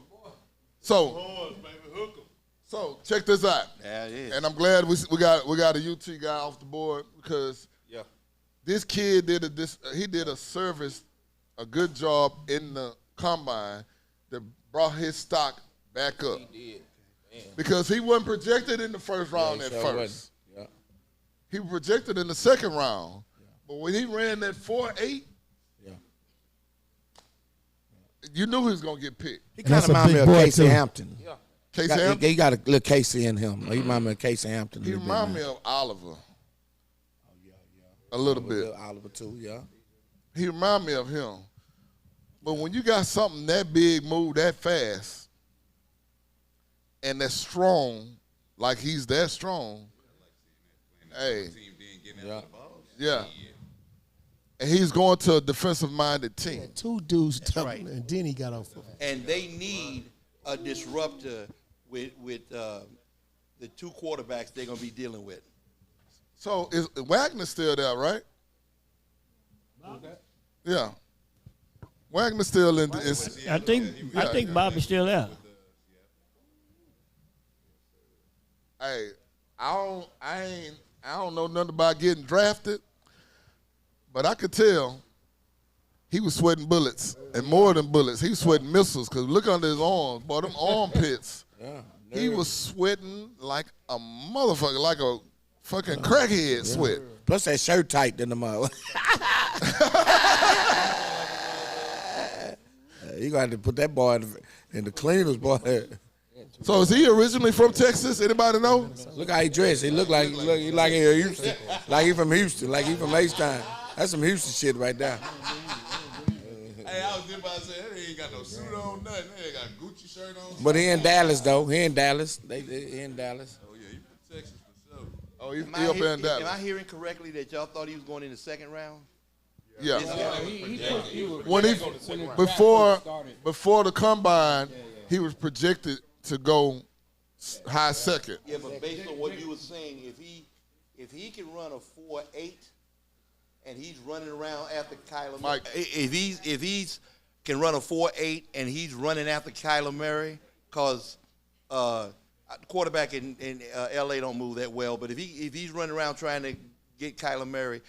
check this out. Yeah, it is. And I'm glad we got a UT guy off the board because this kid did a good job in the combine that brought his stock back up. He did. Because he wasn't projected in the first round at first. Yeah. He was projected in the second round. But when he ran that 4.8, you knew he was going to get picked. He kind of reminded me of Casey Hampton. Yeah. Casey Hampton? He got a little Casey in him. He reminded me of Casey Hampton. He reminded me of Oliver. A little bit. Oliver too, yeah. He reminded me of him. But when you got something that big, move that fast, and that's strong, like he's that strong, hey, yeah. And he's going to a defensive-minded team. Two dudes, right. and then he got off. And they need a disruptor with the two quarterbacks they're going to be dealing with. So is Wagner still there, right? Yeah. Wagner's still in. I think Bobby's still there. Hey, I don't know nothing about getting drafted, but I could tell he was sweating bullets and more than bullets. He was sweating missiles because look under his arms, boy, them armpits. He was sweating like a motherfucker, like a fucking crackhead sweat. Plus that shirt tight in the mother. You got to put that boy in the cleaners, boy. So is he originally from Texas? Anybody know? Look how he dressed. He look like he Houston. Like he from Houston. Like he from H-Town. That's some Houston shit right there. Hey, I was just about to say, he ain't got no suit on, nothing. He ain't got a Gucci shirt on. But he in Dallas, though. He in Dallas. They in Dallas. Oh, yeah, he from Texas for sure. Oh, he up there in Dallas. Am I hearing correctly that y'all thought he was going in the second round? Yeah. When before the combine, he was projected to go high second. Yeah, but based on what you were saying, if he can run a 4.8 and he's running around after Kyler Murray, if he's can run a 4.8 and he's running after Kyler Murray, because quarterback in LA don't move that well, but if he's running around trying to get Kyler Murray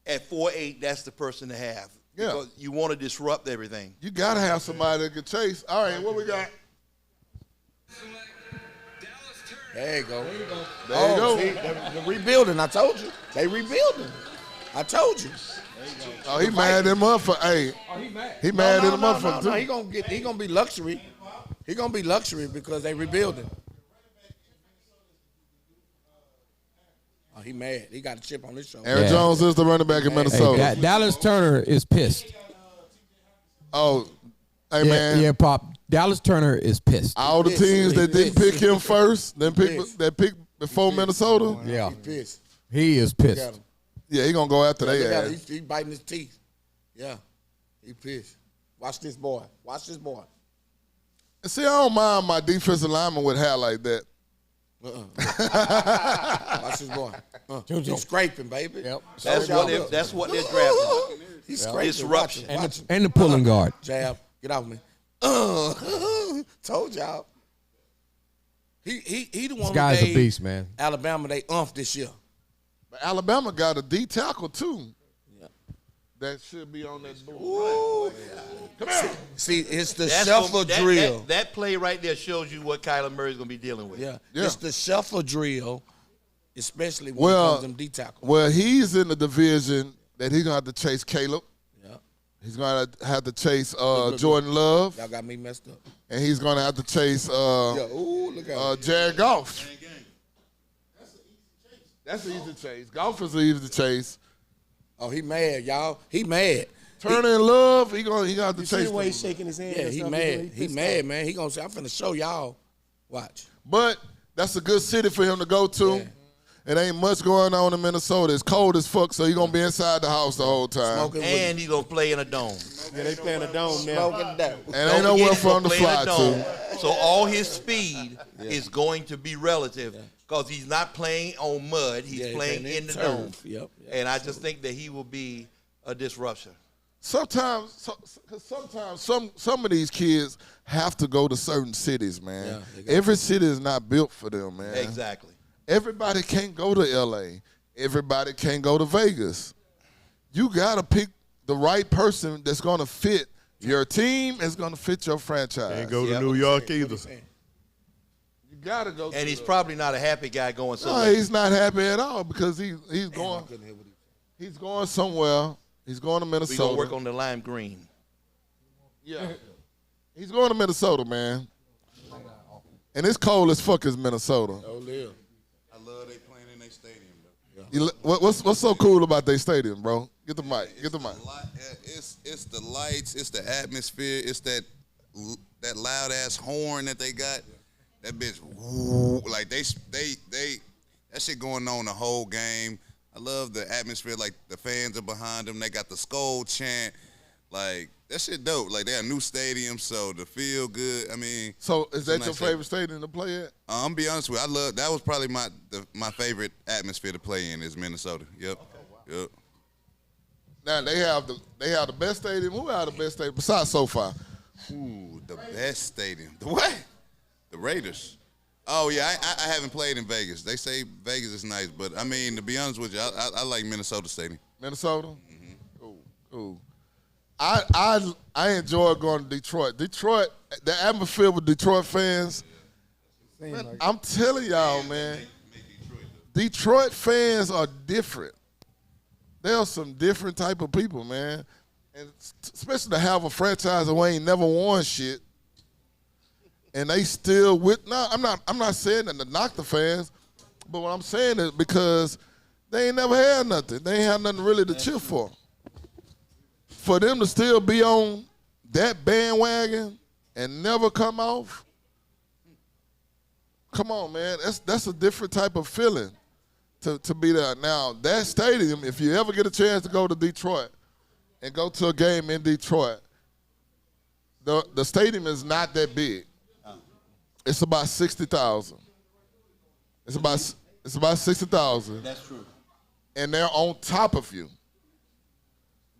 at 4.8, that's the person to have. Yeah. Because you want to disrupt everything. You got to have somebody that can chase. All right, what we got? There you go. There you go. See, the rebuilding. I told you. They rebuilding. I told you. Oh, he mad at them motherfucker. Hey, he mad at the motherfucker too. He gonna be luxury. He gonna be luxury because they rebuilding. Oh, he mad. He got a chip on his shoulder. Aaron Jones is the running back in Minnesota. Hey, Dallas Turner is pissed. Oh, hey man. Yeah, Pop. Dallas Turner is pissed. All the teams that didn't pick him first, that picked before Minnesota. Yeah. He pissed. He is pissed. Yeah, he gonna go after that. He biting his teeth. Yeah. He pissed. Watch this boy. Watch this boy. See, I don't mind my defensive lineman with hair like that. Watch this boy. He's scraping, baby. Yep. That's what they're drafting. He's scraping. Disruption. And the pulling guard. Jab. Get off me. Told y'all. He the one This guy's who a gave beast, man. Alabama they this year. But Alabama got a D tackle too. Yeah. That should be on that board. Ooh. Come here. See, it's the shuffle drill. That play right there shows you what Kyler Murray's going to be dealing with. Yeah. Yeah. It's the shuffle drill, especially when it comes to them D tackle. Well, he's in the division that he's gonna have to chase Caleb. Yeah. He's gonna have to chase Jordan Love, Y'all got me messed up. and he's gonna have to chase Ooh, look at Jared Goff. That's an easy chase. Goff is an easy chase. Oh, he mad, y'all. He mad. Turner and Love, he gonna have to You see chase the way them. he's shaking his hand? Yeah, and he stuff? mad. He pissed mad, off. man. He gonna say, I'm finna show y'all. Watch. But that's a good city for him to go to. Yeah. It ain't much going on in Minnesota. It's cold as fuck, so he's gonna be inside the house the whole time. Smoking And he's going to play in a dome. Yeah, they playing a dome now. Smoking dope. And ain't nowhere for him to fly to. So all his speed is going to be relative because he's not playing on mud. He's playing in the dome. Yep. And I just think that he will be a disruption. Sometimes some of these kids have to go to certain cities, man. Yeah, Every city is not built for them, man. Exactly. Everybody can't go to L.A. Everybody can't go to Vegas. You got to pick the right person that's going to fit your team, is going to fit your franchise. Can't go to New York either. You got to go. And he's probably not a happy guy going No, somewhere. he's not happy at all because he's going. He's going somewhere. He's going to We're Minnesota. going to work on the lime green. Yeah. He's going to Minnesota, man. And it's cold as fuck as Minnesota. Oh, yeah. I love they playing in their stadium, though. What's so cool about their stadium, bro? Get the mic. Get the mic. It's the lights. It's the atmosphere. It's that loud ass horn that they got. That bitch, woo, like they that shit going on the whole game. I love the atmosphere. Like the fans are behind them. They got the Skull chant. Like that shit dope. Like they got a new stadium, so the feel good. I mean, So is that nice your favorite stadium to play at? I'm gonna be honest with you. That was probably my favorite atmosphere to play in is Minnesota. Yep. Yep. Now they have the best stadium. Who have the best stadium besides SoFi? Ooh, the best stadium. The what? The Raiders. Oh yeah, I haven't played in Vegas. They say Vegas is nice, but I mean to be honest with you, I like Minnesota Stadium. Minnesota. Mm-hmm. Cool. I enjoy going to Detroit. Detroit, the atmosphere with Detroit fans. Man, I'm telling y'all, man. Detroit fans are different. They are some different type of people, man. And especially to have a franchise who ain't never won shit. And they still I'm not saying that to knock the fans, but what I'm saying is because they ain't never had nothing. They ain't had nothing really to cheer for. For them to still be on that bandwagon and never come off, come on, man. That's a different type of feeling to be there. Now, that stadium, if you ever get a chance to go to Detroit and go to a game in Detroit, the stadium is not that big. It's about 60,000. It's about 60,000. That's true. And they're on top of you.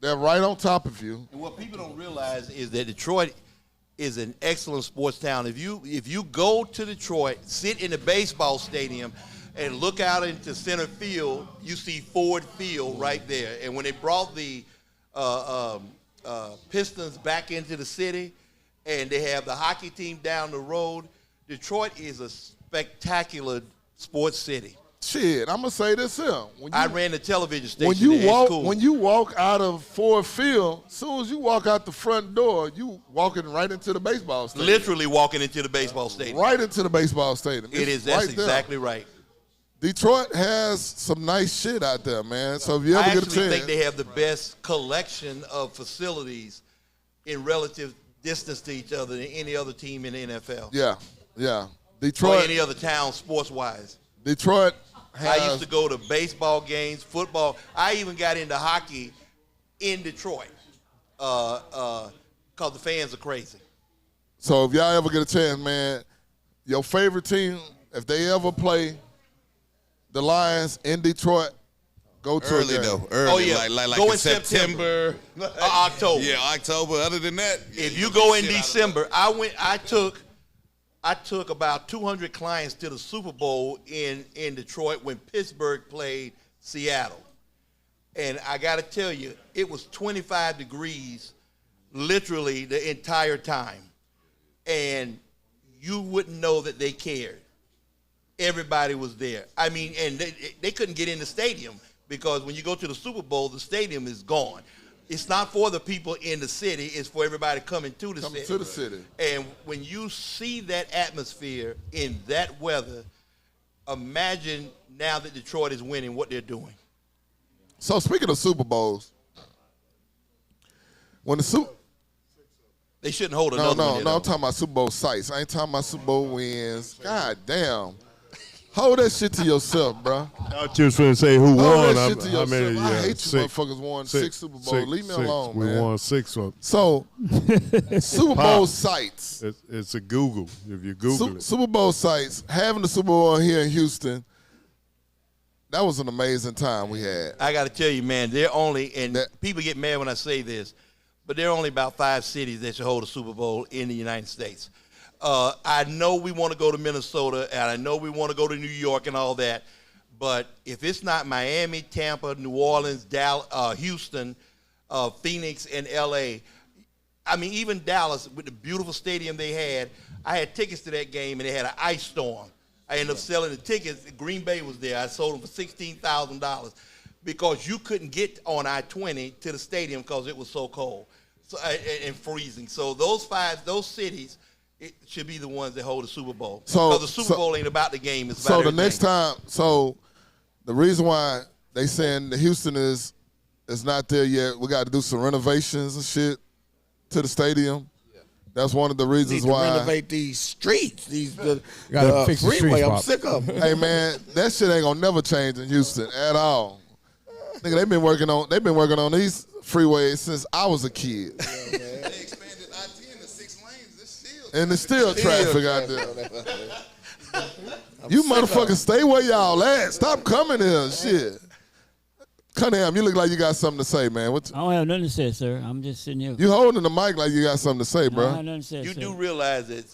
They're right on top of you. And what people don't realize is that Detroit is an excellent sports town. If you go to Detroit, sit in the baseball stadium, and look out into center field, you see Ford Field right there. And when they brought the Pistons back into the city, and they have the hockey team down the road, Detroit is a spectacular sports city. Shit, I'm gonna say this here. I ran the television station. When you walk out of Ford Field, as soon as you walk out the front door, you walking right into the baseball stadium. Literally walking into the baseball stadium. Right into the baseball stadium. That's exactly right. Detroit has some nice shit out there, man. So if you ever get a chance, I actually think they have the best collection of facilities in relative distance to each other than any other team in the NFL. Yeah. Detroit. Or any other town sports-wise. Detroit I used to go to baseball games, football. I even got into hockey in Detroit because the fans are crazy. So if y'all ever get a chance, man, your favorite team if they ever play the Lions in Detroit, go to Early a game. though, early. Oh, yeah. Like Go in in September. October. Yeah, October. Other than that, If you go in December, I took about 200 clients to the Super Bowl in Detroit when Pittsburgh played Seattle. And I got to tell you, it was 25 degrees literally the entire time. And you wouldn't know that they cared. Everybody was there. I mean, and they couldn't get in the stadium because when you go to the Super Bowl, the stadium is gone. It's not for the people in the city. It's for everybody coming to the city. And when you see that atmosphere in that weather, imagine now that Detroit is winning what they're doing. So speaking of Super Bowls, when they shouldn't hold another one. No, I'm talking about Super Bowl sites. I ain't talking about Super Bowl wins. God damn. Hold that shit to yourself, bro. I thought you was going to say who Hold won. that shit to yourself. I hate you six. motherfuckers won 6 Super Bowls. Leave me alone, we man. won 6 of them. So, Super Bowl sites. It's a Google. If you Google it. Super Bowl sites, having the Super Bowl here in Houston, that was an amazing time we had. I got to tell you, man, they're only, and people get mad when I say this, but there are only about 5 cities that should hold a Super Bowl in the United States. I know we want to go to Minnesota, and I know we want to go to New York and all that, but if it's not Miami, Tampa, New Orleans, Dallas, Houston, Phoenix, and L.A., I mean, even Dallas, with the beautiful stadium they had, I had tickets to that game, and they had an ice storm. I ended up selling the tickets. Green Bay was there. I sold them for $16,000 because you couldn't get on I-20 to the stadium because it was so cold and freezing. So those cities, it should be the ones that hold the Super Bowl. Because the Super Bowl ain't about the game. It's about everything. Next time, the reason why they saying the Houston is not there yet, we got to do some renovations and shit to the stadium. That's one of the reasons Need to why. renovate these streets. The fix the freeway. streets, I'm Bob. sick of them. Hey man, that shit ain't gonna never change in Houston at all. Nigga, they've been working on these freeways since I was a kid. They expanded I-10 to 6 lanes. It's still traffic out there. You motherfuckers stay where y'all at. Stop coming here, shit. Cunningham, you look like you got something to say, man. I don't have nothing to say, sir. I'm just sitting here. You holding the mic like you got something to say, bro. I don't have nothing to say, You sir. do realize that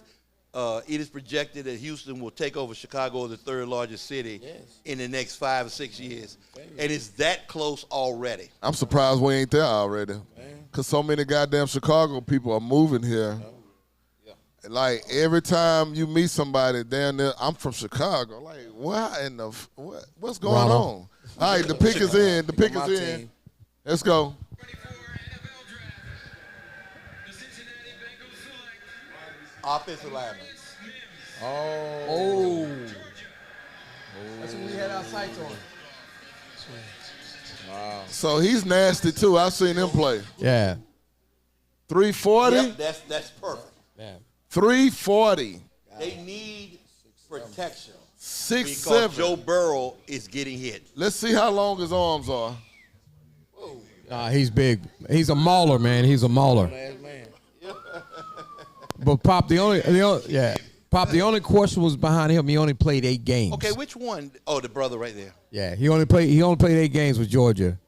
it is projected that Houston will take over Chicago as the 3rd largest city in the next 5 or 6 years. And it's that close already. I'm surprised we ain't there already. Because so many goddamn Chicago people are moving here. Like, every time you meet somebody down there, I'm from Chicago. Like, what's going on? All right, the pick is in. The pick is in. Team. Let's go. Ready for NFL Draft. The Cincinnati Bengals select Offensive lineman. Oh. That's what we had our sights on. So he's nasty, too. I've seen him play. Yeah. 340? Yep, that's perfect. Yeah. 340. They need protection 6'7". because Joe Burrow is getting hit. Let's see how long his arms are. Nah, he's big. He's a mauler, man. He's a mauler. But Pop, the only question was behind him. He only played 8 games. Okay, which one? Oh, the brother right there. Yeah, he only played 8 games with Georgia.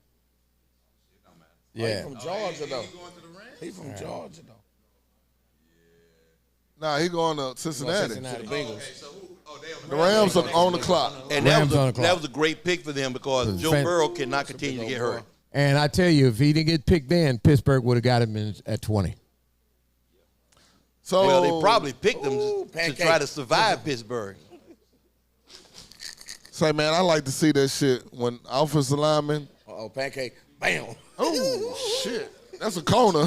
Yeah. He's from Georgia, though. He's from Georgia, though. Nah, he going to Cincinnati. The Bengals. The Rams are on the clock. And Rams on the clock. that was a great pick for them because Joe Burrow cannot continue to get hurt. And I tell you, if he didn't get picked then, Pittsburgh would have got him at 20. So Well, they probably picked him to try to survive Pittsburgh. say, man, I like to see that shit when offensive linemen. Uh-oh, pancake. Bam. Oh, shit. That's a corner.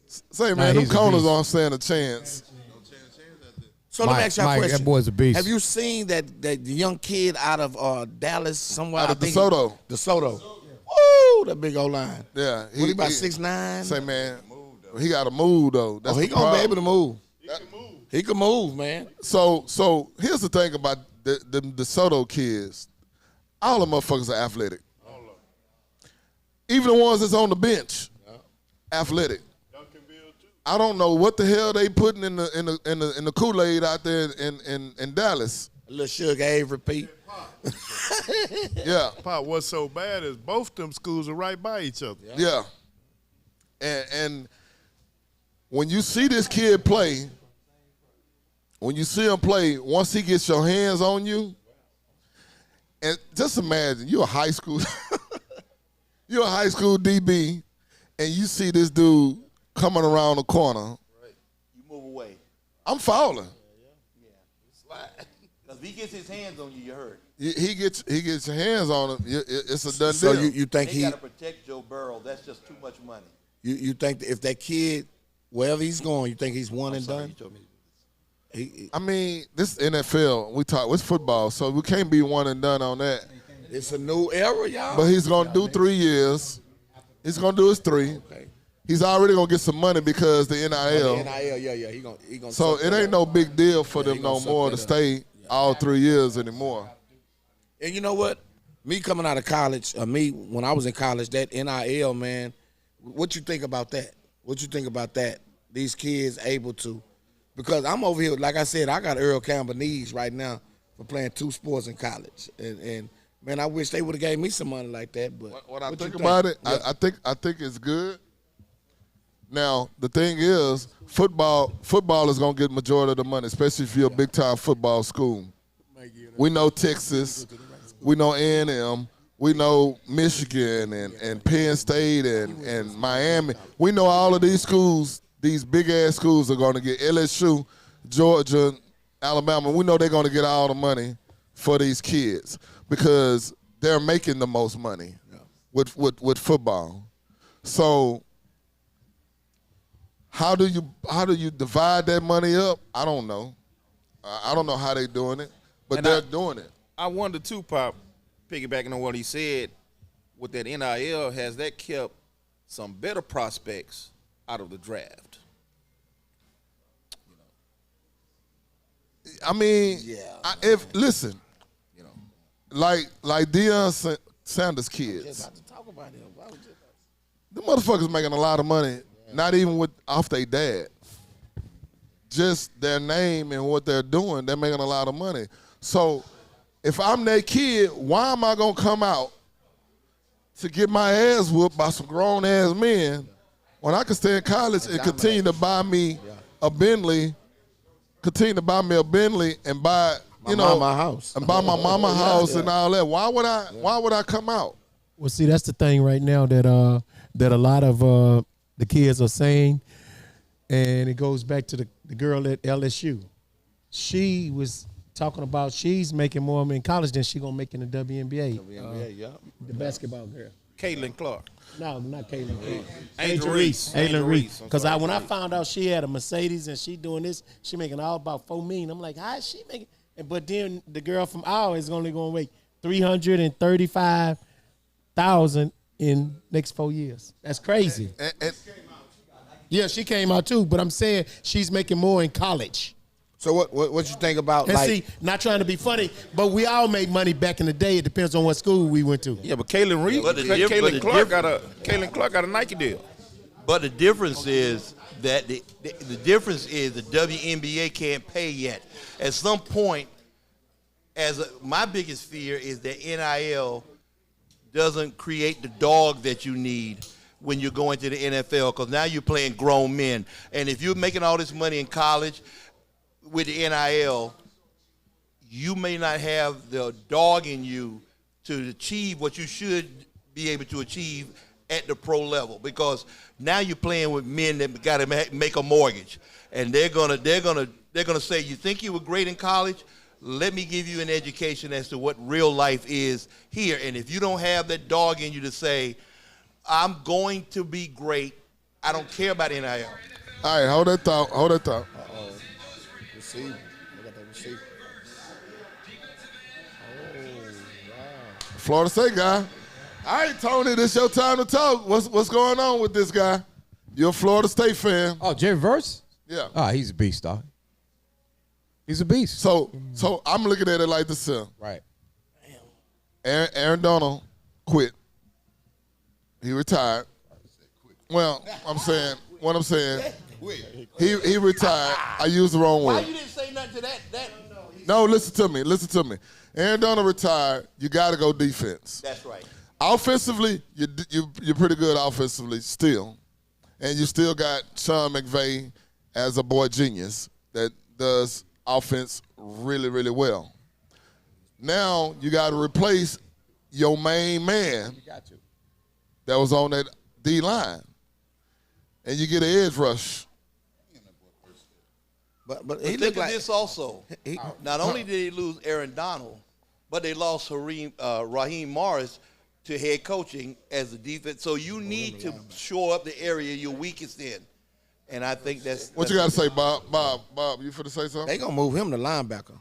Say, man, them he's a corners beast. aren't stand a chance. So let me ask y'all a Mike, question. that boy's a beast. Have you seen that the young kid out of Dallas somewhere? Out of I think DeSoto. DeSoto. Woo, that big old line. Yeah. What, he about 6'9"? Say, man, he got to move, though. That's he the gonna be problem. able to move. He can move, man. So here's the thing about the DeSoto kids. All the motherfuckers are athletic. Even the ones that's on the bench, athletic. Duncanville, too. I don't know what the hell they putting in the Kool-Aid out there in Dallas. A little sugar Avery Pete. Yeah. Pop, what's so bad is both them schools are right by each other. Yeah. And when you see this kid play, when you see him play, once he gets your hands on you, and just imagine you're a high school DB, and you see this dude coming around the corner. Right. You move away. I'm fouling. Yeah. Slide. Because if he gets his hands on you, you're hurt. He gets your hands on him. It's a done So deal. you think They got to protect Joe Burrow. That's just too much money. You think that if that kid, wherever he's going, you think he's one and done? I mean, this NFL, it's football, so we can't be one and done on that. It's a new era, y'all. But he's going to do 3 years. He's going to do his 3. Okay. He's already going to get some money because the NIL. The NIL, yeah. He gonna So it ain't no big deal for them no more to that up. stay all 3 years anymore. And you know what? Me coming out of college, when I was in college, that NIL, man, what you think about that? What you think about that? These kids able to, because I'm over here, like I said, I got Earl Campbell knees right now for playing 2 sports in college. And man, I wish they would have gave me some money like that. But When I what think you about it, Yeah. I think it's good. Now, the thing is, football is going to get majority of the money, especially if you're a big-time football school. We know Texas, we know A&M, we know Michigan and Penn State and Miami. We know all of these schools, these big-ass schools are going to get LSU, Georgia, Alabama. We know they're going to get all the money for these kids because they're making the most money with football. So how do you divide that money up? I don't know. I don't know how they're doing it, but they're doing it. I wonder too, Pop, piggybacking on what he said, with that NIL, has that kept some better prospects out of the draft? I mean, listen, like Deion Sanders kids, the motherfuckers making a lot of money, not even off their dad. Just their name and what they're doing, they're making a lot of money. So if I'm that kid, why am I gonna come out to get my ass whooped by some grown ass men when I can stay in college and continue to buy me a Bentley, and buy my mama house and buy my mama house and all that? Why would I come out? Well, see, that's the thing right now that a lot of the kids are saying, and it goes back to the girl at LSU. She was talking about she's making more in college than she gonna make in the WNBA. The basketball girl. Caitlin Clark. No, not Caitlin. Angel Reese. Angel Reese. Because I'm sorry. when I found out she had a Mercedes and she doing this, she making all about $4 million. I'm like, how is she making? But then the girl from Iowa is only going to make $335,000 in next 4 years. That's crazy. Yeah, she came out too, but I'm saying she's making more in college. So what you think about, And like, see, not trying to be funny, but we all made money back in the day. It depends on what school we went to. Yeah, but Caitlin Reese, Caitlin Clark got a Nike deal. But the difference is that the difference is the WNBA can't pay yet. At some point, my biggest fear is that NIL doesn't create the dog that you need when you're going to the NFL, because now you're playing grown men. And if you're making all this money in college with the NIL, you may not have the dog in you to achieve what you should be able to achieve at the pro level, because now you're playing with men that got to make a mortgage, and they're gonna say, you think you were great in college? Let me give you an education as to what real life is here. And if you don't have that dog in you to say, I'm going to be great, I don't care about NIL. All right, hold that thought. Uh-oh. Receiver. Look at that receiver. Oh, wow. Florida State guy. All right, Tony, this your time to talk. What's going on with this guy? You're a Florida State fan. Oh, Jerry Verse? Yeah. Oh, he's a beast, dog. He's a beast. So I'm looking at it like this, sir. Right. Aaron Donald quit. He retired. Well, what I'm saying, He retired. I used the wrong Why word. you didn't say nothing to that? No, listen to me. Listen to me. Aaron Donald retired. You got to go defense. That's right. Offensively, you're pretty good offensively still. And you still got Sean McVay as a boy genius that does offense really, really well. Now you got to replace your main man that was on that D-line. And you get an edge rush. But he looked like this also. Not only did he lose Aaron Donald, but they lost Raheem Morris to head coaching as a defense. So you need to shore up the area you're weakest in. And I think that's What you got to say, Bob? Bob, you finna say something? They gonna move him to linebacker.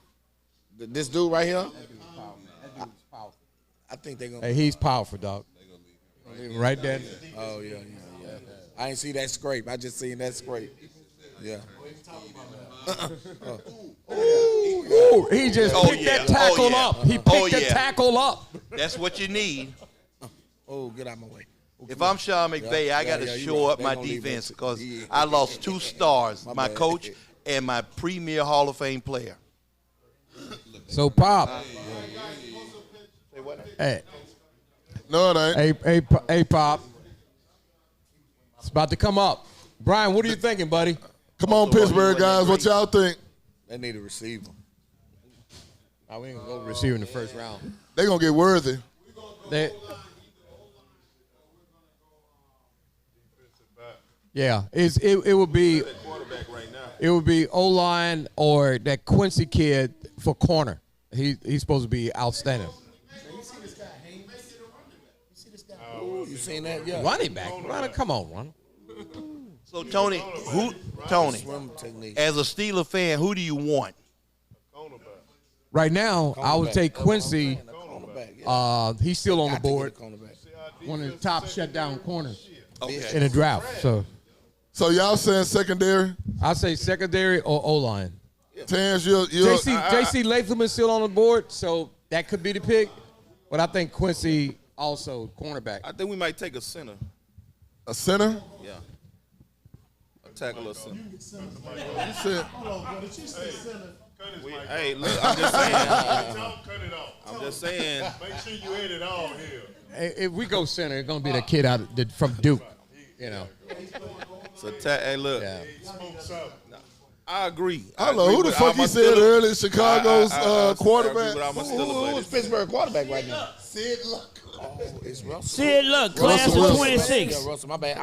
This dude right here. I think they gonna. Hey, he's powerful, dog. Right there. Oh yeah. I ain't see that scrape. I just seen that scrape. Yeah. Ooh, he just picked that tackle up. He picked the tackle up. That's what you need. Oh, get out of my way. If I'm Sean McVay, I got to shore up my defense because I lost 2 stars, my coach and my premier Hall of Fame player. So, Pop. Hey. No, it ain't. Hey, Pop. It's about to come up. Brian, what are you thinking, buddy? Come on, Pittsburgh guys. What y'all think? They need a receiver. We ain't gonna go receiver in the first round. They gonna get Worthy. Yeah, it would be O-line or that Quincy kid for corner. He's supposed to be outstanding. You seen that? Yeah. Running back. Come on, Ronald. So Tony, as a Steeler fan, who do you want? Right now, I would take Quincy. He's still on the board. One of the top shutdown corners in the draft. So y'all saying secondary? I say secondary or O-line. Terrence, J.C. Latham is still on the board, so that could be the pick. But I think Quincy also cornerback. I think we might take a center. A center? Yeah. A tackle or center. You said. Hey, look, I'm just saying. Cut it off. I'm just saying. Make sure you edit all here. If we go center, it's gonna be the kid from Duke. You know. So hey, look. Yeah. I agree. I don't know who the fuck he said earlier. Chicago's quarterback. Who is Pittsburgh quarterback right now? Sid Luck. Oh, it's Russell. Sid Luck, class of 26. Yeah, Russell, my bad.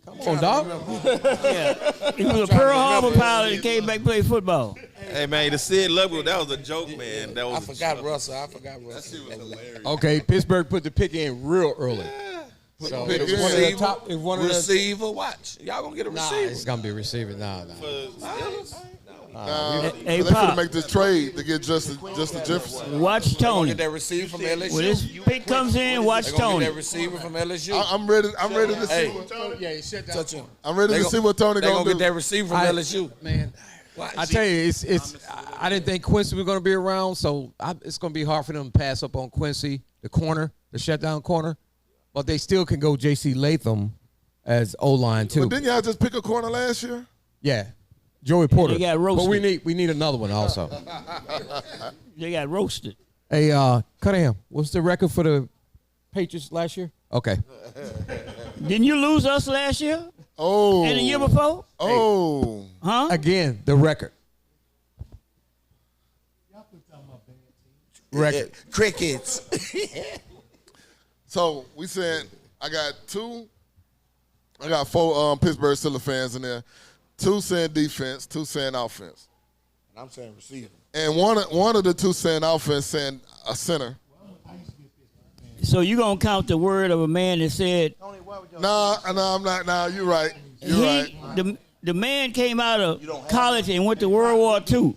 Come on, dog. Yeah. He was a Pearl Harbor pilot and came back and played football. Hey, man, the Sid Luck, that was a joke, man. I forgot Russell. Okay, Pittsburgh put the pick in real early. So it's one of the top. It's one of the receiver. Watch, y'all gonna get a receiver. It's gonna be a receiver. Nah. Hey, they Pop. finna make this trade to get Justin Jefferson. Watch Tony. Get that receiver from LSU. When this pick comes in, watch Tony. Get that receiver from LSU. I'm ready to see. Yeah, shut down. Touch him. I'm ready to see what Tony They gonna gonna do. get that receiver from LSU. Man, I tell you, it's. I didn't think Quincy was gonna be around, so it's gonna be hard for them to pass up on Quincy, the corner, the shutdown corner. But they still can go J.C. Latham as O-line too. But didn't y'all just pick a corner last year? Yeah, Joey Porter. They got roasted. But we need another one also. They got roasted. Hey, Cunningham, what's the record for the Patriots last year? Okay. Didn't you lose us last year? Oh. And the year before? Oh. Huh? Again, the record. Record. Crickets. So we saying I got 4 Pittsburgh Steelers fans in there. 2 saying defense, 2 saying offense. And I'm saying receiver. And one of the 2 saying offense, saying a center. So you gonna count the word of a man that said? No, I'm not. No, you're right. You're right. The man came out of college and went to World War II,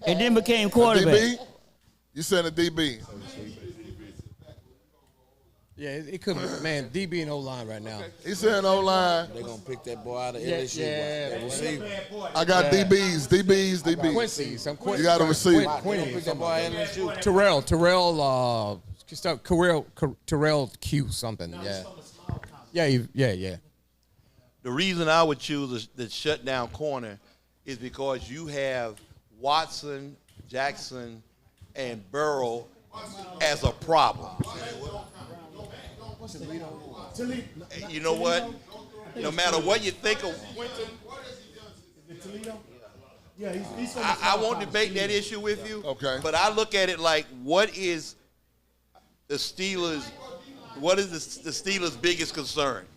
and then became quarterback. DB? You saying a DB? Yeah, it could be. Man, DB and O-line right now. He's saying O-line. They're going to pick that boy out of LSU. Yeah. Receiver. I got DBs. Quincy. Some Quincy. You got to receive. Pick that boy out of LSU. Terrell Q something. Yeah. Yeah. The reason I would choose the shutdown corner is because you have Watson, Jackson, and Burrow as a problem. You know what? No matter what you think of Quentin, I won't debate that issue with you. Okay. But I look at it like, what is the Steelers' biggest concern?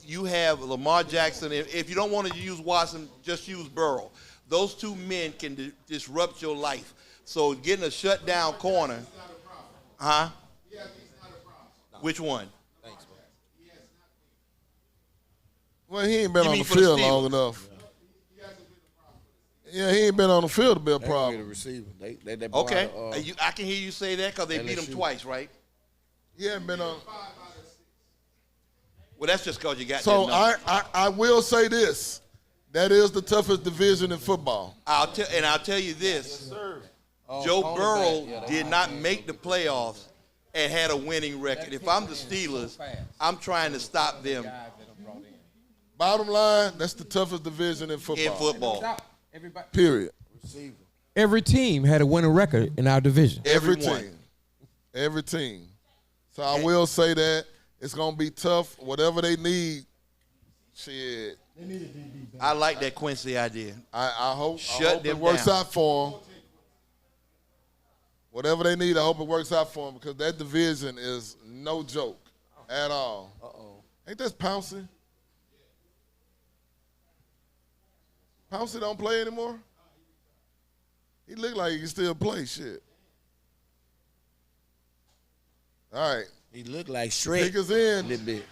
You have Lamar Jackson. If you don't want to use Watson, just use Burrow. Those two men can disrupt your life. So getting a shutdown corner, huh? Which one? Well, he ain't been on the field long enough. Yeah, he ain't been on the field to be a problem. The receiver. They Okay, I can hear you say that because they beat him twice, right? He hasn't been on. Well, that's just because you got. So I will say this: that is the toughest division in football. I'll tell you this: Joe Burrow did not make the playoffs and had a winning record. If I'm the Steelers, I'm trying to stop them. Bottom line, that's the toughest division in football. Period. Every team had a winning record in our division. Every team. So I will say that it's gonna be tough. Whatever they need, shit. I like that Quincy idea. I hope it works out for them. Whatever they need, I hope it works out for them because that division is no joke at all. Ain't that Pouncey? Pouncey don't play anymore? He look like he can still play shit. All right. He look like Shrek. Take us in. A little bit.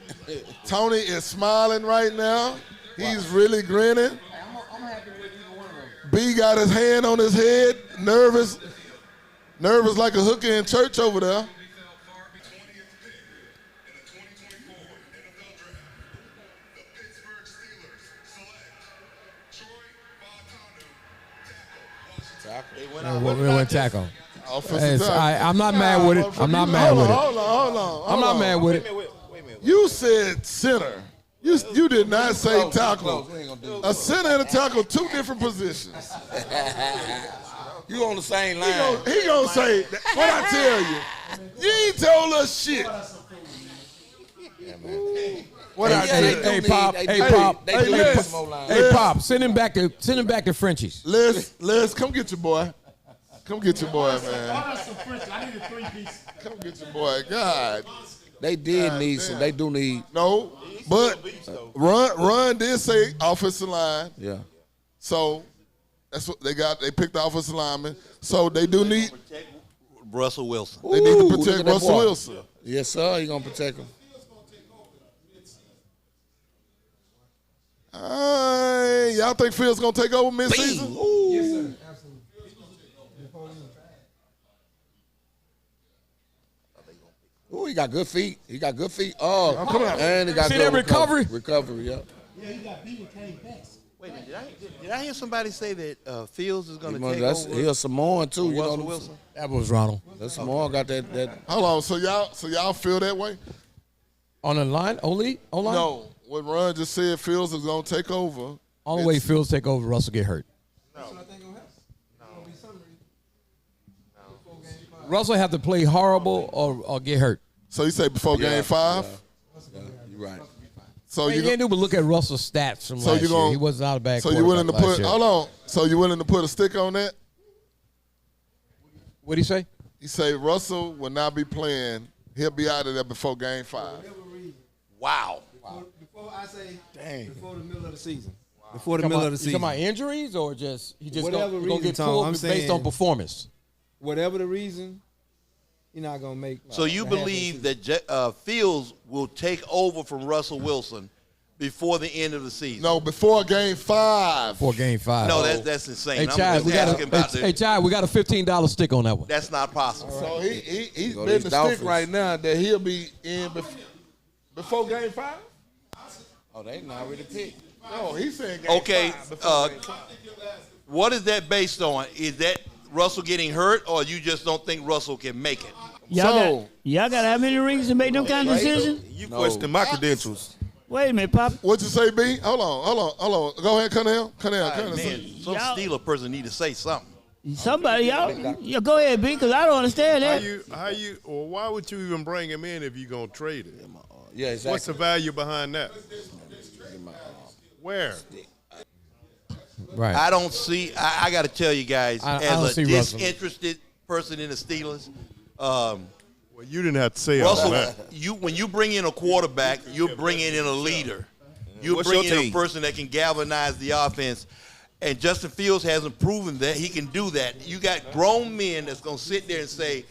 Tony is smiling right now. He's really grinning. I'm happy with either one of them. B got his hand on his head, nervous like a hooker in church over there. We went tackle. I'm not mad with it. I'm not mad with it. Hold on. I'm not mad with it. Wait a minute. You said center. You did not say tackle. A center and a tackle, two different positions. You on the same line. He gonna say, what I tell you? You ain't told us shit. What I tell you? Hey, Pop, send him back to Frenchie's. Les, come get your boy. Come get your boy, man. I need a 3-piece. Come get your boy. God. They did need some. They do need. No, but Ron did say offensive line. Yeah. So that's what they got. They picked the offensive lineman. So they do need Russell Wilson. They need to protect Russell Wilson. Yes, sir. He gonna protect him. Y'all think Fields gonna take over mid-season? Yes, sir. Absolutely. Ooh, he got good feet. Oh, come on. And he got See good that recovery? Recovery, yeah. Yeah, he got beat and came back. Wait a minute, did I hear somebody say that Fields is going to take over? He's a Samoan too. You Russell know, Wilson? That was Ronald. that Samoan got that. Hold on. So y'all feel that way? On the line? O-line? No. What Ron just said, Fields is gonna take over. Only way Fields take over, Russell get hurt. Russell have to play horrible or get hurt. So you say before game 5? Yeah, you're right. So you can't do but look at Russell's stats from last year. He wasn't out of bad. So you willing to put? Year. Hold on. So you willing to put a stick on that? What'd he say? He say Russell will not be playing. He'll be out of there before game 5. Wow. Before I say, Dang. before the middle of the season. Before the middle of the season. You talking about injuries or just he just Whatever gonna reason, get Tom, pulled I'm based saying- on performance? Whatever the reason, you're not gonna make. So you believe that Fields will take over from Russell Wilson before the end of the season? No, before game 5. Before game 5. No, that's insane. Hey, Chad, we got a $15 stick on that one. That's not possible. So he's Go been these the Dolphins. stick right now that he'll be in before game 5. Oh, they not already picked. No, he's saying game Okay, 5. Before game 5. what is that based on? Is that Russell getting hurt, or you just don't think Russell can make it? Y'all got how many rings to make them kind of decisions? You question my credentials. Wait a minute, Pop. What you say, B? Hold on. Go ahead, Cunningham. Man, some Steeler person need to say something. Somebody, y'all go ahead, B, because I don't understand that. Or why would you even bring him in if you're going to trade him? Yeah, exactly. What's the value behind that? Where? Right. I don't see. I got to tell you guys, as a disinterested person in the Steelers. Well, you didn't have to say all that. When you bring in a quarterback, you're bringing in a leader. You're bringing in a person that can galvanize the offense. And Justin Fields hasn't proven that he can do that. You got grown men that's going to sit there and say,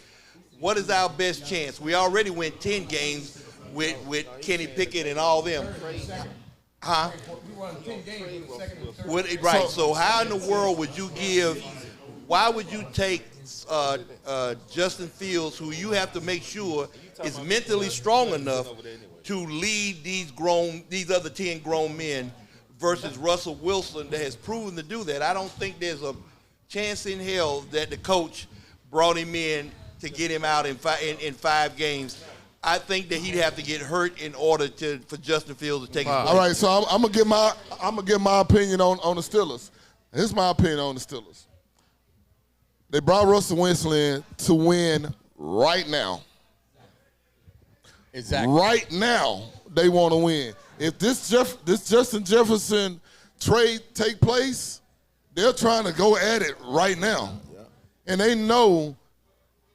what is our best chance? We already went 10 games with Kenny Pickett and all them. Huh? Right. So how in the world would you why would you take Justin Fields, who you have to make sure is mentally strong enough to lead these other 10 grown men, versus Russell Wilson that has proven to do that? I don't think there's a chance in hell that the coach brought him in to get him out in 5 games. I think that he'd have to get hurt in order for Justin Fields to take his place. All right, so I'm gonna give my opinion on the Steelers. Here's my opinion on the Steelers. They brought Russell Wilson in to win right now. Exactly. Right now, they want to win. If this Justin Jefferson trade take place, they're trying to go at it right now. Yeah. And they know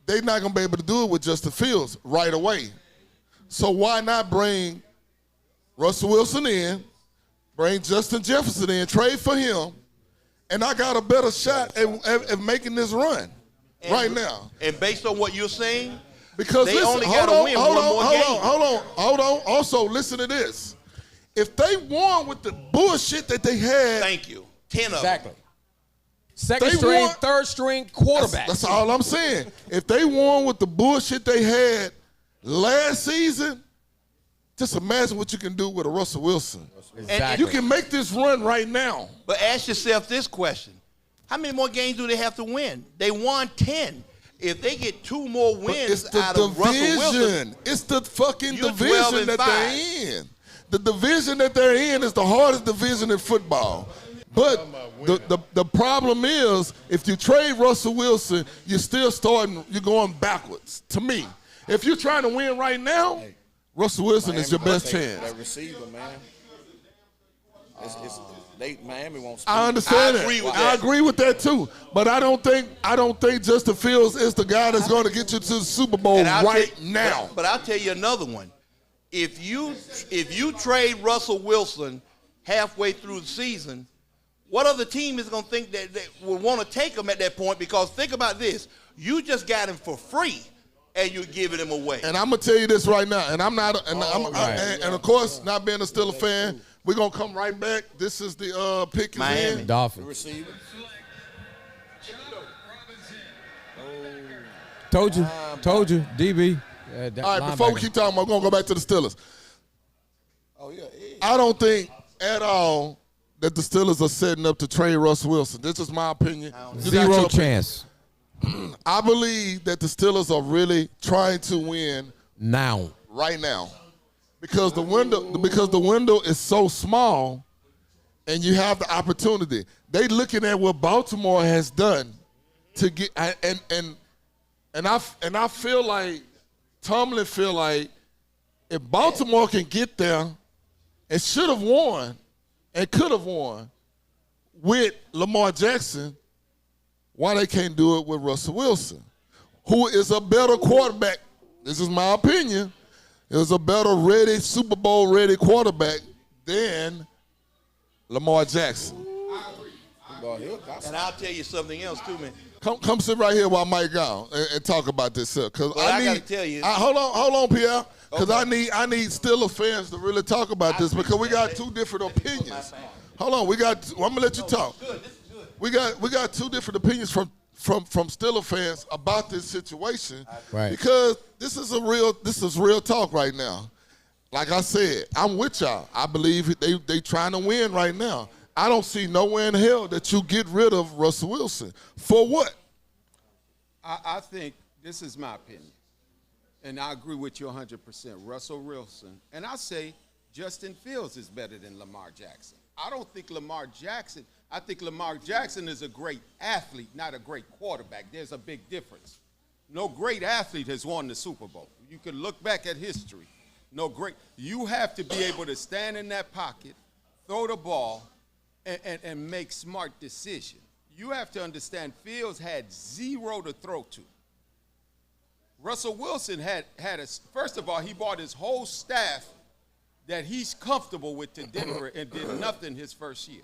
they're not going to be able to do it with Justin Fields right away. So why not bring Russell Wilson in, bring Justin Jefferson in, trade for him, and I got a better shot at making this run right now. And based on what you're saying, because they only got to win one more game. Hold on. Also, listen to this. If they won with the bullshit that they had. Thank you. 10 of them. Exactly. Second string, third string quarterback. That's all I'm saying. If they won with the bullshit they had last season, just imagine what you can do with a Russell Wilson. Exactly. You can make this run right now. But ask yourself this question. How many more games do they have to win? They won 10. If they get 2 more wins out of Russell Wilson. It's the fucking division that they're in. The division that they're in is the hardest division in football. But the problem is, if you trade Russell Wilson, you're going backwards, to me. If you're trying to win right now, Russell Wilson is your best chance. That receiver, man. Miami won't. I understand that. I agree with that too. But I don't think Justin Fields is the guy that's going to get you to the Super Bowl right now. But I'll tell you another one. If you trade Russell Wilson halfway through the season, what other team is going to think that they will want to take him at that point? Because think about this. You just got him for free, and you're giving him away. And I'm going to tell you this right now. And and of course, not being a Steelers fan, we're going to come right back. This is the pick. Miami Dolphins. Receiver. Told you, DB. All right, before we keep talking, I'm going to go back to the Steelers. Oh, yeah. I don't think at all that the Steelers are setting up to trade Russell Wilson. This is my opinion. Zero chance. I believe that the Steelers are really trying to win now. Right now. Because the window is so small and you have the opportunity. They looking at what Baltimore has done to get and I feel like Tomlin feel like if Baltimore can get there and should have won and could have won with Lamar Jackson, why they can't do it with Russell Wilson, who is a better quarterback. This is my opinion. Is a better ready, Super Bowl ready quarterback than Lamar Jackson. And I'll tell you something else too, man. Come sit right here while Mike gone and talk about this, sir. Cause I got to tell you. Hold on, Pierre. Because I need Steelers fans to really talk about this because we got 2 different opinions. Hold on, I'm gonna let you talk. We got 2 different opinions from Steelers fans about this situation. Right. Because this is real talk right now. Like I said, I'm with y'all. I believe they trying to win right now. I don't see nowhere in hell that you get rid of Russell Wilson. For what? I think this is my opinion, and I agree with you 100%. Russell Wilson, and I say Justin Fields is better than Lamar Jackson. I don't think Lamar Jackson, I think Lamar Jackson is a great athlete, not a great quarterback. There's a big difference. No great athlete has won the Super Bowl. You can look back at history. You have to be able to stand in that pocket, throw the ball, and make smart decisions. You have to understand Fields had zero to throw to. Russell Wilson first of all, he brought his whole staff that he's comfortable with to Denver and did nothing his first year.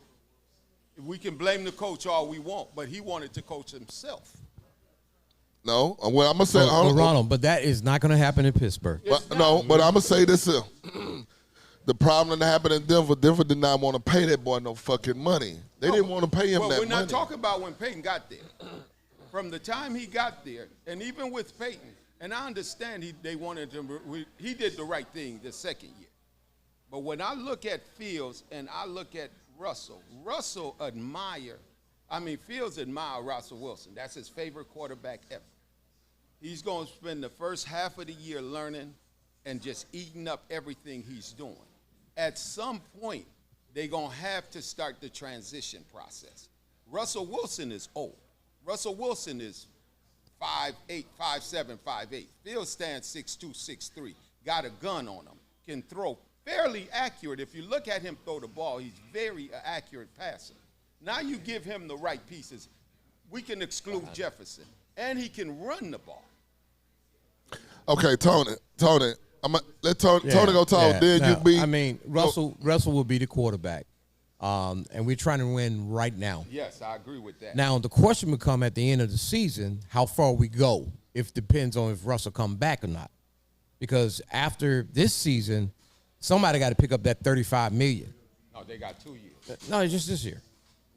We can blame the coach all we want, but he wanted to coach himself. No, well, I'm going to say. Ronald, but that is not going to happen in Pittsburgh. But I'm going to say this here. The problem that happened in Denver did not want to pay that boy no fucking money. They didn't want to pay him that money. We're not talking about when Peyton got there. From the time he got there, and even with Peyton, and I understand they wanted him, he did the right thing the second year. But when I look at Fields and I look at Fields admire Russell Wilson. That's his favorite quarterback ever. He's going to spend the first half of the year learning and just eating up everything he's doing. At some point, they're going to have to start the transition process. Russell Wilson is old. Russell Wilson is 5'8", 5'7", 5'8". Fields stands 6'2", 6'3", got a gun on him, can throw fairly accurate. If you look at him throw the ball, he's very accurate passer. Now you give him the right pieces. We can exclude Jefferson, and he can run the ball. Okay, Tony, let Tony go talk. Russell will be the quarterback, and we're trying to win right now. Yes, I agree with that. Now the question will come at the end of the season: how far we go. It depends on if Russell come back or not, because after this season, somebody got to pick up that $35 million. No, they got 2 years. No, just this year.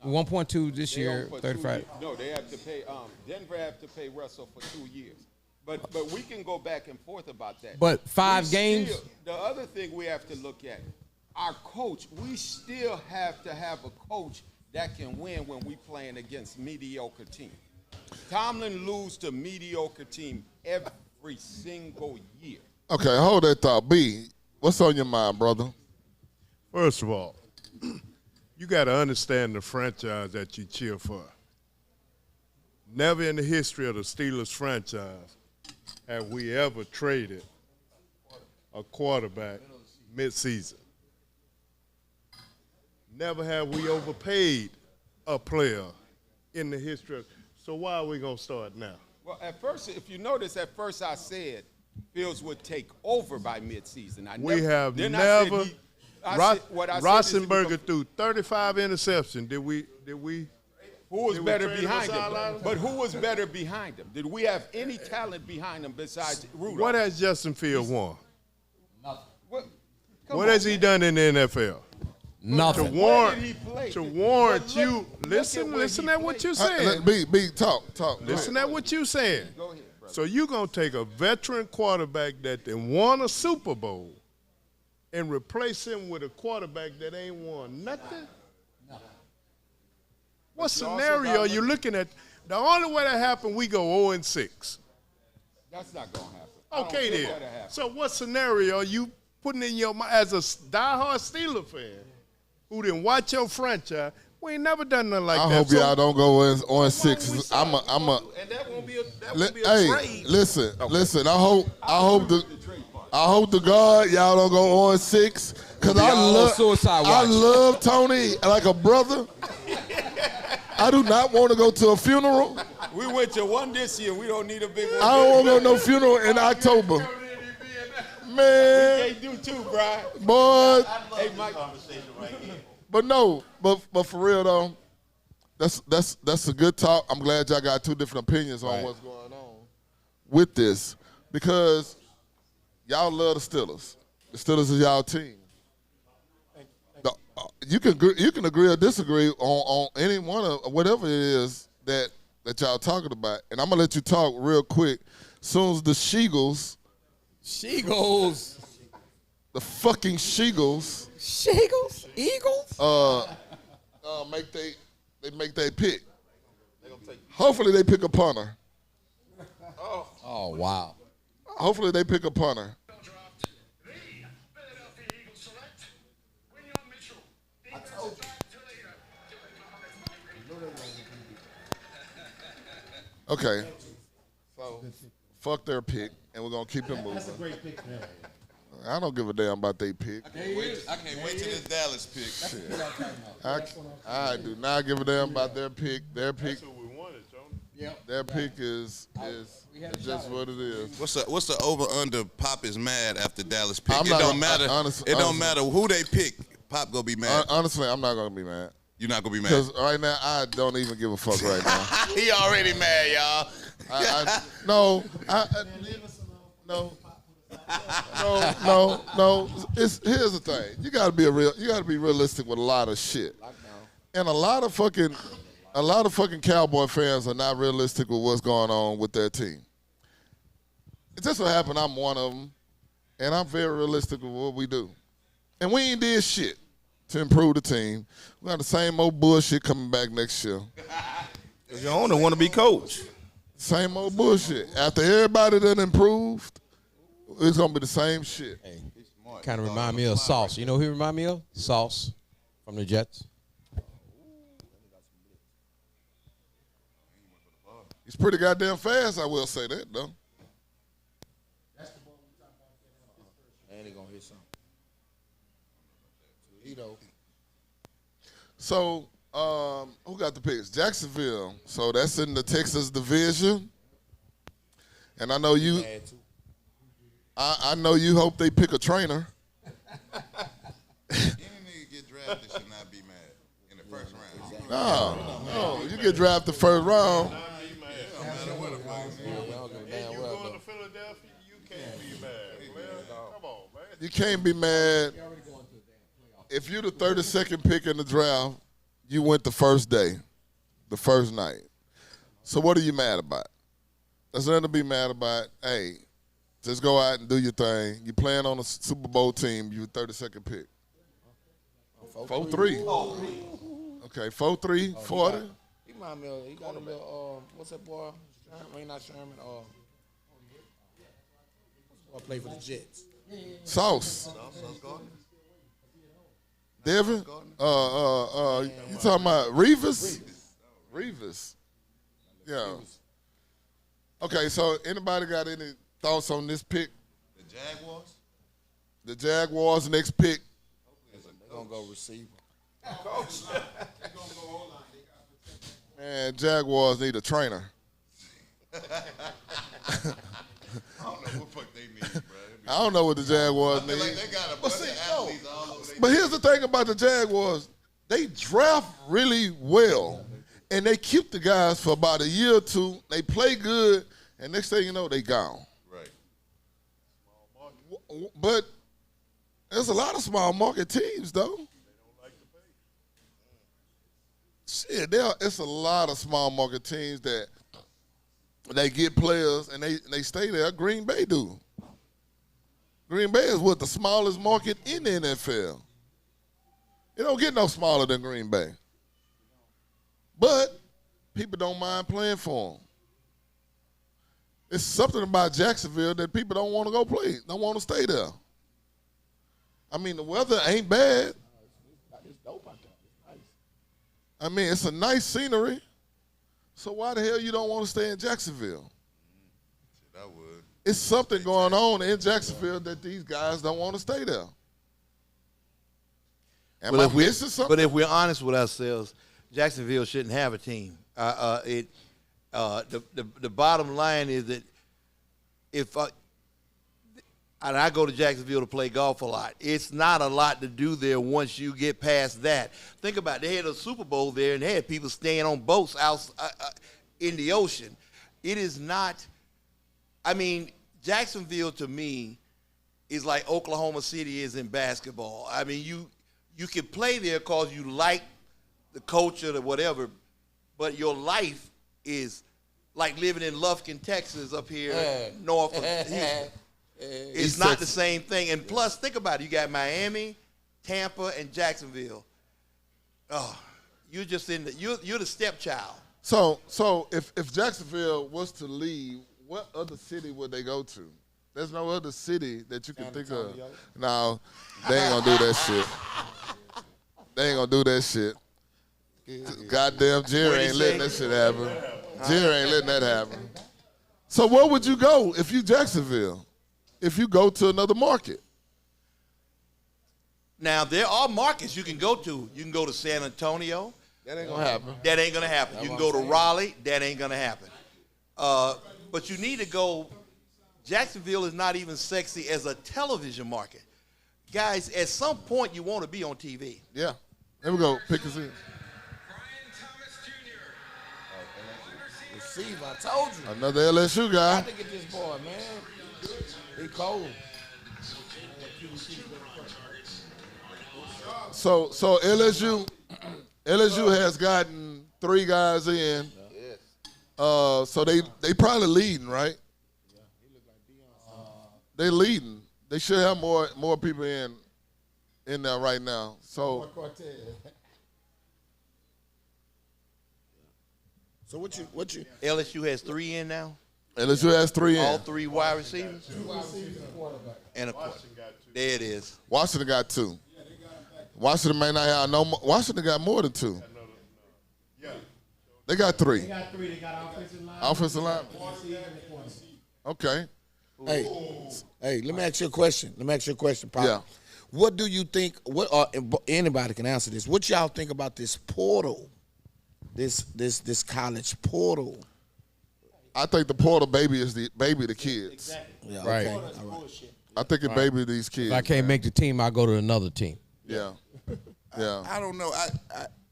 1.2 this year, 35. No, they have to pay. Denver have to pay Russell for 2 years. But we can go back and forth about that. But 5 games. The other thing we have to look at, our coach. We still have to have a coach that can win when we playing against mediocre teams. Tomlin lose to mediocre team every single year. Okay, hold that thought. B, what's on your mind, brother? First of all, you got to understand the franchise that you cheer for. Never in the history of the Steelers franchise have we ever traded a quarterback midseason. Never have we overpaid a player in the history of. So why are we going to start now? Well, at first, if you notice, I said Fields would take over by midseason. Roethlisberger threw 35 interceptions. Did we? Who was better behind him? But who was better behind him? Did we have any talent behind him besides Rudolph? What has Justin Fields won? Nothing. What has he done in the NFL? Nothing. To warrant you, listen at what you're saying. B, talk. Listen at what you're saying. Go ahead, brother. So you're going to take a veteran quarterback that then won a Super Bowl and replace him with a quarterback that ain't won nothing? No. What scenario are you looking at? The only way that happened, we go 0-6. That's not going to happen. Okay, then. So what scenario are you putting in your mind as a diehard Steeler fan who didn't watch your franchise? We ain't never done nothing like that. I hope y'all don't go 0-6. I'm a. And that won't be a trade. Listen. I hope to God y'all don't go 0-6 because I love Tony like a brother. I do not want to go to a funeral. We went to one this year. We don't need a big one. I don't want to go to no funeral in October. Man. They do too, Brian. Boy. Hey, Mike. But for real though, that's a good talk. I'm glad y'all got two different opinions on what's going on with this because y'all love the Steelers. The Steelers is y'all team. You can agree or disagree on any one of whatever it is that y'all talking about, and I'm gonna let you talk real quick. Soon as the Sheagles, the fucking Sheagles, Eagles, make they pick. Hopefully they pick a punter. Oh wow. Hopefully they pick a punter. Okay. So, fuck their pick, and we're going to keep it moving. That's a great pick, man. I don't give a damn about their pick. I can't wait till this Dallas pick. I do not give a damn about their pick. Their pick. That's what we wanted, Tony. Their pick is just what it is. What's the over under? Pop is mad after Dallas pick. It don't matter. It don't matter who they pick. Pop gonna be mad. Honestly, I'm not gonna be mad. You're not gonna be mad because right now I don't even give a fuck right now. He already mad, y'all. No. Here's the thing. You gotta be realistic with a lot of shit. And a lot of fucking Cowboy fans are not realistic with what's going on with their team. It just so happened I'm one of them, and I'm very realistic with what we do. And we ain't did shit to improve the team. We got the same old bullshit coming back next year. Cause your owner want to be coach. Same old bullshit. After everybody done improved, it's gonna be the same shit. Hey, kind of remind me of Sauce. You know who he remind me of? Sauce from the Jets. He's pretty goddamn fast, I will say that, though. And he gonna hit something. So, who got the picks? Jacksonville. So that's in the Texas division. And I know you. I know you hope they pick a trainer. Any nigga get drafted should not be mad in the first round. No, you get drafted first round. You can't be mad. If you're the 32nd pick in the draft, you went the first day, the first night. So what are you mad about? There's nothing to be mad about. Hey, just go out and do your thing. You're playing on a Super Bowl team. You're 32nd pick. 4-3. Okay, 4-3, 40. He remind me of, he got a little, what's that boy? Not Sherman. Boy played for the Jets. Sauce. Devin? You talking about Revis? Revis. Yeah. Okay, so anybody got any thoughts on this pick? The Jaguars? The Jaguars' next pick. They're going to go receiver. Coach. Man, Jaguars need a trainer. I don't know what fuck they need, bro. I don't know what the Jaguars need. Like they got a bunch of athletes all over But here's the thing about the Jaguars. They draft really well, and they keep the guys for about a year or two. They play good, and next thing you know, they gone. Right. But there's a lot of small market teams, though. Shit, it's a lot of small market teams that they get players and they stay there. Green Bay do. Green Bay is what the smallest market in the NFL. It don't get no smaller than Green Bay. But people don't mind playing for them. It's something about Jacksonville that people don't want to go play, don't want to stay there. I mean, the weather ain't bad. I mean, it's a nice scenery. So why the hell you don't want to stay in Jacksonville? Shit, I would. It's something going on in Jacksonville that these guys don't want to stay there. But if we're honest with ourselves, Jacksonville shouldn't have a team. The bottom line is that and I go to Jacksonville to play golf a lot. It's not a lot to do there once you get past that. Think about it. They had a Super Bowl there, and they had people staying on boats out in the ocean. It is not – I mean, Jacksonville to me is like Oklahoma City is in basketball. I mean, you can play there because you like the culture or whatever, but your life is like living in Lufkin, Texas up here north of Houston. It's not the same thing. And plus, think about it. You got Miami, Tampa, and Jacksonville. Oh, you're just you're the stepchild. So if Jacksonville was to leave, what other city would they go to? There's no other city that you can think of. No, they ain't gonna do that shit. They ain't gonna do that shit. Goddamn Jerry What'd he ain't letting say? that shit happen. Jerry ain't letting that happen. So where would you go if you Jacksonville? If you go to another market? Now, there are markets you can go to. You can go to San Antonio. That ain't gonna happen. That ain't gonna happen. You can go to Raleigh. That ain't gonna happen. But you need to go. Jacksonville is not even sexy as a television market. Guys, at some point you want to be on TV. Yeah. Here we go. Pick us in. Receive, I told you. Another LSU guy. I think get this boy, man. He cold. So LSU has gotten 3 guys in. So they probably leading, right? They leading. They should have more people in there right now. So what you LSU has 3 in now. LSU has 3 in. All 3 wide receivers. And a quarterback. There it is. Washington got 2. Washington may not have no more. Washington got more than 2. They got 3. They got 3. They got Offensive line. Okay. Hey, let me ask you a question. Pop. Yeah. What do you think? Anybody can answer this. What y'all think about this portal? This college portal. I think the portal baby is the kids. Exactly. Yeah, Right. Okay. All right. I think it baby these kids. If I can't make the team, I'll go to another team. Yeah. Yeah. I don't know.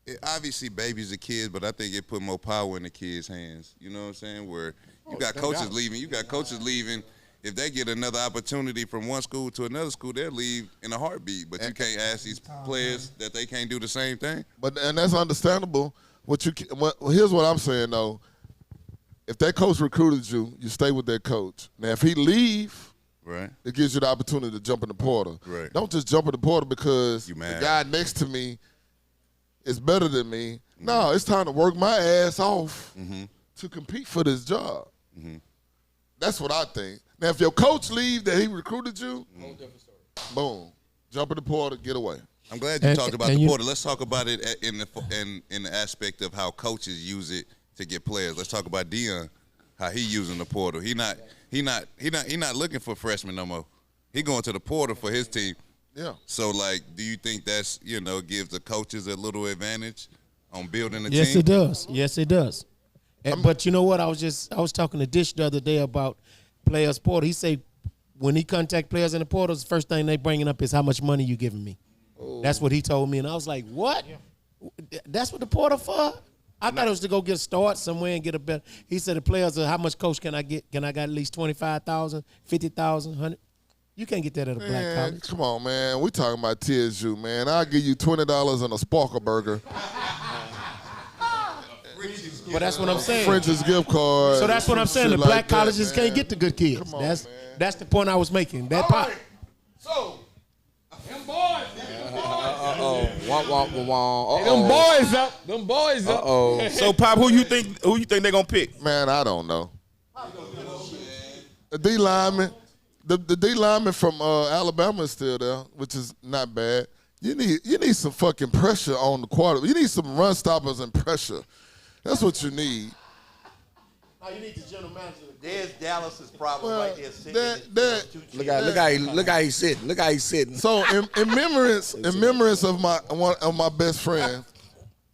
It obviously babies are kids, but I think it put more power in the kids' hands. You know what I'm saying? Where you got coaches leaving. You got coaches leaving. If they get another opportunity from one school to another school, they'll leave in a heartbeat. But you can't ask these players that they can't do the same thing. And that's understandable. Here's what I'm saying though. If that coach recruited you, you stay with that coach. Now if he leave, right, it gives you the opportunity to jump in the portal. Right. Don't just jump in the portal because the mad. guy next to me is better than me. No, it's time to work my ass off to compete for this job. That's what I think. Now, if your coach leaves that he recruited you, boom, jump in the portal, get away. I'm glad you talked about the portal. Let's talk about it in the aspect of how coaches use it to get players. Let's talk about Deion, how he using the portal. He not looking for freshmen no more. He going to the portal for his team. Yeah. So, do you think that's, gives the coaches a little advantage on building a team? Yes, it does. Yes, it does. But you know what? I was talking to Dish the other day about players portal. He said when he contact players in the portal, the first thing they bringing up is how much money you giving me. Oh. That's what he told me, and I was like, what? Yeah. That's what the portal for? I thought it was to go get a start somewhere and get a better. He said the players are how much coach can I get? Can I got at least 25,000, 50,000, 100? You can't get that at a black college. Come on, man. We talking about TSU, man. I'll give you $20 and a Sparkle Burger. But that's what I'm saying. French's gift card. So that's what I'm saying. The like black colleges that, can't get the good kids. Come on, That's the point I was making. That pop. So, them boys. Them boys up. Them boys up. So, Pop, who you think they gonna pick? Man, I don't know. The D lineman, the D lineman from Alabama is still there, which is not bad. You need some fucking pressure on the quarterback. You need some run stoppers and pressure. That's what you need. No, you need the general manager. There's Dallas's problem right there. Look how he's sitting. Look how he's sitting. So in remembrance of my best friend,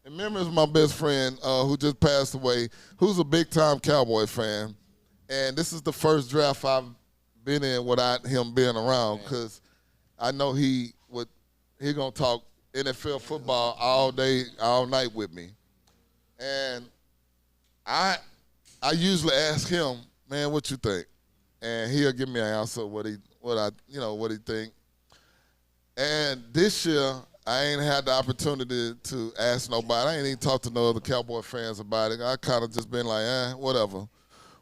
who just passed away, who's a big time Cowboy fan, and this is the first draft I've been in without him being around because I know he gonna talk NFL football all day, all night with me. And I usually ask him, man, what you think? And he'll give me an answer what he think. And this year I ain't had the opportunity to ask nobody. I ain't even talked to no other Cowboy fans about it. I kind of just been like, whatever.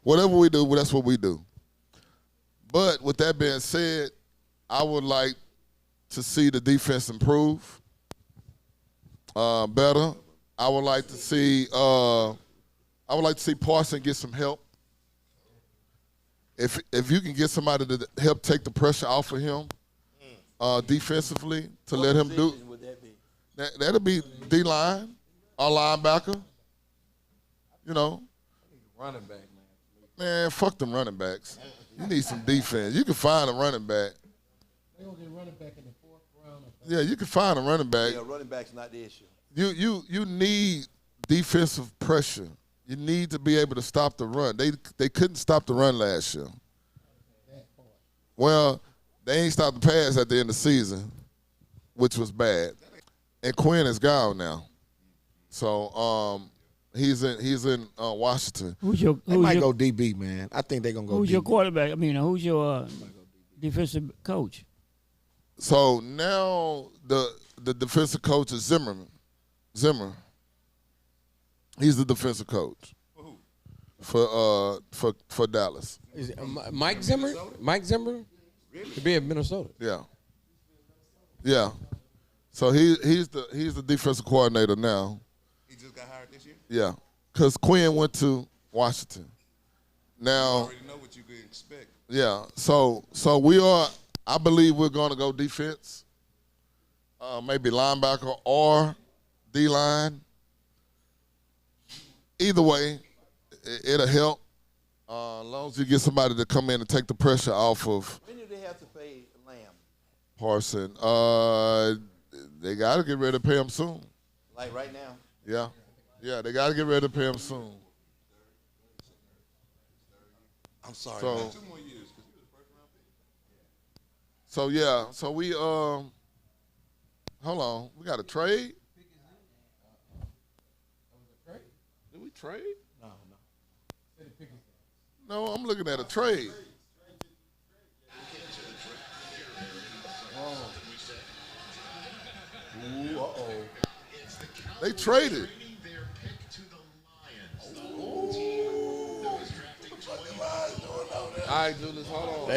Whatever we do, that's what we do. But with that being said, I would like to see the defense improve better. I would like to see Parson get some help. If you can get somebody to help take the pressure off of him defensively to let him do, that'll be D-line, Our linebacker. You know. Running back, man. Man, fuck them running backs. You need some defense. You can find a running back. They gonna get running back in the 4th round. Yeah, you can find a running back. Yeah, running back's not the issue. You need defensive pressure. You need to be able to stop the run. They couldn't stop the run last year. Well, they ain't stopped the pass at the end of the season, which was bad. And Quinn is gone now. So he's in Washington. They might go DB, man. I think they're gonna go. Who's DB. your quarterback? I mean, who's your defensive coach? So now the defensive coach is Zimmer. He's the defensive coach for Dallas. Is it, Mike Zimmer? Mike Zimmer? To be in Minnesota. Yeah. Yeah. So he's the defensive coordinator now. He just got hired this year? Yeah. Because Quinn went to Washington. Now You already know what you can expect. yeah. So I believe we're gonna go defense. Maybe linebacker or D-line. Either way, it'll help. As long as you get somebody to come in and take the pressure off of When do they have to pay Lamb? Parson. They got to get ready to pay him soon. Like right now? Yeah, they got to get ready to pay him soon. I'm sorry. So, man. so we hold on. We got a trade. Did we trade? No, I'm looking at a trade. Ooh, uh-oh. They traded. All right, Julius, hold on.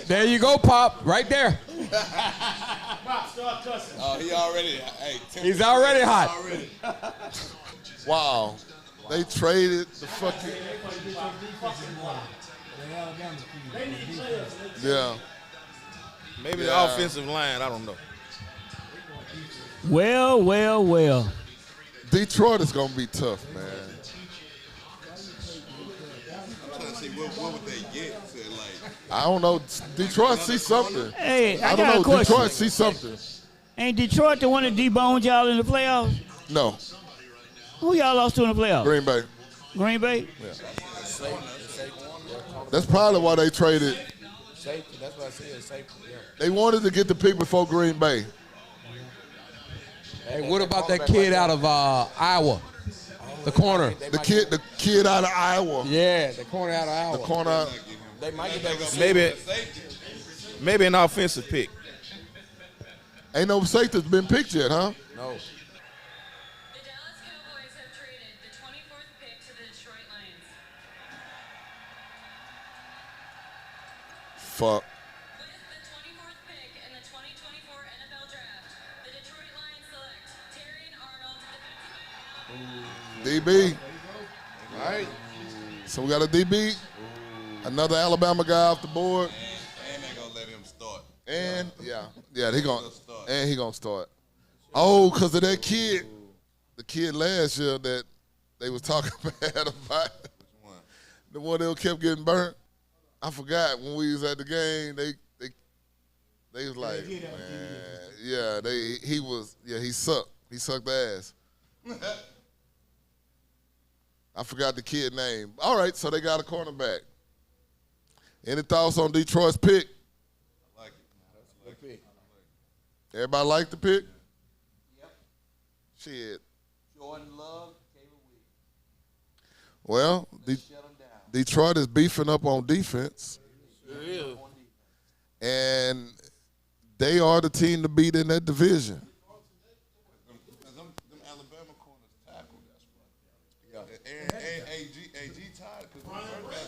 There you go, Pop. Right there. Pop, start cussing. Oh, he already. Hey, He's already hot. Already. Wow. They traded the fucking. Yeah. Maybe the offensive line. I don't know. Well. Detroit is gonna be tough, man. I'm trying to see what would they get to like. I don't know. Detroit see something. Hey, I I got a don't know. question. Detroit see something. Ain't Detroit the one that deboned y'all in the playoffs? No. Who y'all lost to in the playoffs? Green Bay. Green Bay? That's probably why they traded. Safety. That's what I said. Safety. Yeah. They wanted to get the pick before Green Bay. Hey, what about that kid out of Iowa? The corner. The kid out of Iowa. Yeah, the corner out of Iowa. The corner. They might get that. Maybe an offensive pick. Ain't no safety's been picked yet, huh? No. The Dallas Cowboys have traded the 24th pick to the Detroit Lions. Fuck. With the 24th pick in the 2024 NFL Draft, the Detroit Lions select Terrion Arnold, defensive DB. All right. So we got a DB. Another Alabama guy off the board. And they gonna let him start. And he gonna start. Oh, because of that kid, the kid last year that they was talking bad about. Which one? The one that kept getting burnt. I forgot when we was at the game. They was like, man, he sucked. He sucked ass. I forgot the kid name. All right, so they got a cornerback. Any thoughts on Detroit's pick? I like it. Everybody like the pick? Yep. Shit. Jordan Love, Caleb Williams. Well, Shut them down. Detroit is beefing up on defense. And they are the team to beat in that division. Them Alabama corners tackle, that's right. Yeah. And AG tired because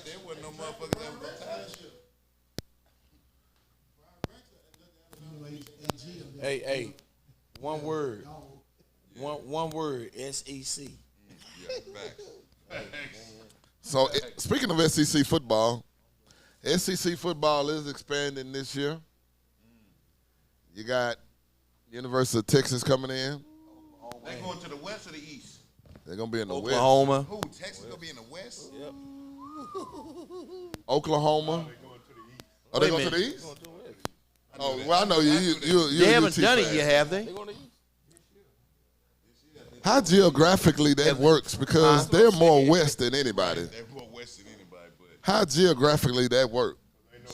there wasn't no motherfuckers that was gonna tackle. Hey, one word. One word. SEC. Yeah, facts. So, speaking of SEC football, SEC football is expanding this year. You got University of Texas coming in. They going to the west or the east? They're gonna be in the Oklahoma. Who? Texas gonna be in the west? Yep. Oklahoma. Are they going to the east? Oh, well, I know you. They haven't done it yet, have they? How geographically that works? Because they're more west than anybody. They're more west than anybody, but How geographically that works?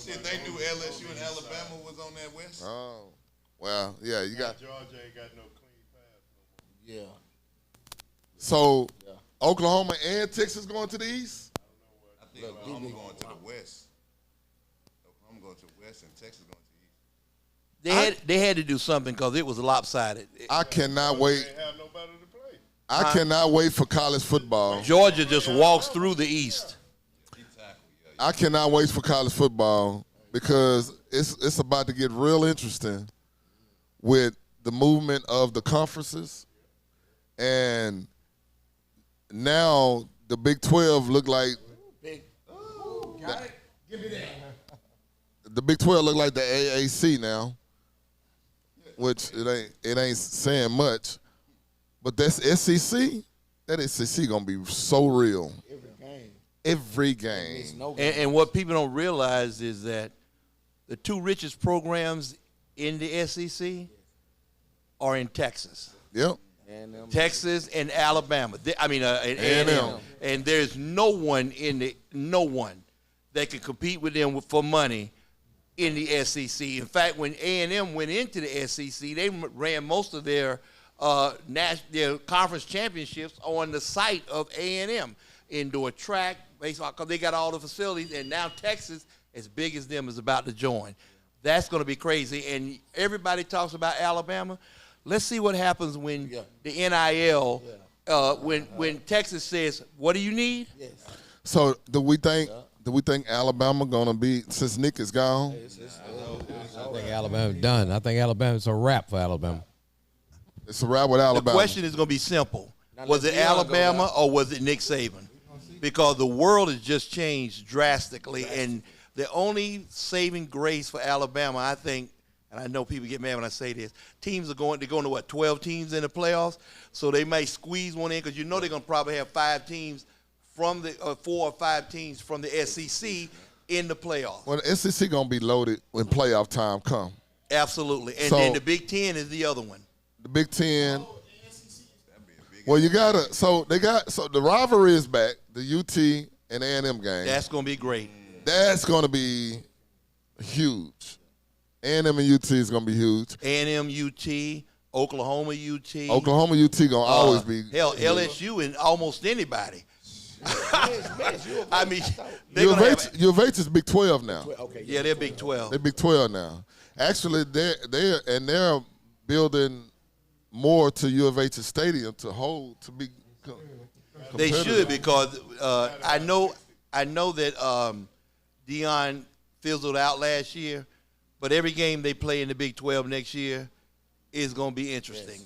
shit, they knew LSU and Alabama was on that west. Oh, well, yeah, you got. Georgia ain't got no clean path no more. Yeah. So, Oklahoma and Texas going to the east? I think Oklahoma going to the west. Oklahoma going to the west and Texas going to the east. They had to do something because it was lopsided. I cannot wait. They have nobody to play. I cannot wait for college football. Georgia just walks through the east. I cannot wait for college football because it's about to get real interesting with the movement of the conferences, and now the Big 12 look like the Big 12 look like the AAC now, which it ain't saying much, but that's SEC. That SEC gonna be so real. Every game. And what people don't realize is that the two richest programs in the SEC are in Texas. Yep. Texas and Alabama. A&M. And there's no one that can compete with them for money in the SEC. In fact, when A&M went into the SEC, they ran most of their conference championships on the site of A&M. Indoor track, baseball, because they got all the facilities, and now Texas, as big as them, is about to join. That's going to be crazy. And everybody talks about Alabama. Let's see what happens when the NIL, when Texas says, "What do you need?" Yes. So do we think Alabama gonna be, since Nick is gone? I think Alabama's done. I think Alabama's a wrap for Alabama. It's a wrap with Alabama. The question is going to be simple: was it Alabama or was it Nick Saban? Because the world has just changed drastically, and the only saving grace for Alabama, I think, and I know people get mad when I say this, they're going to what, 12 teams in the playoffs? So they may squeeze one in because they're going to probably have 5 teams from the 4 or 5 teams from the SEC in the playoffs. Well, the SEC going to be loaded when playoff time come. Absolutely. And then the Big Ten is the other one. The Big Ten. Well, you got to, so the rivalry is back, the UT and A&M game. That's going to be great. That's going to be huge. A&M and UT is going to be huge. A&M, UT, Oklahoma, UT. Oklahoma, UT going to always be. Hell, LSU and almost anybody. I mean, U of H is Big 12 now. Yeah, they're Big 12. They're Big 12 now. Actually, they're building more to U of H's stadium to hold to be. They should, because I know that Deion fizzled out last year, but every game they play in the Big 12 next year is going to be interesting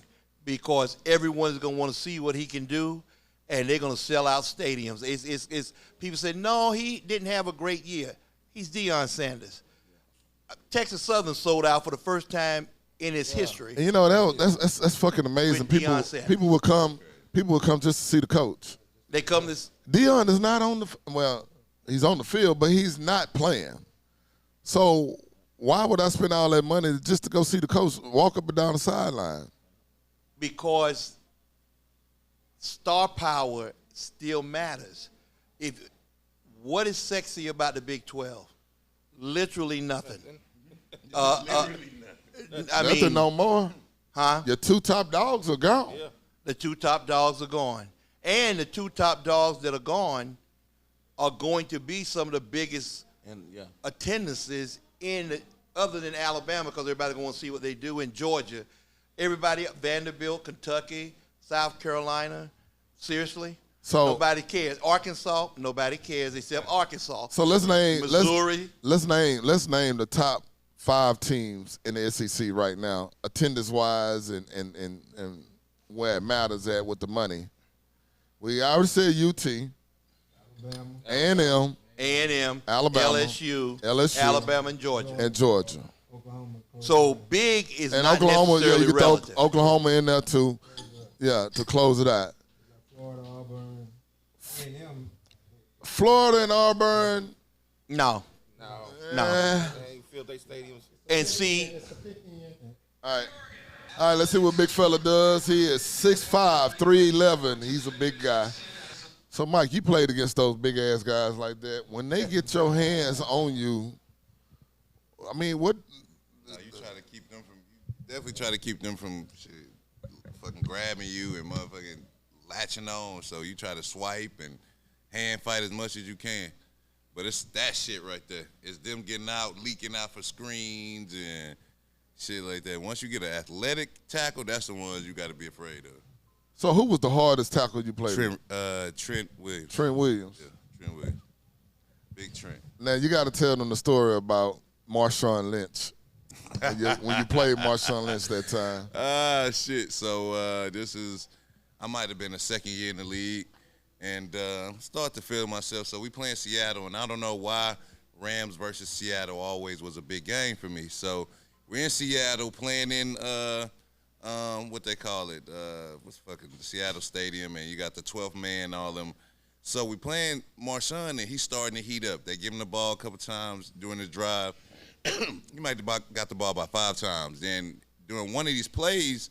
because everyone's going to want to see what he can do, and they're going to sell out stadiums. It's people say, no, he didn't have a great year. He's Deion Sanders. Texas Southern sold out for the first time in its history. And you know that's fucking amazing. People will come just to see the coach. They come this. Deion is not on he's on the field, but he's not playing. So why would I spend all that money just to go see the coach walk up and down the sideline? Because star power still matters. What is sexy about the Big 12? Literally nothing. Nothing no more. Huh? Your 2 top dogs are gone. Yeah. The 2 top dogs are gone. And the 2 top dogs that are gone are going to be some of the biggest attendances other than Alabama, because everybody's going to see what they do in Georgia. Everybody, Vanderbilt, Kentucky, South Carolina, seriously? So nobody cares. Arkansas, nobody cares except Arkansas. So let's name Missouri. Let's name the top 5 teams in the SEC right now, attendance wise and where it matters at with the money. We already said UT, A&M, Alabama, LSU, Alabama, and Georgia. So big is and not Oklahoma, necessarily you can relative. throw Oklahoma in there too. Yeah, to close it out. Florida, Auburn, A&M. Florida and Auburn. No. They ain't filled their stadiums. And see, All right, let's see what big fella does. He is 6'5", 311. He's a big guy. So, Mike, you played against those big-ass guys like that. When they get your hands on you, I mean, what? No, you try to keep them from. You definitely try to keep them from shit, fucking grabbing you and motherfucking latching on. So you try to swipe and hand fight as much as you can. But it's that shit right there. It's them getting out, leaking out for screens and shit like that. Once you get an athletic tackle, that's the ones you got to be afraid of. So who was the hardest tackle you played with? Trent Williams. Trent Williams. Yeah, Trent Williams. Big Trent. Now, you got to tell them the story about Marshawn Lynch. when you played Marshawn Lynch that time. Shit. So I might have been a second year in the league and start to feel myself. So we playing Seattle, and I don't know why Rams versus Seattle always was a big game for me. So we're in Seattle playing in what they call it, what's fucking the Seattle Stadium, and you got the 12th man, all them. So we playing Marshawn, and he's starting to heat up. They give him the ball a couple times during his drive. He might have got the ball about 5 times. Then during one of these plays,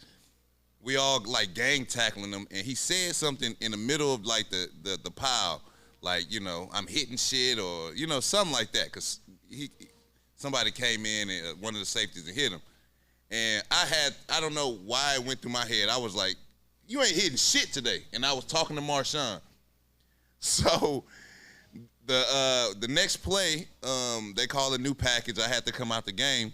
we all like gang tackling him, and he said something in the middle of like the pile, like, you know, I'm hitting shit or, you know, something like that, because somebody came in and one of the safeties and hit him. And I don't know why it went through my head. I was like, you ain't hitting shit today. And I was talking to Marshawn. So the next play, they call a new package. I had to come out the game,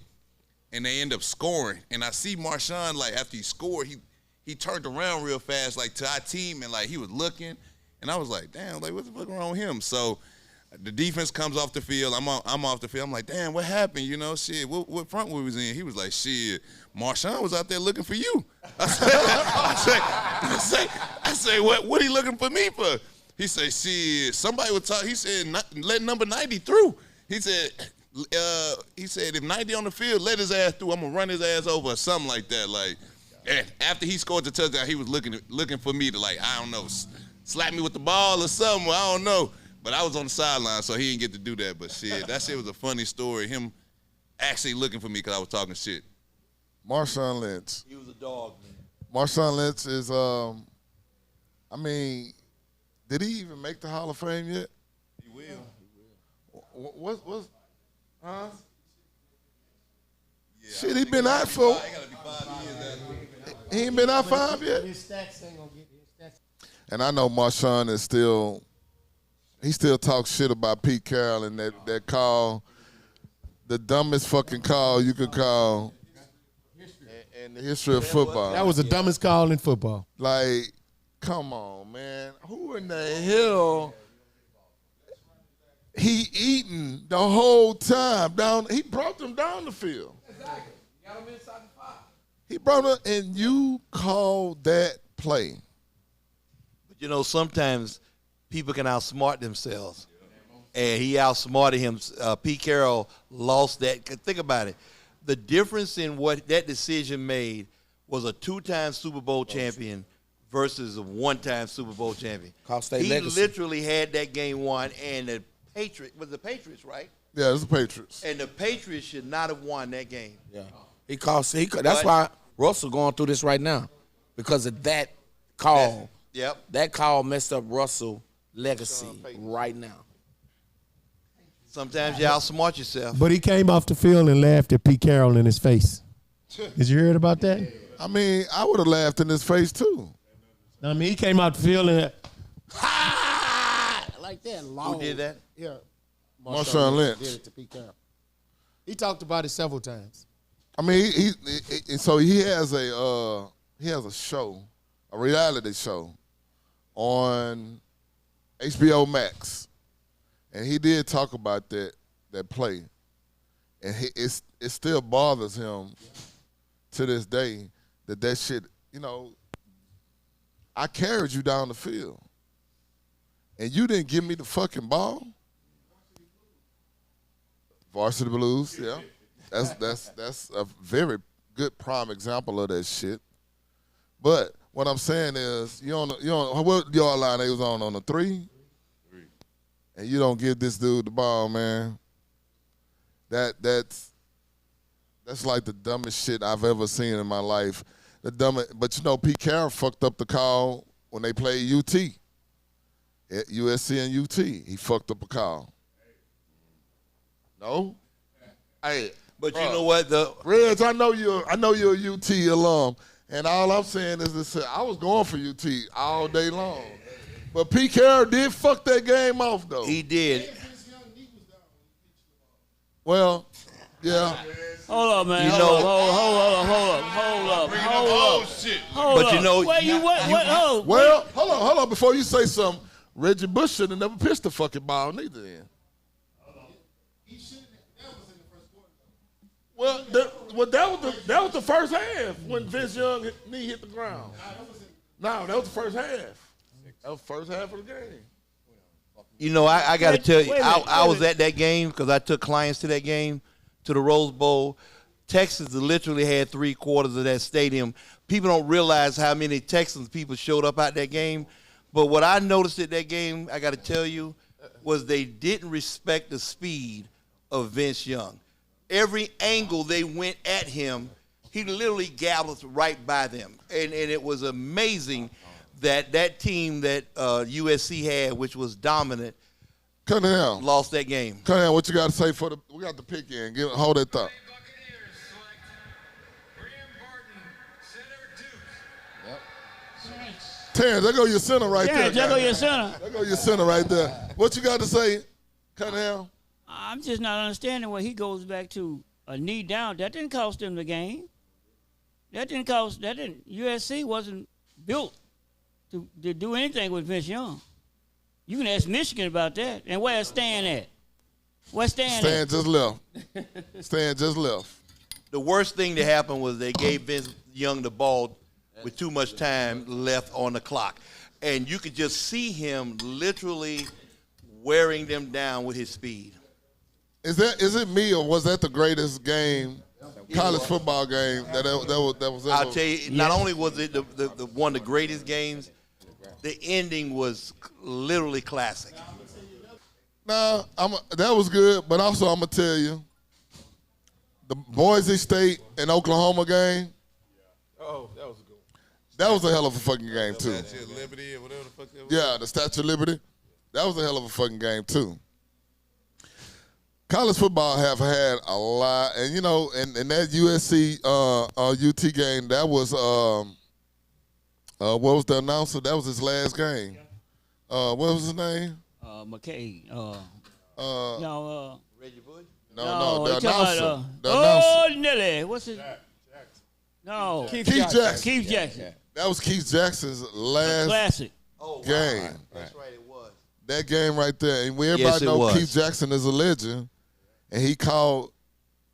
and they end up scoring. And I see Marshawn, like, after he scored, he turned around real fast, like, to our team, and, like, he was looking. And I was like, damn, like, what the fuck wrong with him? So the defense comes off the field. I'm off the field. I'm like, damn, what happened? You know, shit, what front we was in? He was like, shit, Marshawn was out there looking for you. I say, what he looking for me for? He said, shit, somebody would talk. He said, let number 90 through. He said, if 90 on the field, let his ass through. I'm going to run his ass over or something like that. Like, and after he scored the touchdown, he was looking for me to, like, I don't know, slap me with the ball or something. I don't know. But I was on the sideline, so he didn't get to do that. But shit, that shit was a funny story. Him actually looking for me because I was talking shit. Marshawn Lynch. He was a dog, man. Marshawn Lynch is, I mean, did he even make the Hall of Fame yet? He will. What's huh? Yeah, shit, he been out for. He ain't been out 5 yet. His stats ain't gonna get his stats. And I know Marshawn is still. He still talks shit about Pete Carroll and that call, the dumbest fucking call you could call in the history of football. That was the dumbest call in football. Like, come on, man. Who in the hell? He eating the whole time down. He brought them down the field. Exactly. You got him inside the 5. He brought them, and you called that play. But you know, sometimes people can outsmart themselves, and he outsmarted him. Pete Carroll lost that. Think about it. The difference in what that decision made was a 2-time Super Bowl champion versus a 1-time Super Bowl champion. He literally had that game won, and the Patriots, right? Yeah, it was the Patriots. And the Patriots should not have won that game. Yeah, that's why Russell going through this right now, because of that call. Yep. That call messed up Russell legacy right now. Sometimes you outsmart yourself. But he came off the field and laughed at Pete Carroll in his face. Did you hear about that? I mean, I would have laughed in his face too. I mean, he came out the field and like that. Long. Who did that? Yeah, Marshawn Lynch did it to Pete Carroll. He talked about it several times. I mean, so he has a show, a reality show on HBO Max, and he did talk about that play, and it still bothers him to this day that shit. You know, I carried you down the field, and you didn't give me the fucking ball. Varsity Blues, yeah, that's a very good prime example of that shit. But What I'm saying is, you on what yard line they was on the 3? And you don't give this dude the ball, man. That's like the dumbest shit I've ever seen in my life. But you know, Pete Carroll fucked up the call when they played UT. At USC and UT, he fucked up a call. No? Hey, but you know what? Reds, I know you're a UT alum, and all I'm saying is this: I was going for UT all day long, but Pete Carroll did fuck that game off though. He did. Well, yeah. Hold up, man. You hold know- up. But you know, Well, hold on. Before you say something, Reggie Bush should have never pitched the fucking ball neither. Then. Well, that was the first half when Vince Young knee hit the ground. No, that was the first half. That was the first half of the game. You know, I got to tell you, wait a minute, I was at that game because I took clients to that game, to the Rose Bowl. Texas literally had 3/4 of that stadium. People don't realize how many Texans people showed up at that game. But what I noticed at that game, I got to tell you, was they didn't respect the speed of Vince Young. Every angle they went at him, he literally galloped right by them. And it was amazing that team that USC had, which was dominant, Cunningham lost that game. Cunningham, what you got to say for we got the pick in. Hold that thought. Terrence, there go your center right there. There go your center. There go your center right there. What you got to say, Cunningham? I'm just not understanding where he goes back to a knee down. That didn't cost them the game. USC wasn't built to do anything with Vince Young. You can ask Michigan about that. And where's Stan at? Where's Stan Stan at? just left. Stan just left. The worst thing that happened was they gave Vince Young the ball with too much time left on the clock. And you could just see him literally wearing them down with his speed. Is it me or was that the greatest game, college football game that was ever? I'll tell you, not only was it the one of the greatest games, the ending was literally classic. Nah, that was good, but also I'm gonna tell you, the Boise State and Oklahoma game. Oh, that was a good one. That was a hell of a fucking game too. Statue of Liberty or whatever the fuck that was. Yeah, the Statue of Liberty. That was a hell of a fucking game too. College football have had a lot, and you know, and that USC UT game, that was what was the announcer? That was his last game. What was his name? McKay. Reggie Bush? No, the he talking announcer. about, The announcer. Nelly. What's his? No. Keith Jackson. Keith Jackson. That was Keith Jackson's last Classic. game. That's right, it was. That game right there. And everybody Yes, it know was. Keith Jackson is a legend, and he called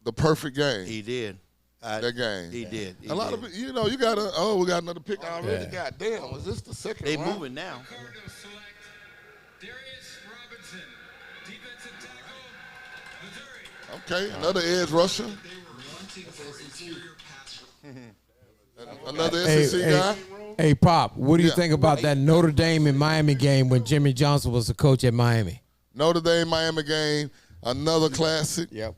the perfect game. He did. That game. He did. A lot of you know, you gotta. Oh, we got another pick already. Yeah. God damn, is this the second? They round? moving now. Okay, another edge rusher. Another SEC guy. Hey, Pop, what do you Yeah. think about that Notre Dame and Miami game when Jimmy Johnson was the coach at Miami? Notre Dame Miami game, another classic. Yep.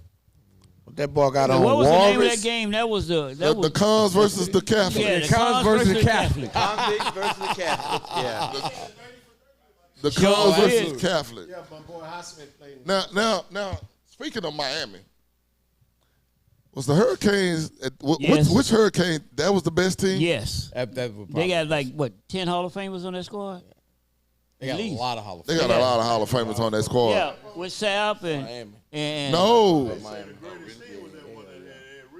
That boy got on What was the name of Walrus. that game? That was The Cons versus the Catholic. Yeah, the Cons versus the Catholic. Convicts versus the Catholics. Yeah. The Sure Cons is. versus Catholic. Yeah, my boy Highsmith played. Now, speaking of Miami, was the Hurricanes? Yes. Which Hurricane? That was the best team. Yes. That They got like, what, 10 Hall of Famers on that squad? They got a lot of Hall of They Fame. got a lot of Hall of Famers on that squad. Yeah, with Sapp and No,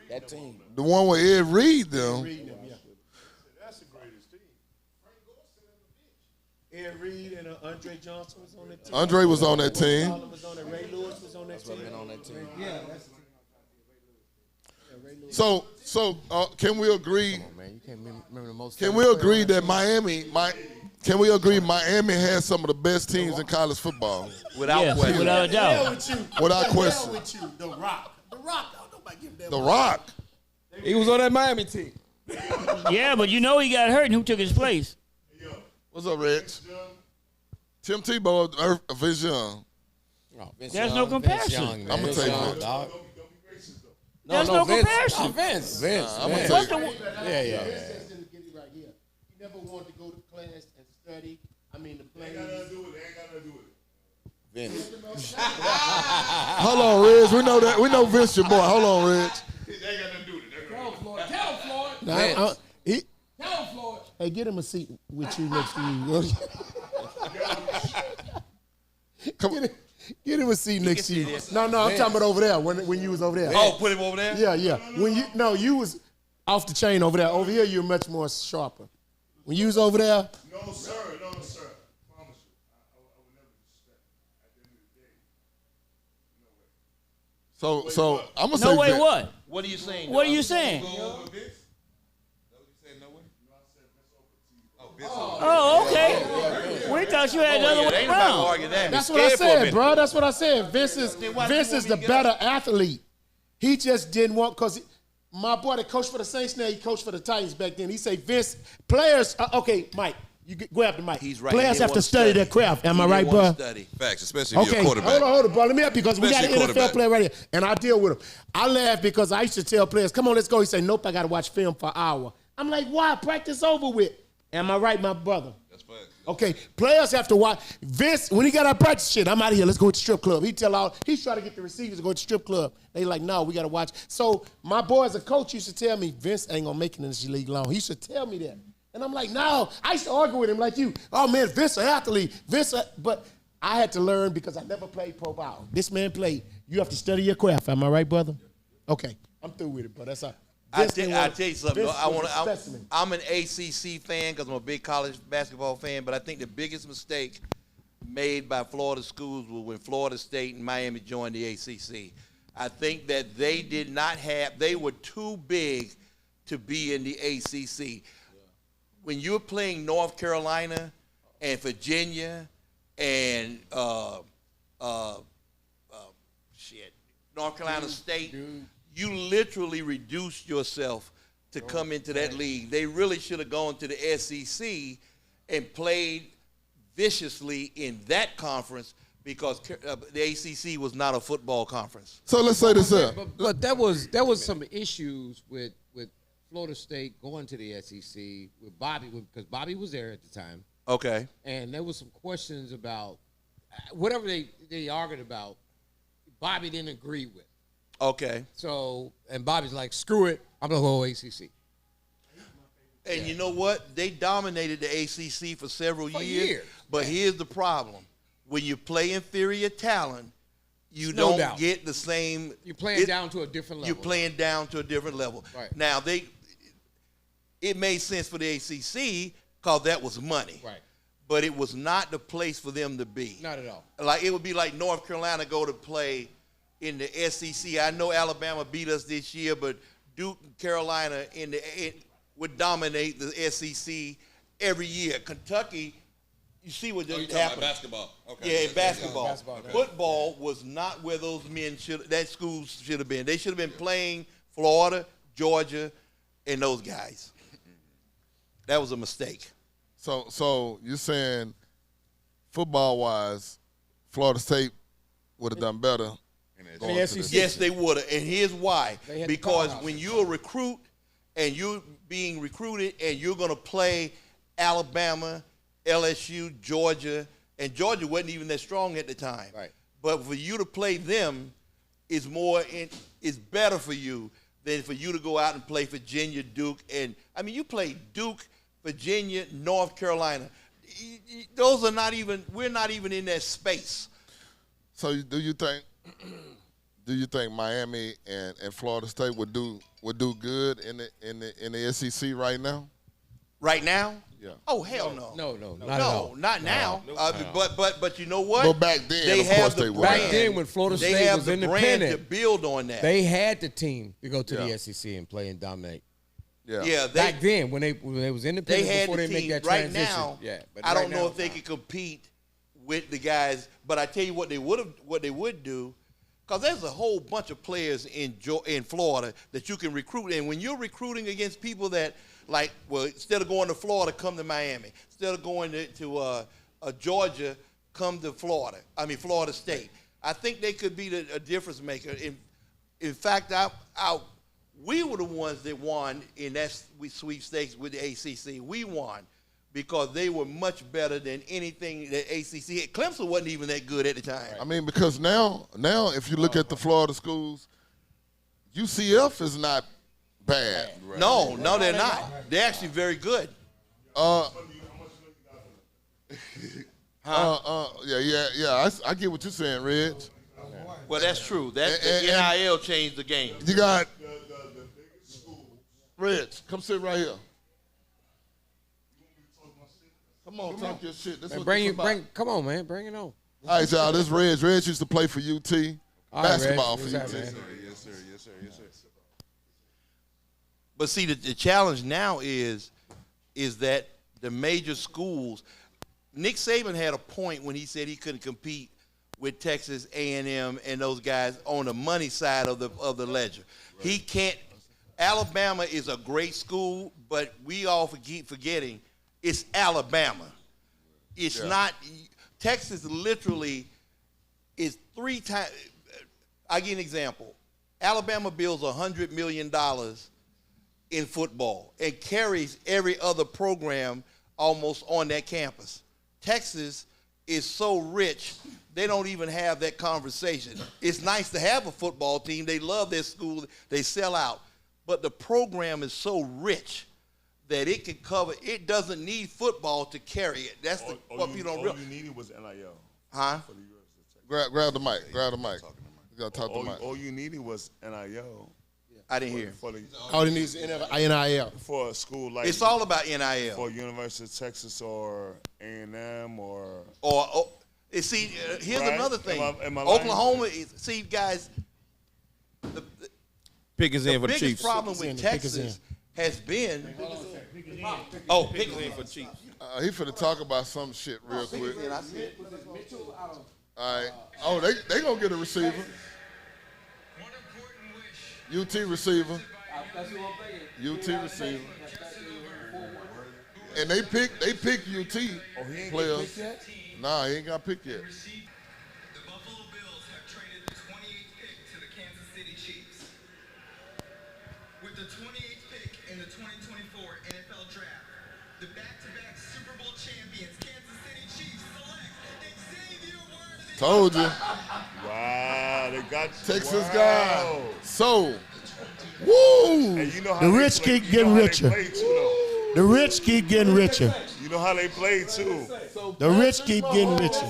That team. the one where Ed Reed them. Ed Reed and Andre Johnson was on that team. Andre was on that team. Was on it. Ray Lewis was on that team. Yeah, that's So can we agree? Man, you can't remember the most. Can we agree that Miami has some of the best teams in college football? Without question. without a doubt. Without question. with you, The Rock. The Rock. Nobody give that. The Rock. He was on that Miami team. Yeah, but you know he got hurt, and who took his place? What's up, Rich? Tim Tebow, Vince Young. There's no comparison. I'm gonna take Vince. There's no comparison. Vince. I'm gonna take. Yeah. He never wanted to go to class and study. I mean, the plays. They ain't got nothing to do with it. Vince. Hold on, Rich. We know that. We know Vince, your boy. Hold on, Rich. They ain't got nothing to do with it. Tell him, Floyd. Tell him, Floyd. Hey, get him a seat with you next to you. Get him a seat next to you. No, I'm talking about over there when you was over there. Oh, put him over there? Yeah. You was off the chain over there. Over here, you're much more sharper. When you was over there. No, sir. Promise you. I would never disrespect. At the end of the day, So I'm gonna say. No way. Vince. What? What are you saying? What are you saying? Oh, okay. We thought you had another way around. That's what I said, bro. That's what I said. Vince is the better athlete. He just didn't want, because my boy that coached for the Saints now, he coached for the Titans back then. He say, Vince, players, okay, Mike, you go after Mike. He's right. Players have to study their craft. Am I right, bro? Facts, especially if you're a quarterback. Hold on, bro. Let me help you, because we got an Especially NFL player right here, and I deal with him. I laugh because I used to tell players, come on, let's go. He say, nope, I got to watch film for an hour. I'm like, why? Practice over with. Am I right, my brother? That's facts. Okay, players have to watch. Vince, when he got our practice shit, I'm out of here. Let's go to the strip club. He's trying to get the receivers to go to the strip club. They like, no, we got to watch. So my boy as a coach used to tell me, Vince ain't going to make it in this league long. He used to tell me that. And I'm like, no. I used to argue with him like you. Oh, man, Vince an athlete. But I had to learn because I never played pro ball. This man played. You have to study your craft. Am I right, brother? Okay, I'm through with it, bro. That's all. I'll tell you something. Vince I'm an ACC fan because I'm a big college basketball fan, but I think the biggest mistake made by Florida schools was when Florida State and Miami joined the ACC. I think that they were too big to be in the ACC. When you're playing North Carolina and Virginia and North Carolina State, you literally reduced yourself to come into that league. They really should have gone to the SEC and played viciously in that conference because the ACC was not a football conference. So let's say this up. But there was some issues with Florida State going to the SEC with Bobby, because Bobby was there at the time. Okay. And there was some questions about whatever they argued about, Bobby didn't agree with. Okay. So, and Bobby's like, screw it, I'm going to go ACC. And you know what? They dominated the ACC for several years. But here's the problem. When you play inferior talent, you don't get the same. You're playing down to a different level. You're playing down to a different level. Right. Now, it made sense for the ACC because that was money. Right. But it was not the place for them to be. Not at all. Like, it would be like North Carolina go to play in the SEC. I know Alabama beat us this year, but Duke and Carolina would dominate the SEC every year. Kentucky, you see what just happened. Basketball. Okay. Yeah, basketball. Okay. Football was not where those men that school should have been. They should have been playing Florida, Georgia, and those guys. That was a mistake. So you're saying football-wise, Florida State would have done better. Yes, they would have. And here's why. Because when you're a recruit and you're being recruited and you're going to play Alabama, LSU, Georgia, and Georgia wasn't even that strong at the time. Right. But for you to play them is better for you than for you to go out and play Virginia, Duke. And, I mean, you play Duke, Virginia, North Carolina. Those are not even, we're not even in that space. So do you think Miami and Florida State would do good in the SEC right now? Right now? Yeah. Oh, hell no. No, not at all. Not now. But you know what? But back then, they of have course the they would. brand. Back then, when Florida They State have was the brand independent, to build on that. they had the team to go to Yeah. the SEC and play and dominate. Yeah, Back then, when they was independent, they had before the they make team. that Right transition. now, But I right don't know now, if they could compete with the guys. But I tell you what they would do, Because there's a whole bunch of players in Florida that you can recruit. And when you're recruiting against people that, like, well, instead of going to Florida, come to Miami. Instead of going to Georgia, come to Florida. Florida State. I think they could be a difference maker. In fact, we were the ones that won in that sweepstakes with the ACC. We won because they were much better than anything that ACC had. Clemson wasn't even that good at the time. Because now if you look at the Florida schools, UCF is not bad. Right. No, they're not. They're actually very good. Yeah. I get what you're saying, Reg. Well, that's true. The NIL changed the game. You got Reg. Come sit right here. Come on, talk your shit. This Come on, man. Bring it on. All right, y'all. This Reg. Reg used to play for UT. Basketball for UT. Yes, sir. But see, the challenge now is that the major schools. Nick Saban had a point when he said he couldn't compete with Texas A&M and those guys on the money side of the ledger. Right. He can't. Alabama is a great school, but we all keep forgetting it's Alabama. It's not. Texas literally is 3 times. I give you an example. Alabama builds $100 million in football and carries every other program almost on that campus. Texas is so rich, they don't even have that conversation. It's nice to have a football team. They love their school. They sell out. But the program is so rich that it can cover. It doesn't need football to carry it. That's what people don't realize. All you needed was NIL. Huh? For the University of Texas. Grab the mic. Grab the mic. You gotta talk to the mic. All you needed was NIL. I didn't hear. All you need is NIL. For a school like. It's all about NIL. For University of Texas or A&M or. See, here's another thing. Am I Oklahoma. See, guys. Pickens in for the biggest Chiefs. problem with Texas has been. Pickens in for the Chiefs. He finna talk about some shit real quick. All right. They gonna get a receiver. UT receiver. UT receiver. And they picked UT players. Nah, he ain't got picked yet. The Buffalo Bills have traded the 28th pick to the Kansas City Chiefs. With the 28th pick in the 2024 NFL Draft, the back-to-back Super Bowl champions, Kansas City Chiefs, select Xavier Worthy. Told you. Wow, they got Texas guy. So, woo! And you know how the rich keep getting richer. The rich keep getting richer. You know how they play too. The rich keep getting richer.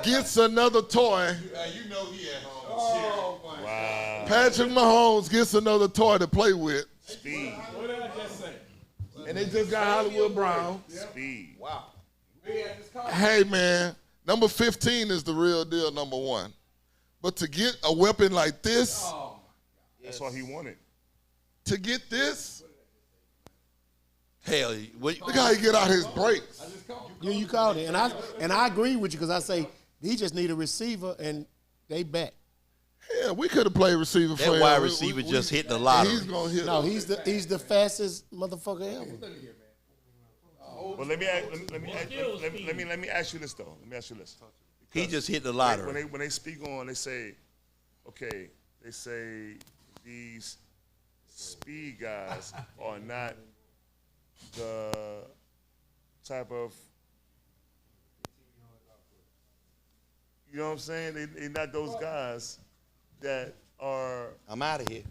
Gets another toy. You know he at home. Wow. Patrick Mahomes gets another toy to play with. Speed. What did I just say? And they just got Hollywood Brown. Speed. Wow. Hey, man, number 15 is the real deal, number 1. But to get a weapon like this, that's all he wanted. To get this, hell, look how he get out his breaks. Yeah, you called it, and I agree with you because I say he just need a receiver and they back. Yeah, we could have played receiver for him. That wide receiver just hit the lottery. He's gonna hit. No, he's the fastest motherfucker ever. Well, let me ask you this though. Let me ask you this. He just hit the lottery. When they speak on, they say, okay, they say these speed guys are not the type of, you know what I'm saying? They're not those guys that are. I'm out of here.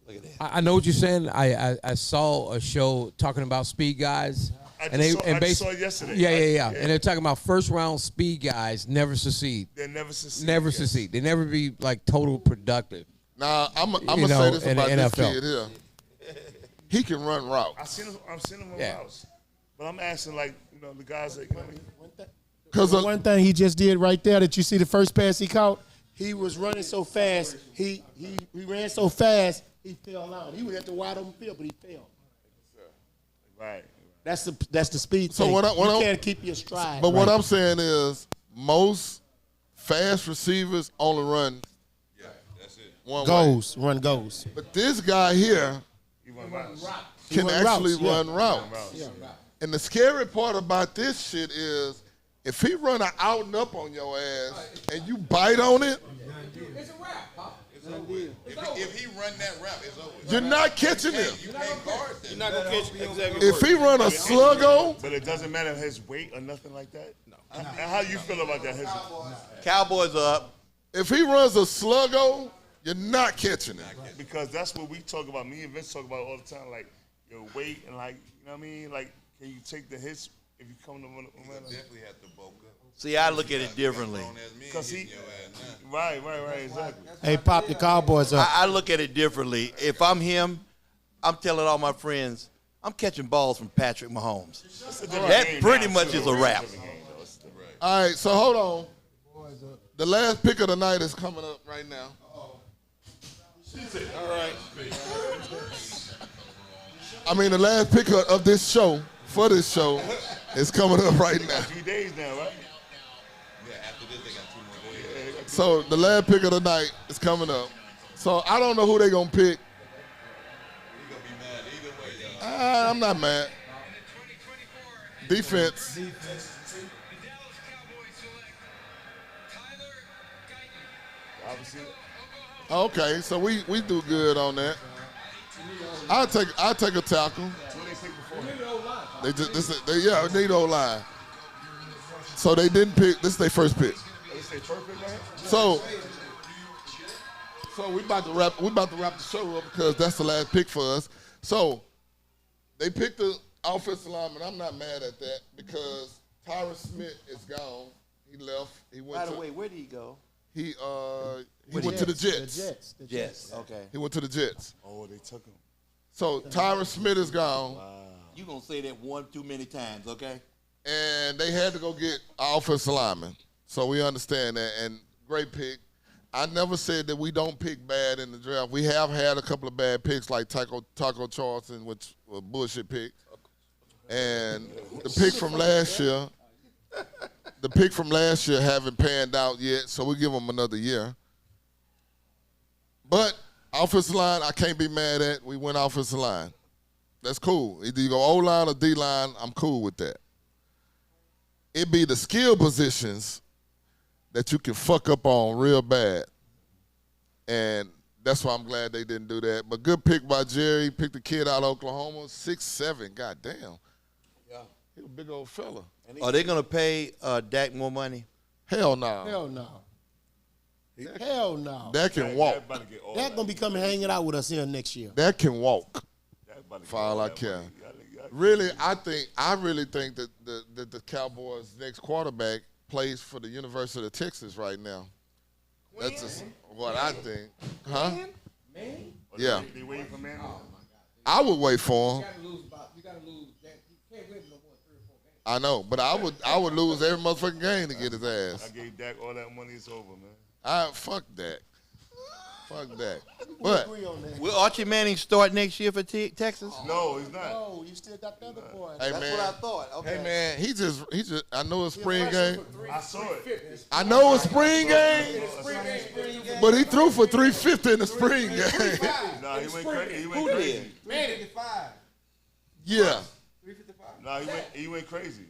Look at that. I know what you're saying. I saw a show talking about speed guys. I just saw it yesterday. Yeah. And they're talking about first round speed guys never succeed. They never succeed. Never succeed. They never be like total productive. Now I'm gonna say this about this kid here. He can run routes. I've seen him on routes, but I'm asking the guys that. Because one thing he just did right there that you see the first pass he caught, he was running so fast. He ran so fast he fell out. He was at the wide open field, but he fell. Right. That's the speed So thing. what you can't keep your stride. But what I'm saying is most fast receivers only run one Goes, way. run goes. But this guy here can actually run routes. And the scary part about this shit is if he run an out and up on your ass and you bite on it, It's a wrap, Pop. If he run that route, it's over. you're not catching him. You can't guard that. You're not gonna catch exactly. If he run a sluggo, But it doesn't matter his weight or nothing like that? No. How you feel about that? Cowboys are up. if he runs a sluggo, you're not catching him. Because that's what we talk about. Me and Vince talk about all the time, like your weight and like, you know what I mean? Like, can you take the hits if you come to one? Definitely have to bulk up. See, I look at it differently. Because he, right, exactly. Hey, Pop, the Cowboys up. I look at it differently. If I'm him, I'm telling all my friends, I'm catching balls from Patrick Mahomes. That pretty much is a wrap. All right, so hold on. The last pick of the night is coming up right now. All right. I mean, the last pick of this show, for this show, is coming up right now. 3 days now, right? Yeah, after this, they got 2 more days. So the last pick of the night is coming up. So I don't know who they're going to pick. You're going to be mad either way, y'all. I'm not mad. Defense. Okay, so we do good on that. I'll take a tackle. They need O-line. So they didn't pick. This is their first pick. So we about to wrap the show up because that's the last pick for us. So they picked the offensive lineman. I'm not mad at that because Tyron Smith is gone. He left. He went. By the way, where did he go? He went to the Jets. The Jets. Okay. He went to the Jets. Oh, they took him. So Tyron Smith is gone. Wow. You gonna say that one too many times, okay? And they had to go get an offensive lineman. So we understand that. And great pick. I never said that we don't pick bad in the draft. We have had a couple of bad picks like Taco Charleston, which was a bullshit pick. And the pick from last year, haven't panned out yet, so we give them another year. But offensive line, I can't be mad at. We went offensive line. That's cool. Either you go O-line or D-line, I'm cool with that. It be the skill positions that you can fuck up on real bad. And that's why I'm glad they didn't do that. But good pick by Jerry. Picked the kid out of Oklahoma, 6'7". God damn. Yeah. He a big old fella. Are they gonna pay Dak more money? Hell no. Hell no. Hell no. That can walk. That gonna be coming hanging out with us here next year. That can walk. For all I care. Really, I really think that the Cowboys' next quarterback plays for the University of Texas right now. That's just what I think. Huh? Man? Yeah. They waiting for man? I would wait for him. You gotta lose that. You can't win no more 3 or 4 games. I know, but I would lose every motherfucking game to get his ass. I gave Dak all that money. It's over, man. Fuck that. Fuck that. But will Archie Manning start next year for Texas? No, he's not. No, you still got the other boy. Hey, That's man. what I thought. Okay. Hey man, he just. I know it's spring game. I saw it. I know it's spring game. But he threw for 350 in the spring game. Nah, he went crazy. He went crazy. Manning. Yeah. Nah, he went crazy.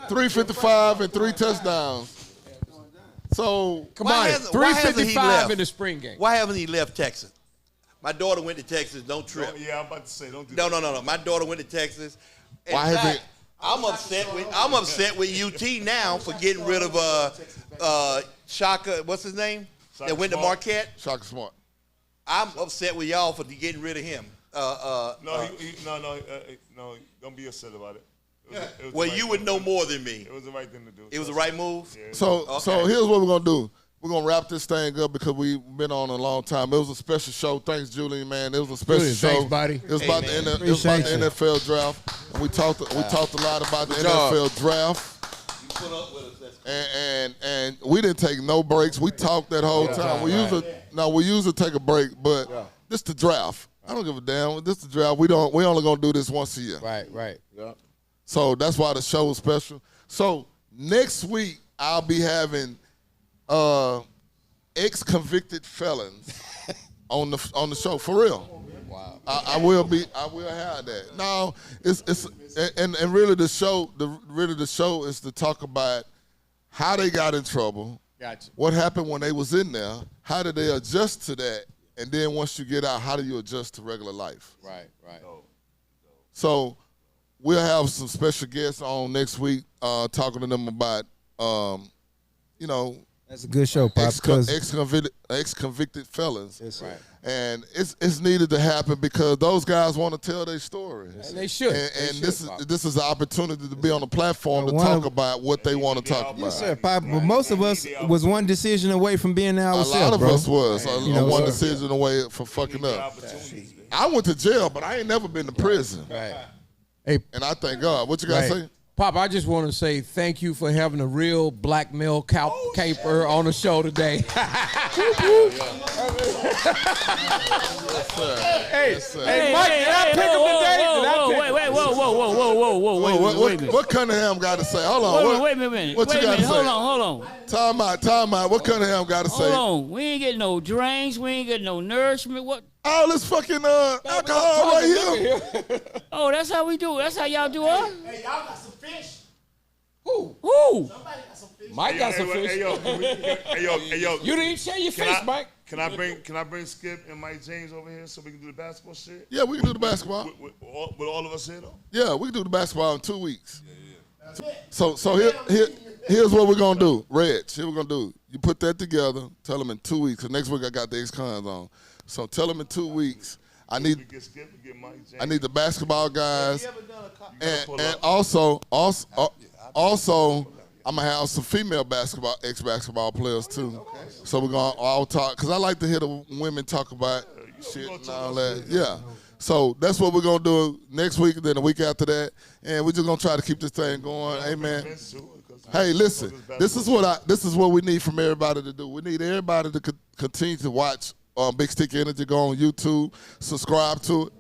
355 and 3 touchdowns. So Why 355 in the spring game. Why haven't he left Texas? My daughter went to Texas. Don't trip. Yeah, I'm about to say, don't do No, that. no. My daughter went to Texas. In Why fact, hasn't- I'm upset with UT now for getting rid of Shaka. What's his name? Shaka That went to Smart. Marquette. Shaka Smart. I'm upset with y'all for getting rid of him. No, don't be upset about it. It was Well, the right you would thing know to do. more than me. It was the right thing to do. It was the right move. Yeah. So here's what we're gonna do. We're gonna wrap this thing up because we've been on a long time. It was a special show. Thanks, Julian, man. It was a special Julian, show. thanks, buddy. It was about the NFL draft, and we talked a lot about the NFL draft. You put up with us. That's cool. And we didn't take no breaks. We talked that whole time. We usually take a break, but this the draft. I don't give a damn. This the draft. We only gonna do this once a year. Right. Yeah. So that's why the show was special. So next week I'll be having ex-convicted felons on the show for real. Wow. I will have that. No, and really the show is to talk about how they got in trouble. Gotcha. What happened when they was in there? How did they adjust to that? And then once you get out, how do you adjust to regular life? Right. So we'll have some special guests on next week talking to them about, That's a good show, Pop. ex-convicted felons. That's right. And it's needed to happen because those guys want to tell their story. And they should. And this is an opportunity to be on the platform to talk about what they want to talk about. Yes, sir, Pop. But most of us was one decision away from being there ourselves, A lot of bro. us was one sir. decision away from fucking up. I went to jail, but I ain't never been to prison. Right. Hey, and I thank God. What you got to say? Pop, I just want to say thank you for having a real black male caper on the show today. Hey, Mike, did I pick him today? What Cunningham got to say? Hold on. Wait a minute. What you got to say? Hold on. Time out. What Cunningham got to say? Hold on. We ain't getting no drinks. We ain't getting no nourishment. What? All this fucking alcohol right here. Oh, that's how we do it. That's how y'all do it? Hey, y'all got some fish. Who? Somebody got some fish. Mike got some fish. Hey, yo. You didn't share your fish, Mike. Can I bring Skip and Mike James over here so we can do the basketball shit? Yeah, we can do the basketball. With all of us here, though? Yeah, we can do the basketball in 2 weeks. Yeah. So here's what we're going to do. Reg, here we're going to do. You put that together, tell them in 2 weeks. So next week I got the ex-cons on. So tell them in 2 weeks. I need the basketball guys. And also I'm going to have some female ex-basketball players, too. Okay. So we're going to all talk, because I like to hear the women talk about shit and all that. Yeah. So that's what we're going to do next week, then the week after that. And we're just going to try to keep this thing going. Amen. Hey, listen, this is what we need from everybody to do. We need everybody to continue to watch Big Stick Energy. Go on YouTube, subscribe to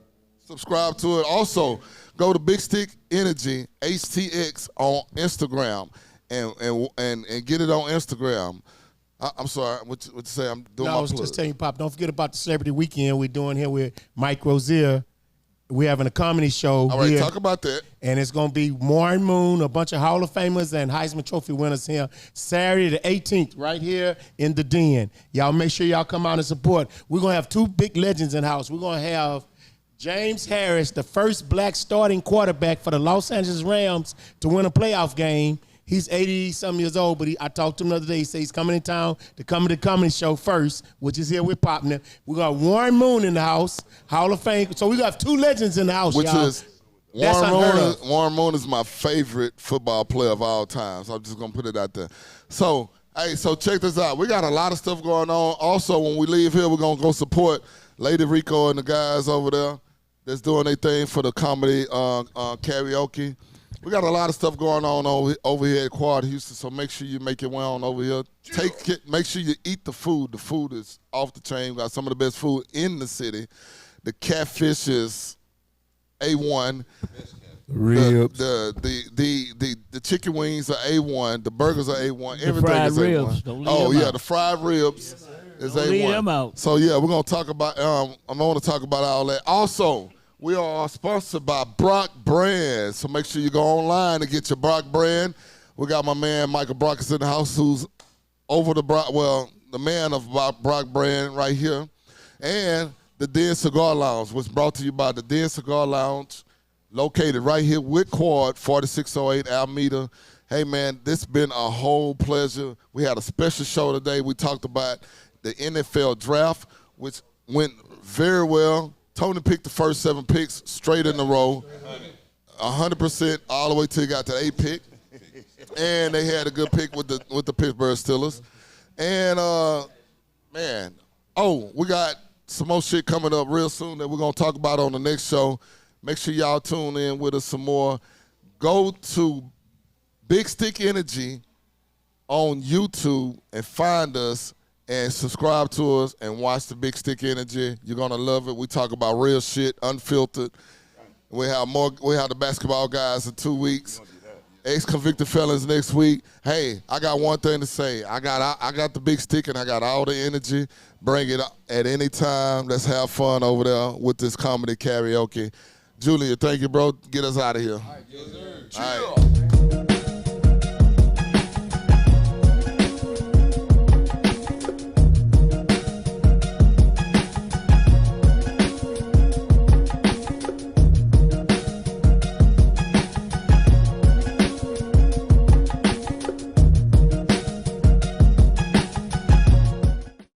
it. Also, go to Big Stick Energy HTX on Instagram and get it on Instagram. I'm sorry, what you say? I'm doing I was just telling you, Pop, don't forget about the Celebrity Weekend we're doing here with Mike Rozier. We're having a comedy show. All right, here, talk about that. And it's going to be Warren Moon, a bunch of Hall of Famers and Heisman Trophy winners here Saturday the 18th right here in the Den. Y'all make sure y'all come out and support. We're going to have two big legends in the house. We're going to have James Harris, the first black starting quarterback for the Los Angeles Rams to win a playoff game. He's 80-something years old, but I talked to him the other day. He said he's coming in town to come to the comedy show first, which is here with Popner. We got Warren Moon in the house, Hall of Fame. So we got two legends in the house, which y'all. Is Warren Moon is my favorite football player of all time. So I'm just going to put it out there. So, hey, check this out. We got a lot of stuff going on. Also, when we leave here, we're going to go support Lady Rico and the guys over there that's doing their thing for the comedy karaoke. We got a lot of stuff going on over here at Quad Houston, so make sure you make your way on over here. Make sure you eat the food. The food is off the chain. We got some of the best food in the city. The catfish is A1. Ribs. The chicken wings are A1. The burgers are A1. Everything fried is ribs. A1. Don't leave them out. The fried ribs is Don't A1. leave them out. So yeah, we're gonna talk about. I want to talk about all that. Also, we are sponsored by Brock Brand, so make sure you go online and get your Brock Brand. We got my man Michael Brock is in the house, who's over the man of Brock Brand right here, and the Den Cigar Lounge, was brought to you by the Den Cigar Lounge, located right here with Quad, 4608 Almeda. Hey man, this been a whole pleasure. We had a special show today. We talked about the NFL Draft, which went very well. Tony picked the first 7 picks straight in a row, 100% all the way till he got to the 8th pick, and they had a good pick with the Pittsburgh Steelers. And we got some more shit coming up real soon that we're gonna talk about on the next show. Make sure y'all tune in with us some more. Go to Big Stick Energy on YouTube and find us. And subscribe to us and watch the Big Stick Energy. You're gonna love it. We talk about real shit, unfiltered. We have the basketball guys in 2 weeks. ex-convicted felons next week. Hey, I got one thing to say. I got the big stick and I got all the energy. Bring it at any time. Let's have fun over there with this comedy karaoke. Julia, thank you, bro. Get us out of here. All right, yes, sir. All right.